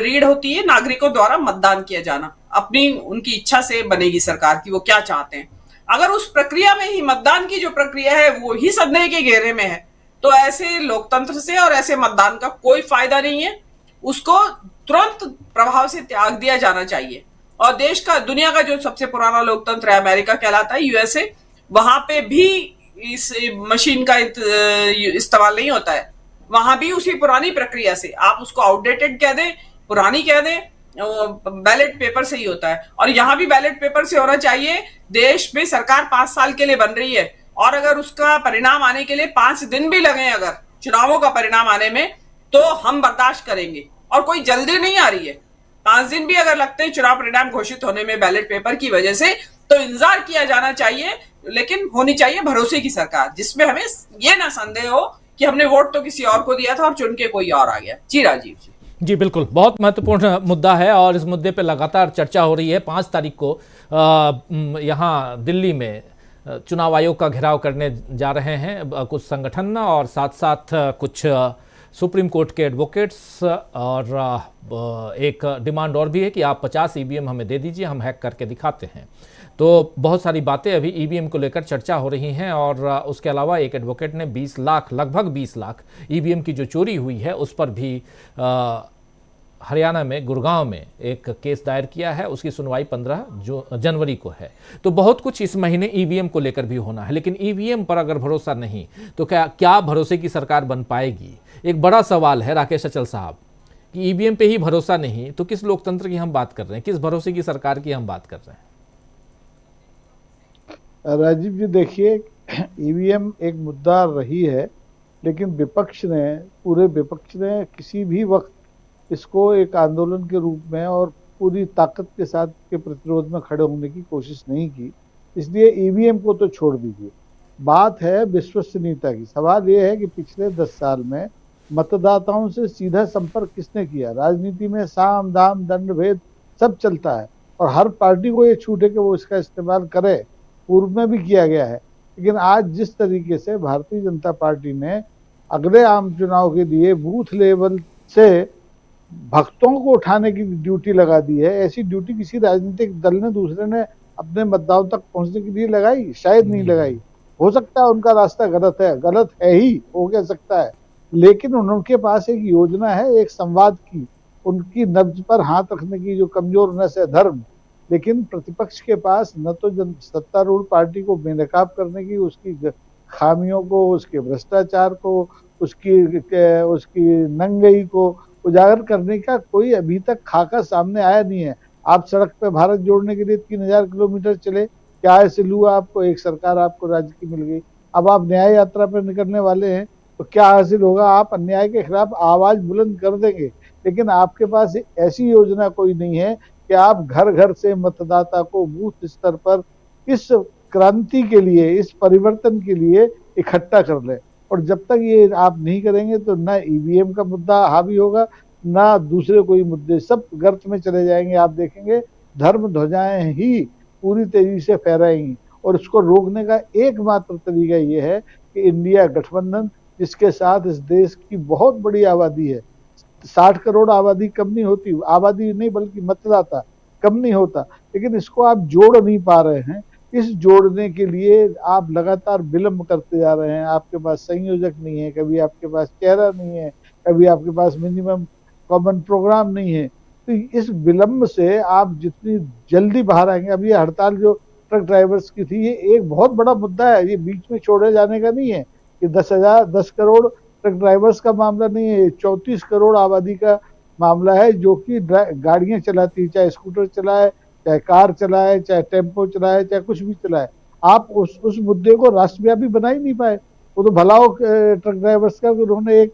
रीढ़ होती है नागरिकों द्वारा मतदान किया जाना। अपनी उनकी इच्छा से बनेगी सरकार की वो क्या चाहते हैं। अगर उस प्रक्रिया में ही, मतदान की जो प्रक्रिया है वो ही संदेह के घेरे में है, तो ऐसे लोकतंत्र से और ऐसे मतदान का कोई फायदा नहीं है। उसको तुरंत प्रभाव से त्याग दिया जाना चाहिए। और देश का, दुनिया का जो सबसे पुराना लोकतंत्र है, अमेरिका कहलाता है, यूएसए, वहां पे भी इस मशीन का इस्तेमाल नहीं होता है। वहां भी उसी पुरानी प्रक्रिया से, आप उसको आउटडेटेड कह दें, पुरानी कह दें, बैलेट पेपर से ही होता है। और यहाँ भी बैलेट पेपर से होना चाहिए। देश में सरकार 5 साल के लिए बन रही है, और अगर उसका परिणाम आने के लिए 5 दिन भी लगे, अगर चुनावों का परिणाम आने में, तो हम बर्दाश्त करेंगे। और कोई जल्दी नहीं आ रही है। 5 दिन भी अगर लगते हैं चुनाव परिणाम घोषित होने में बैलेट पेपर की वजह से, तो इंतजार किया जाना चाहिए। लेकिन होनी चाहिए भरोसे की सरकार, जिसमें हमें ये ना संदेह हो कि हमने वोट तो किसी और को दिया था और चुन के कोई और आ गया। जी राजीव जी। जी बिल्कुल, बहुत महत्वपूर्ण मुद्दा है और इस मुद्दे पे लगातार चर्चा हो रही है। 5 तारीख को यहाँ दिल्ली में चुनाव आयोग का घेराव करने जा रहे हैं कुछ संगठन, और साथ साथ कुछ सुप्रीम कोर्ट के एडवोकेट्स, और एक डिमांड और भी है कि आप 50 ईवीएम हमें दे दीजिए, हम हैक करके दिखाते हैं। तो बहुत सारी बातें अभी ईवीएम को लेकर चर्चा हो रही हैं। और उसके अलावा एक एडवोकेट ने 20 लाख, लगभग 20 लाख ईवीएम की जो चोरी हुई है उस पर भी हरियाणा में गुड़गांव में एक केस दायर किया है। उसकी सुनवाई 15 जनवरी को है। तो बहुत कुछ इस महीने ईवीएम को लेकर भी होना है। लेकिन ईवीएम पर अगर भरोसा नहीं तो क्या भरोसे की सरकार बन पाएगी? एक बड़ा सवाल है राकेश अचल साहब, कि ईवीएम पे ही भरोसा नहीं तो किस लोकतंत्र की हम बात कर रहे हैं, किस भरोसे की सरकार की हम बात कर रहे हैं? राजीव जी देखिए, ईवीएम एक मुद्दा रही है, लेकिन पूरे विपक्ष ने किसी भी वक्त इसको एक आंदोलन के रूप में और पूरी ताकत के साथ के प्रतिरोध में खड़े होने की कोशिश नहीं की। इसलिए ईवीएम को तो छोड़ दीजिए, बात है विश्वसनीयता की। सवाल ये है कि पिछले 10 साल में मतदाताओं से सीधा संपर्क किसने किया? राजनीति में साम दाम दंड भेद सब चलता है और हर पार्टी को ये छूट है कि वो इसका इस्तेमाल करे। पूर्व में भी किया गया है, लेकिन आज जिस तरीके से भारतीय जनता पार्टी ने अगले आम चुनाव के लिए बूथ लेवल से भक्तों को उठाने की ड्यूटी लगा दी है, ऐसी ड्यूटी किसी राजनीतिक दल ने दूसरे ने अपने मतदाताओं तक पहुंचने के लिए लगाई? शायद नहीं लगाई। हो सकता है उनका रास्ता गलत है ही, हो कह सकता है, लेकिन उनके पास एक योजना है, एक संवाद की, उनकी नब्ज पर हाथ रखने की, जो कमजोर नस है धर्म। लेकिन प्रतिपक्ष के पास न तो सत्तारूढ़ पार्टी को बेनकाब करने की, उसकी खामियों को, उसके भ्रष्टाचार को, उसकी नंगई को उजागर करने का कोई अभी तक खाका सामने आया नहीं है। आप सड़क पे भारत जोड़ने के लिए 3000 किलोमीटर चले, क्या हासिल हुआ आपको? एक सरकार आपको राज्य की मिल गई। अब आप न्याय यात्रा पर निकलने वाले हैं तो क्या हासिल होगा? आप अन्याय के खिलाफ आवाज बुलंद कर देंगे, लेकिन आपके पास ऐसी योजना कोई नहीं है कि आप घर घर से मतदाता को बूथ स्तर पर इस क्रांति के लिए, इस परिवर्तन के लिए इकट्ठा कर ले। और जब तक ये आप नहीं करेंगे तो ना ईवीएम का मुद्दा हावी होगा, ना दूसरे कोई मुद्दे, सब गर्त में चले जाएंगे। आप देखेंगे धर्म ध्वजाएं ही पूरी तेजी से फहराएंगी। और इसको रोकने का एकमात्र तरीका ये है कि इंडिया गठबंधन, जिसके साथ इस देश की बहुत बड़ी आबादी है, 60 करोड़ आबादी कम नहीं होती, आबादी नहीं बल्कि मतदाता कम नहीं होता, लेकिन इसको आप जोड़ नहीं पा रहे हैं। इस जोड़ने के लिए आप लगातार विलंब करते जा रहे हैं। आपके पास संयोजक नहीं है, कभी आपके पास चेहरा नहीं है, कभी आपके पास मिनिमम कॉमन प्रोग्राम नहीं है। तो इस विलंब से आप जितनी जल्दी बाहर आएंगे, अब ये हड़ताल जो ट्रक ड्राइवर्स की थी, ये एक बहुत बड़ा मुद्दा है, ये बीच में छोड़े जाने का नहीं है। कि 10 करोड़ ट्रक ड्राइवर्स का मामला नहीं है, 34 करोड़ आबादी का मामला है जो कि गाड़ियां चलाती है, चाहे स्कूटर चलाए, चाहे कार चलाए, चाहे टेम्पो चलाए, चाहे कुछ भी चलाए। आप उस मुद्दे को राष्ट्रव्यापी बना ही नहीं पाए। वो तो भलाओ ट्रक ड्राइवर्स का, उन्होंने एक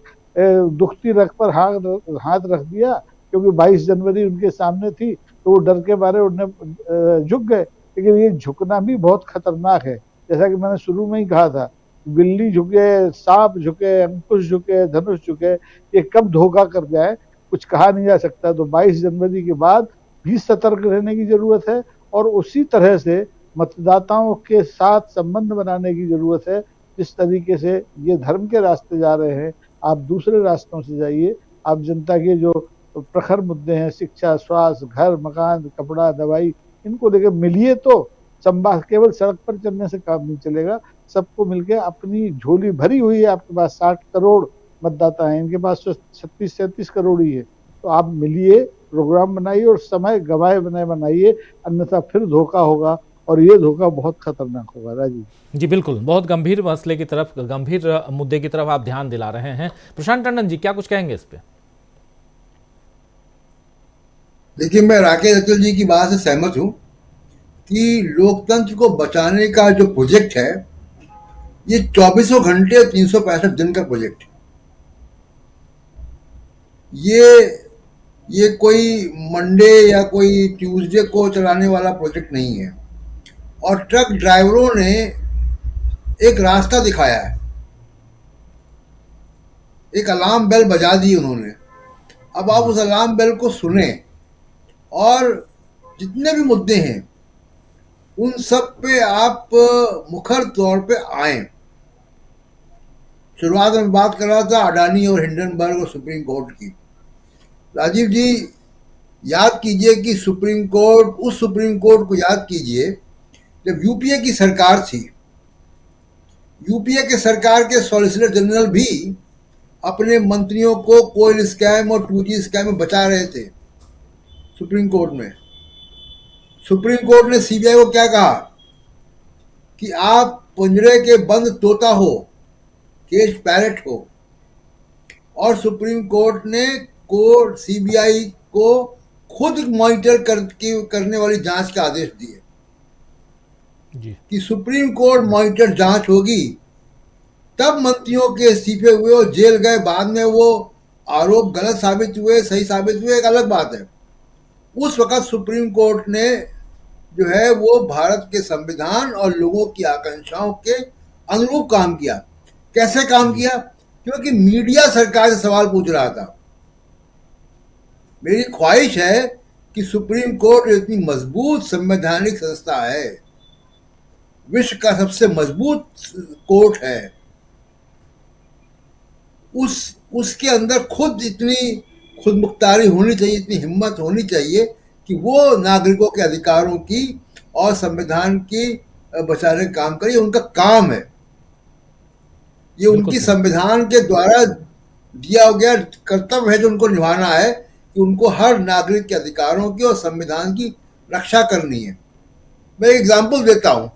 दुखती रख पर हाथ रख दिया, क्योंकि 22 जनवरी उनके सामने थी तो वो डर के मारे उन्हें झुक गए। लेकिन ये झुकना भी बहुत खतरनाक है। जैसा कि मैंने शुरू में ही कहा था, बिल्ली झुके, सांप झुके, अंकुश झुके, धनुष झुके, ये कब धोखा कर जाए कुछ कहा नहीं जा सकता। तो 22 जनवरी के बाद भी सतर्क रहने की जरूरत है और उसी तरह से मतदाताओं के साथ संबंध बनाने की जरूरत है। जिस तरीके से ये धर्म के रास्ते जा रहे हैं, आप दूसरे रास्तों से जाइए। आप जनता के जो प्रखर मुद्दे हैं, शिक्षा, स्वास्थ्य, घर, मकान, कपड़ा, दवाई, इनको लेकर मिलिए तो संवाद। केवल सड़क पर चलने से काम नहीं चलेगा, सबको मिलकर अपनी झोली भरी हुई है। आपके पास 60 करोड़ मतदाता हैं, इनके पास तो 36-37 करोड़ ही है। तो आप मिलिए, प्रोग्राम बनाइए और समय गवाए बनाइए, अन्यथा फिर धोखा होगा और ये धोखा बहुत खतरनाक होगा। राजीव जी बिल्कुल, बहुत गंभीर मसले की तरफ, गंभीर मुद्दे की तरफ आप ध्यान दिला रहे हैं। प्रशांत टंडन जी, क्या कुछ कहेंगे इस पे? देखिए, मैं राकेश अचल जी की बात से सहमत हूं कि लोकतंत्र को बचाने का जो प्रोजेक्ट है, ये 24 घंटे 365 दिन का प्रोजेक्ट है। ये कोई मंडे या कोई ट्यूसडे को चलाने वाला प्रोजेक्ट नहीं है। और ट्रक ड्राइवरों ने एक रास्ता दिखाया है, एक अलार्म बेल बजा दी उन्होंने। अब आप उस अलार्म बेल को सुने और जितने भी मुद्दे हैं उन सब पे आप मुखर तौर पे आए। शुरुआत में बात कर रहा था अडानी और हिंडनबर्ग और सुप्रीम कोर्ट की। राजीव जी, याद कीजिए कि सुप्रीम कोर्ट, उस सुप्रीम कोर्ट को याद कीजिए जब यूपीए की सरकार थी। यूपीए के सरकार के सॉलिसिटर जनरल भी अपने मंत्रियों को कोयल स्कैम और 2G स्कैम में बचा रहे थे सुप्रीम कोर्ट में। सुप्रीम कोर्ट ने सीबीआई को क्या कहा कि आप पिंजरे के बंद तोता हो, केज पैरट हो। और सुप्रीम कोर्ट ने सीबीआई को खुद मॉनिटर करने वाली जांच के आदेश दिए जी। कि सुप्रीम कोर्ट मॉनिटर जांच होगी तब मंत्रियों के इस्तीफे हुए और जेल गए। बाद में वो आरोप गलत साबित हुए, सही साबित हुए, एक अलग बात है। उस वक्त सुप्रीम कोर्ट ने जो है वो भारत के संविधान और लोगों की आकांक्षाओं के अनुरूप काम किया। कैसे काम किया? क्योंकि मीडिया सरकार से सवाल पूछ रहा था। मेरी ख्वाहिश है कि सुप्रीम कोर्ट इतनी मजबूत संवैधानिक संस्था है, विश्व का सबसे मजबूत कोर्ट है, उसके अंदर खुद मुख्तारी होनी चाहिए, इतनी हिम्मत होनी चाहिए कि वो नागरिकों के अधिकारों की और संविधान की बचाने का काम करे। उनका काम है, ये उनकी संविधान के द्वारा दिया गया कर्तव्य है जो उनको निभाना है कि उनको हर नागरिक के अधिकारों की और संविधान की रक्षा करनी है। मैं एक एग्जांपल देता हूं।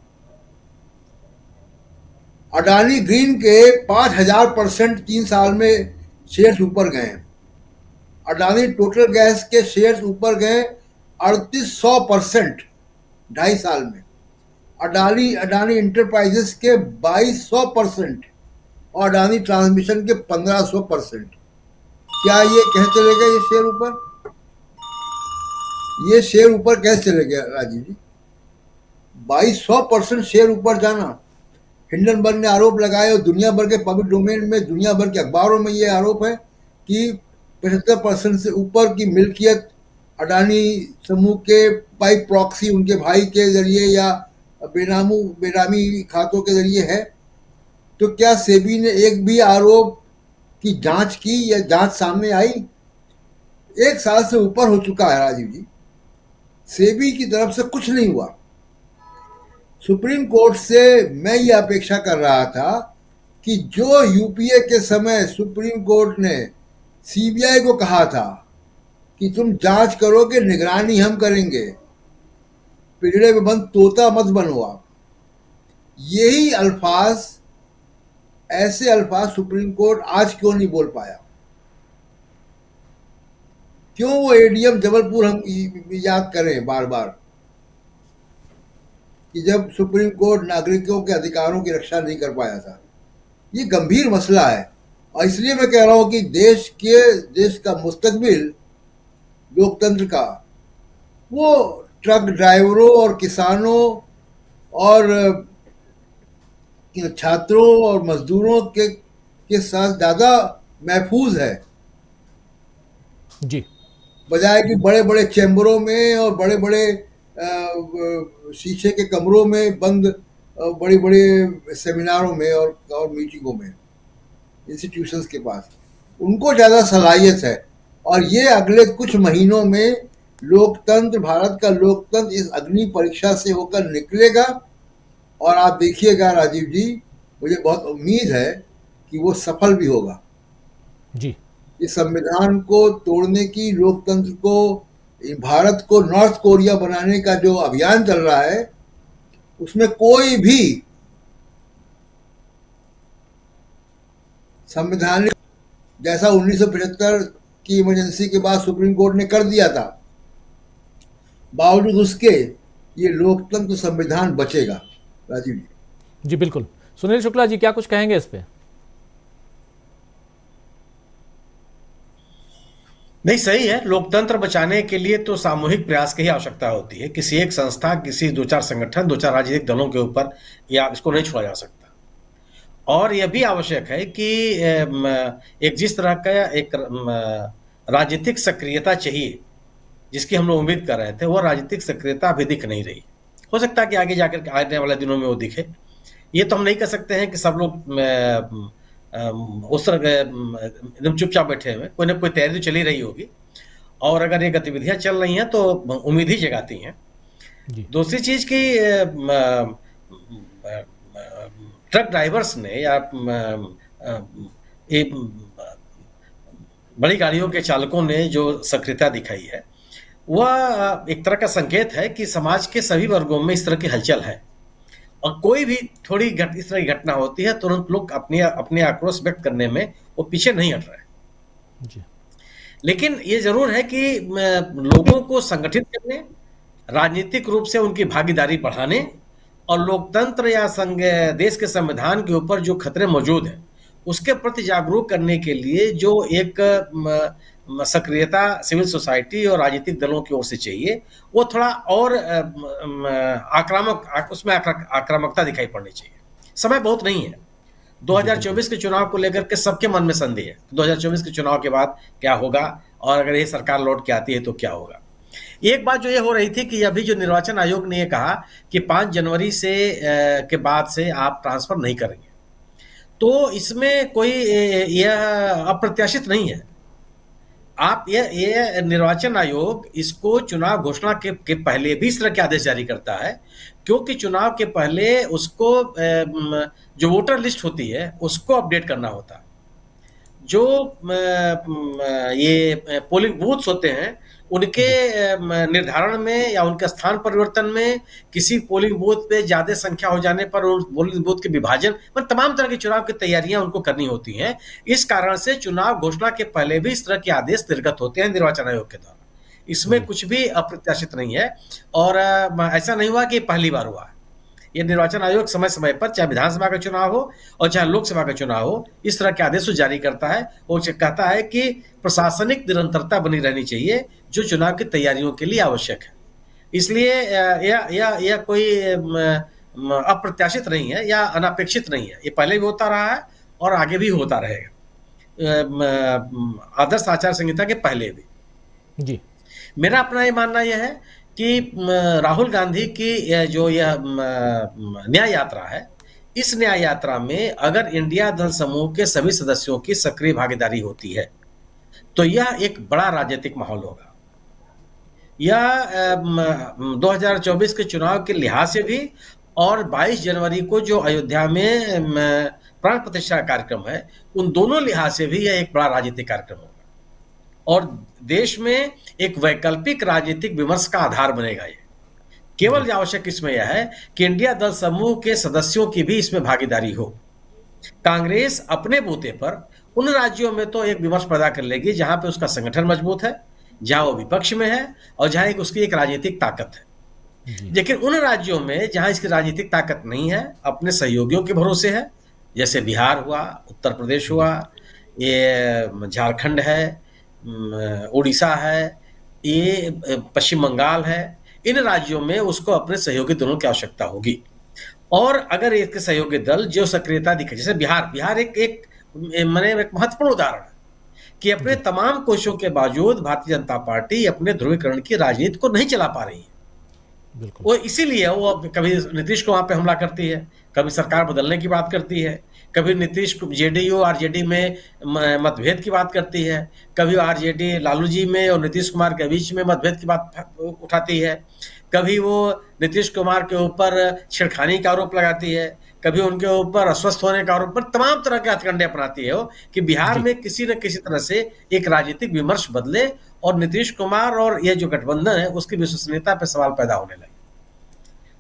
अडानी ग्रीन के 5000% 3 साल में शेयर्स ऊपर गए हैं। अडानी टोटल गैस के शेयर्स ऊपर गए 3800% 2.5 साल में। अडानी इंटरप्राइजेस के 2200% और अडानी ट्रांसमिशन के 1500%। क्या ये कैसे चले गए ये शेयर ऊपर? ये शेयर ऊपर कैसे चले गए राजीव जी? 2200% शेयर ऊपर जाना। हिंडनबर्ग ने आरोप लगाए और दुनिया भर के पब्लिक डोमेन में, दुनिया भर के अखबारों में ये आरोप है कि 75% से ऊपर की मिल्कियत अडानी समूह के बाई प्रॉक्सी, उनके भाई के जरिए या बेनामी खातों के जरिए है। तो क्या सेबी ने एक भी आरोप की जांच की या जांच सामने आई? 1 साल से ऊपर हो चुका है राजीव जी, सेबी की तरफ से कुछ नहीं हुआ। सुप्रीम कोर्ट से मैं ये अपेक्षा कर रहा था कि जो यूपीए के समय सुप्रीम कोर्ट ने सीबीआई को कहा था कि तुम जांच करोगे, निगरानी हम करेंगे, पिंजरे में बंद तोता मत बनो आप, यही अल्फाज, ऐसे अल्फाज सुप्रीम कोर्ट आज क्यों नहीं बोल पाया? क्यों वो एडीएम जबलपुर हम याद करें बार बार कि जब सुप्रीम कोर्ट नागरिकों के अधिकारों की रक्षा नहीं कर पाया था? ये गंभीर मसला है और इसलिए मैं कह रहा हूं कि देश का मुस्तकबिल लोकतंत्र का वो ट्रक ड्राइवरों और किसानों और छात्रों और मजदूरों के साथ ज्यादा महफूज है जी, बजाय कि बड़े बड़े चैम्बरों में और बड़े बड़े शीशे के कमरों में बंद, बड़े बड़े सेमिनारों में और मीटिंगों में, इंस्टीट्यूशंस के पास उनको ज़्यादा सलाहियत है। और ये अगले कुछ महीनों में लोकतंत्र, भारत का लोकतंत्र इस अग्नि परीक्षा से होकर निकलेगा और आप देखिएगा राजीव जी, मुझे बहुत उम्मीद है कि वो सफल भी होगा। जी इस संविधान को तोड़ने की, लोकतंत्र को, भारत को नॉर्थ कोरिया बनाने का जो अभियान चल रहा है, उसमें कोई भी संवैधानिक, जैसा 1975 की इमरजेंसी के बाद सुप्रीम कोर्ट ने कर दिया था, बावजूद उसके ये लोकतंत्र संविधान बचेगा। राजीव जी। जी बिल्कुल। सुनील शुक्ला जी, क्या कुछ कहेंगे इस पे? नहीं, सही है। लोकतंत्र बचाने के लिए तो सामूहिक प्रयास की ही आवश्यकता होती है। किसी एक संस्था, किसी 2-4 संगठन, 2-4 राजनीतिक दलों के ऊपर या इसको नहीं छोड़ा जा सकता। और यह भी आवश्यक है कि एक जिस तरह का एक राजनीतिक सक्रियता चाहिए, जिसकी हम लोग उम्मीद कर रहे थे, वो राजनीतिक सक्रियता अभी दिख नहीं रही। हो सकता है कि आगे जाकर आने वाले दिनों में वो दिखे। ये तो हम नहीं कह सकते हैं कि सब लोग उस तरह एकदम चुपचाप बैठे हुए। कोई ना कोई तैयारी तो चली रही होगी, और अगर ये गतिविधियां चल रही हैं तो उम्मीद ही जगाती हैं। दूसरी चीज की ट्रक ड्राइवर्स ने या बड़ी गाड़ियों के चालकों ने जो सक्रियता दिखाई है, वह एक तरह का संकेत है कि समाज के सभी वर्गों में इस तरह की हलचल है, और कोई भी थोड़ी इस तरह की घटना होती है, तुरंत लोग अपने आक्रोश व्यक्त करने में वो पीछे नहीं हट रहे हैं। लेकिन ये जरूर है कि लोगों को संगठित करने, राजनीतिक रूप से उनकी भागीदारी बढ़ाने, और लोकतंत्र या देश के संविधान के ऊपर जो खतरे मौजूद हैं उसके प्रति जागरूक करने के लिए जो एक सक्रियता सिविल सोसाइटी और राजनीतिक दलों की ओर से चाहिए, वो थोड़ा और आक्रामकता दिखाई पड़नी चाहिए। समय बहुत नहीं है। 2024 के चुनाव को लेकर के सबके मन में संदेह है। 2024 के चुनाव के बाद क्या होगा, और अगर ये सरकार लौट के आती है तो क्या होगा। एक बात जो ये हो रही थी कि अभी जो निर्वाचन आयोग ने ये कहा कि 5 जनवरी से के बाद से आप ट्रांसफर नहीं करेंगे, तो इसमें कोई यह अप्रत्याशित नहीं है। आप ये निर्वाचन आयोग इसको चुनाव घोषणा के पहले भी इस तरह के आदेश जारी करता है, क्योंकि चुनाव के पहले उसको जो वोटर लिस्ट होती है उसको अपडेट करना होता है। जो ये पोलिंग बूथ्स होते हैं उनके निर्धारण में या उनके स्थान परिवर्तन में, किसी पोलिंग बूथ पे ज्यादा संख्या हो जाने पर उस पोलिंग बूथ के विभाजन, मतलब तमाम तरह की चुनाव की तैयारियां उनको करनी होती हैं। इस कारण से चुनाव घोषणा के पहले भी इस तरह के आदेश निर्गत होते हैं निर्वाचन आयोग के द्वारा। इसमें कुछ भी अप्रत्याशित नहीं है, और ऐसा नहीं हुआ कि पहली बार हुआ। ये निर्वाचन आयोग समय समय पर, चाहे विधानसभा का चुनाव हो और चाहे लोकसभा का चुनाव हो, इस तरह के आदेश जारी करता है। वो कहता है कि प्रशासनिक निरंतरता बनी रहनी चाहिए, जो चुनाव की तैयारियों के लिए आवश्यक है। इसलिए यह कोई अप्रत्याशित नहीं है या अनापेक्षित नहीं है। ये पहले भी होता रहा है और आगे भी होता रहेगा, आदर्श आचार संहिता के पहले भी। जी, मेरा अपना ये मानना यह है कि राहुल गांधी की जो यह न्याय यात्रा है, इस न्याय यात्रा में अगर इंडिया दल समूह के सभी सदस्यों की सक्रिय भागीदारी होती है तो यह एक बड़ा राजनीतिक माहौल होगा। यह 2024 के चुनाव के लिहाज से भी, और 22 जनवरी को जो अयोध्या में प्राण प्रतिष्ठा कार्यक्रम है, उन दोनों लिहाज से भी यह एक बड़ा राजनीतिक कार्यक्रम होगा, और देश में एक वैकल्पिक राजनीतिक विमर्श का आधार बनेगा। ये केवल आवश्यक इसमें यह है कि इंडिया दल समूह के सदस्यों की भी इसमें भागीदारी हो। कांग्रेस अपने बूते पर उन राज्यों में तो एक विमर्श पैदा कर लेगी जहां पे उसका संगठन मजबूत है, जहां वो विपक्ष में है, और जहां उसकी एक राजनीतिक ताकत है। लेकिन उन राज्यों में जहां इसकी राजनीतिक ताकत नहीं है, अपने सहयोगियों के भरोसे है, जैसे बिहार हुआ, उत्तर प्रदेश हुआ, ये झारखंड है, उड़ीसा है, ये पश्चिम बंगाल है, इन राज्यों में उसको अपने सहयोगी दलों की आवश्यकता होगी। और अगर इसके सहयोगी दल जो सक्रियता दिखे, जैसे बिहार एक महत्वपूर्ण उदाहरण है कि अपने तमाम कोशिशों के बावजूद भारतीय जनता पार्टी अपने ध्रुवीकरण की राजनीति को नहीं चला पा रही है। वो इसीलिए वो कभी नीतीश को वहां पे हमला करती है, कभी सरकार बदलने की बात करती है, कभी नीतीश जेडीयू आरजेडी में मतभेद की बात करती है, कभी आरजेडी लालू जी में और नीतीश कुमार के बीच में मतभेद की बात उठाती है, कभी वो नीतीश कुमार के ऊपर छेड़खानी का आरोप लगाती है, कभी उनके ऊपर अस्वस्थ होने का आरोप, पर तमाम तरह के हथकंडे अपनाती है वो, कि बिहार में किसी न किसी तरह से एक राजनीतिक विमर्श बदले और नीतीश कुमार और ये जो गठबंधन है उसकी विश्वसनीयता पर सवाल पैदा होने लगे।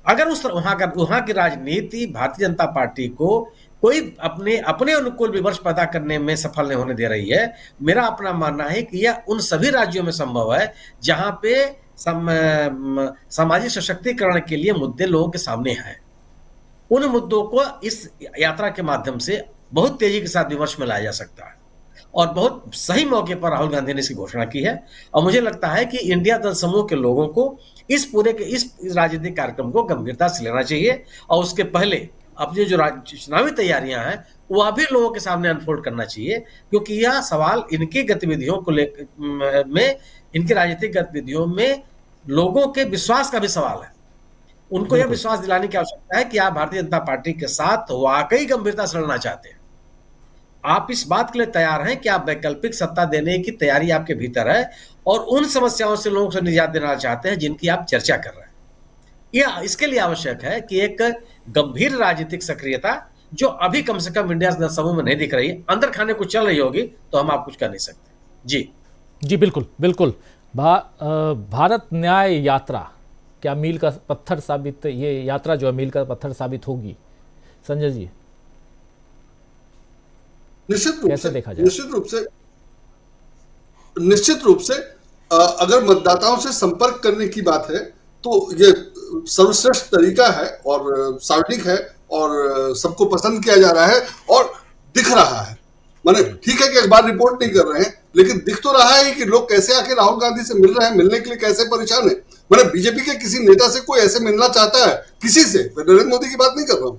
अगर उस वहां की राजनीति भारतीय जनता पार्टी को कोई अपने अनुकूल विमर्श पैदा करने में सफल नहीं होने दे रही है, मेरा अपना मानना है कि यह उन सभी राज्यों में संभव है जहां पे सामाजिक सशक्तिकरण के लिए मुद्दे लोगों के सामने हैं। उन मुद्दों को इस यात्रा के माध्यम से बहुत तेजी के साथ विमर्श में लाया जा सकता है, और बहुत सही मौके पर राहुल गांधी ने इसकी घोषणा की है। और मुझे लगता है कि इंडिया दल समूह के लोगों को इस राजनीतिक कार्यक्रम को गंभीरता से लेना चाहिए, और उसके पहले अपनी जो चुनावी तैयारियां हैं वह भी लोगों के सामने अनफोल्ड करना चाहिए, क्योंकि यह सवाल इनकी गतिविधियों को में, इनकी राजनीतिक गतिविधियों में लोगों के विश्वास का भी सवाल है। उनको यह विश्वास दिलाने की आवश्यकता है कि आप भारतीय जनता पार्टी के साथ वाकई गंभीरता से लड़ना चाहते हैं, आप इस बात के लिए तैयार हैं कि आप वैकल्पिक सत्ता देने की तैयारी आपके भीतर है, और उन समस्याओं से लोगों को निजात देना चाहते हैं जिनकी आप चर्चा कर रहे हैं। यह इसके लिए आवश्यक है कि एक गंभीर राजनीतिक सक्रियता, जो अभी कम से कम इंडिया दल समूह में नहीं दिख रही है, अंदर खाने को चल रही होगी तो हम आप कुछ कर नहीं सकते। जी बिल्कुल बिल्कुल। भारत न्याय यात्रा क्या मील का पत्थर साबित, ये यात्रा जो है मील का पत्थर साबित होगी संजय जी? कैसे देखा जाए? निश्चित रूप से अगर मतदाताओं से संपर्क करने की बात है तो ये सर्वश्रेष्ठ तरीका है और सार्वजनिक है और सबको पसंद किया जा रहा है और दिख रहा है। माने ठीक है कि अखबार रिपोर्ट नहीं कर रहे हैं, लेकिन दिख तो रहा है कि लोग कैसे आके राहुल गांधी से मिल रहे हैं, मिलने के लिए कैसे परेशान है। मैंने बीजेपी के किसी नेता से कोई ऐसे मिलना चाहता है, किसी से, नरेंद्र मोदी की बात नहीं कर रहा हूं,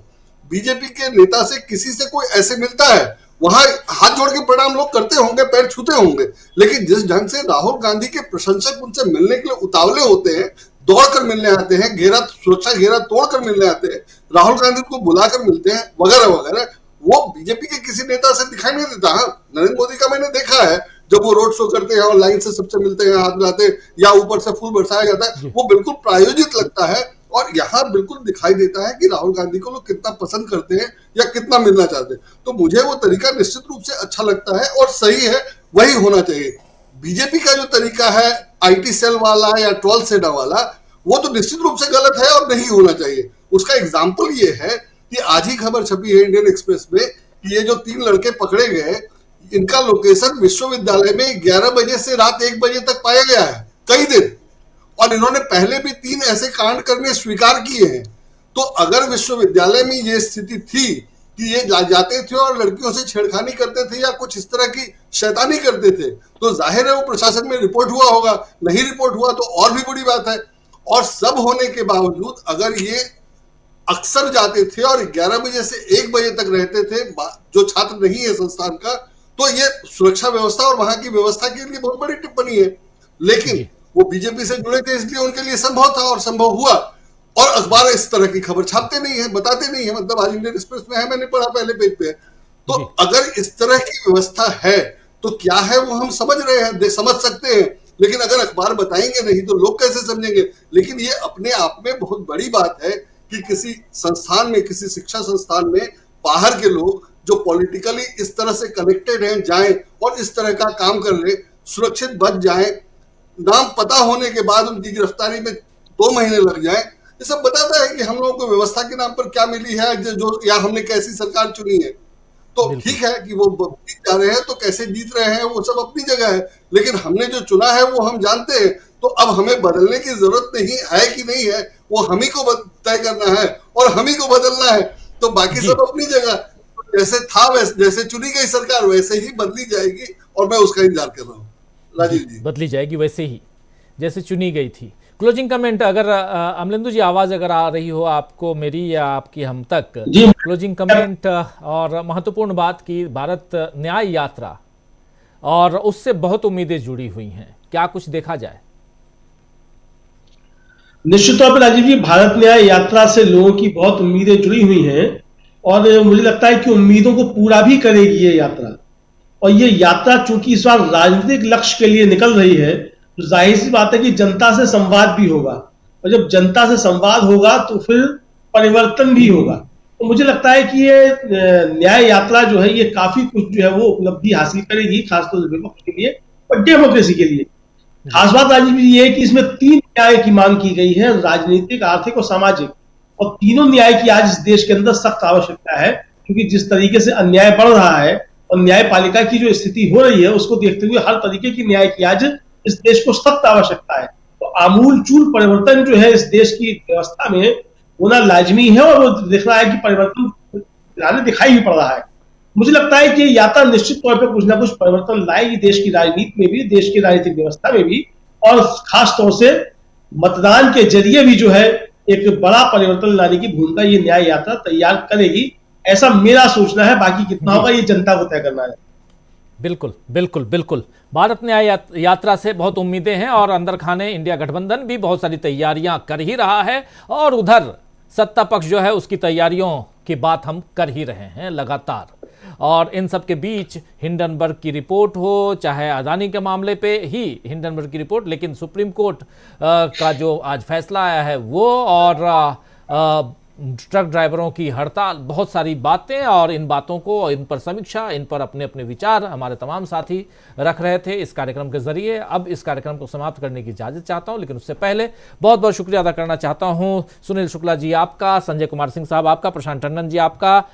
बीजेपी के नेता से किसी से कोई ऐसे मिलता है, वहां हाथ जोड़ के प्रणाम लोग करते होंगे, पैर छूते होंगे, लेकिन जिस ढंग से राहुल गांधी के प्रशंसक उनसे मिलने के लिए उतावले होते हैं, दौड़कर मिलने आते हैं, सुरक्षा घेरा तोड़कर मिलने आते हैं, राहुल गांधी को बुलाकर मिलते हैं वगैरह वगैरह, वो बीजेपी के किसी नेता से दिखाई नहीं देता। हाँ, नरेंद्र मोदी का मैंने देखा है, जब वो रोड शो करते हैं और लाइन से सबसे मिलते हैं, हाथ मिलाते हैं या ऊपर से फूल बरसाया जाता है, वो बिल्कुल प्रायोजित लगता है। और यहाँ बिल्कुल दिखाई देता है कि राहुल गांधी को लोग कितना पसंद करते हैं या कितना मिलना चाहते हैं। तो मुझे वो तरीका निश्चित रूप से अच्छा लगता है और सही है, वही होना चाहिए। बीजेपी का जो तरीका है आईटी सेल वाला या ट्रोल सेना वाला, वो तो निश्चित रूप से गलत है और नहीं होना चाहिए। उसका एग्जाम्पल ये है कि आज ही खबर छपी है इंडियन एक्सप्रेस में कि ये जो 3 लड़के पकड़े गए, इनका लोकेशन विश्वविद्यालय में 11 बजे से रात 1 बजे तक पाया गया है, कई दिन, और इन्होंने पहले भी 3 ऐसे कांड करने स्वीकार किए हैं। तो अगर विश्वविद्यालय में ये स्थिति थी कि ये जाते थे और लड़कियों से छेड़खानी करते थे या कुछ इस तरह की शैतानी करते थे, तो जाहिर है वो प्रशासन में रिपोर्ट हुआ होगा। नहीं रिपोर्ट हुआ तो और भी बड़ी बात है। और सब होने के बावजूद अगर ये अक्सर जाते थे और 11 बजे से 1 बजे तक रहते थे जो छात्र नहीं है संस्थान का, तो ये सुरक्षा व्यवस्था और वहां की व्यवस्था के लिए बहुत बड़ी टिप्पणी है। लेकिन वो बीजेपी से जुड़े थे, इसलिए उनके लिए संभव था और संभव हुआ। और अखबार इस तरह की खबर छापते नहीं है, बताते नहीं है। मतलब आज इंडियन एक्सप्रेस में है, मैंने पढ़ा पहले पेज पे। तो अगर इस तरह की व्यवस्था है तो क्या है वो हम समझ रहे हैं, समझ सकते हैं, लेकिन अगर अखबार बताएंगे नहीं तो लोग कैसे समझेंगे। लेकिन ये अपने आप में बहुत बड़ी बात है कि किसी संस्थान में, किसी शिक्षा संस्थान में बाहर के लोग जो पॉलिटिकली इस तरह से कनेक्टेड हैं जाएं और इस तरह का काम कर ले, सुरक्षित बच जाएं, नाम पता होने के बाद उनकी गिरफ्तारी में 2 महीने लग जाएं। ये सब बताता है कि हम लोगों को व्यवस्था के नाम पर क्या मिली है, जो या हमने कैसी सरकार चुनी है। तो ठीक है कि वो जीत जा रहे हैं, तो कैसे जीत रहे हैं वो सब अपनी जगह है, लेकिन हमने जो चुना है वो हम जानते हैं। तो अब हमें बदलने की जरूरत नहीं है कि नहीं है, वो हम ही को तय करना है और हम ही को बदलना है। तो बाकी सब अपनी जगह, जैसे था वैसे, जैसे चुनी गई सरकार वैसे ही बदली जाएगी और मैं उसका इंतजार कर रहा हूँ। राजीव जी, बदली जाएगी वैसे ही जैसे चुनी गई थी। क्लोजिंग कमेंट अगर अमलेंदु जी आवाज अगर आ रही हो आपको मेरी या आपकी हम तक, क्लोजिंग कमेंट और महत्वपूर्ण बात की भारत न्याय यात्रा और उससे बहुत उम्मीदें जुड़ी हुई हैं, क्या कुछ देखा जाए? निश्चित तौर पर राजीव जी, भारत न्याय यात्रा से लोगों की बहुत उम्मीदें जुड़ी हुई हैं और मुझे लगता है कि उम्मीदों को पूरा भी करेगी ये यात्रा। और ये यात्रा चूंकि इस बार राजनीतिक लक्ष्य के लिए निकल रही है, तो जाहिर सी बात है कि जनता से संवाद भी होगा, और जब जनता से संवाद होगा तो फिर परिवर्तन भी होगा। तो मुझे लगता है कि ये न्याय यात्रा जो है ये काफी कुछ जो है वो उपलब्धि हासिल करेगी, खासतौर से विपक्ष के लिए और डेमोक्रेसी के लिए। खास बात राजीव जी ये है कि इसमें 3 न्याय की मांग की गई है, राजनीतिक, आर्थिक और सामाजिक, और तीनों न्याय की आज इस देश के अंदर सख्त आवश्यकता है, क्योंकि जिस तरीके से अन्याय बढ़ रहा है और न्यायपालिका की जो स्थिति हो रही है उसको देखते हुए हर तरीके की न्याय की आज इस देश को सख्त आवश्यकता है। तो आमूलचूल परिवर्तन जो है इस देश की व्यवस्था में होना लाजमी है, और वो दिख रहा है कि परिवर्तन दिखाई भी पड़ रहा है। मुझे लगता है कि ये यात्रा निश्चित तौर पर कुछ ना कुछ परिवर्तन लाएगी देश की राजनीति में भी, देश की राजनीतिक व्यवस्था में भी, और खास तौर से मतदान के जरिए भी जो है एक बड़ा परिवर्तन लाने की भूमिका ये न्याय यात्रा तैयार करेगी, ऐसा मेरा सोचना है। बाकी कितना होगा ये जनता को तय करना है। बिल्कुल बिल्कुल बिल्कुल। भारत न्याय यात्रा से बहुत उम्मीदें हैं और अंदर खाने इंडिया गठबंधन भी बहुत सारी तैयारियां कर ही रहा है, और उधर सत्ता पक्ष जो है उसकी तैयारियों की बात हम कर ही रहे हैं लगातार। और इन सब के बीच हिंडनबर्ग की रिपोर्ट हो, चाहे अदानी के मामले पे ही हिंडनबर्ग की रिपोर्ट, लेकिन सुप्रीम कोर्ट का जो आज फैसला आया है वो, और ट्रक ड्राइवरों की हड़ताल, बहुत सारी बातें, और इन बातों को, इन पर समीक्षा, इन पर अपने अपने विचार हमारे तमाम साथी रख रहे थे इस कार्यक्रम के जरिए। अब इस कार्यक्रम को समाप्त करने की इजाजत चाहता हूं, लेकिन उससे पहले बहुत बहुत शुक्रिया अदा करना चाहता हूं सुनील शुक्ला जी आपका, संजय कुमार सिंह साहब आपका, प्रशांत टंडन जी आपका,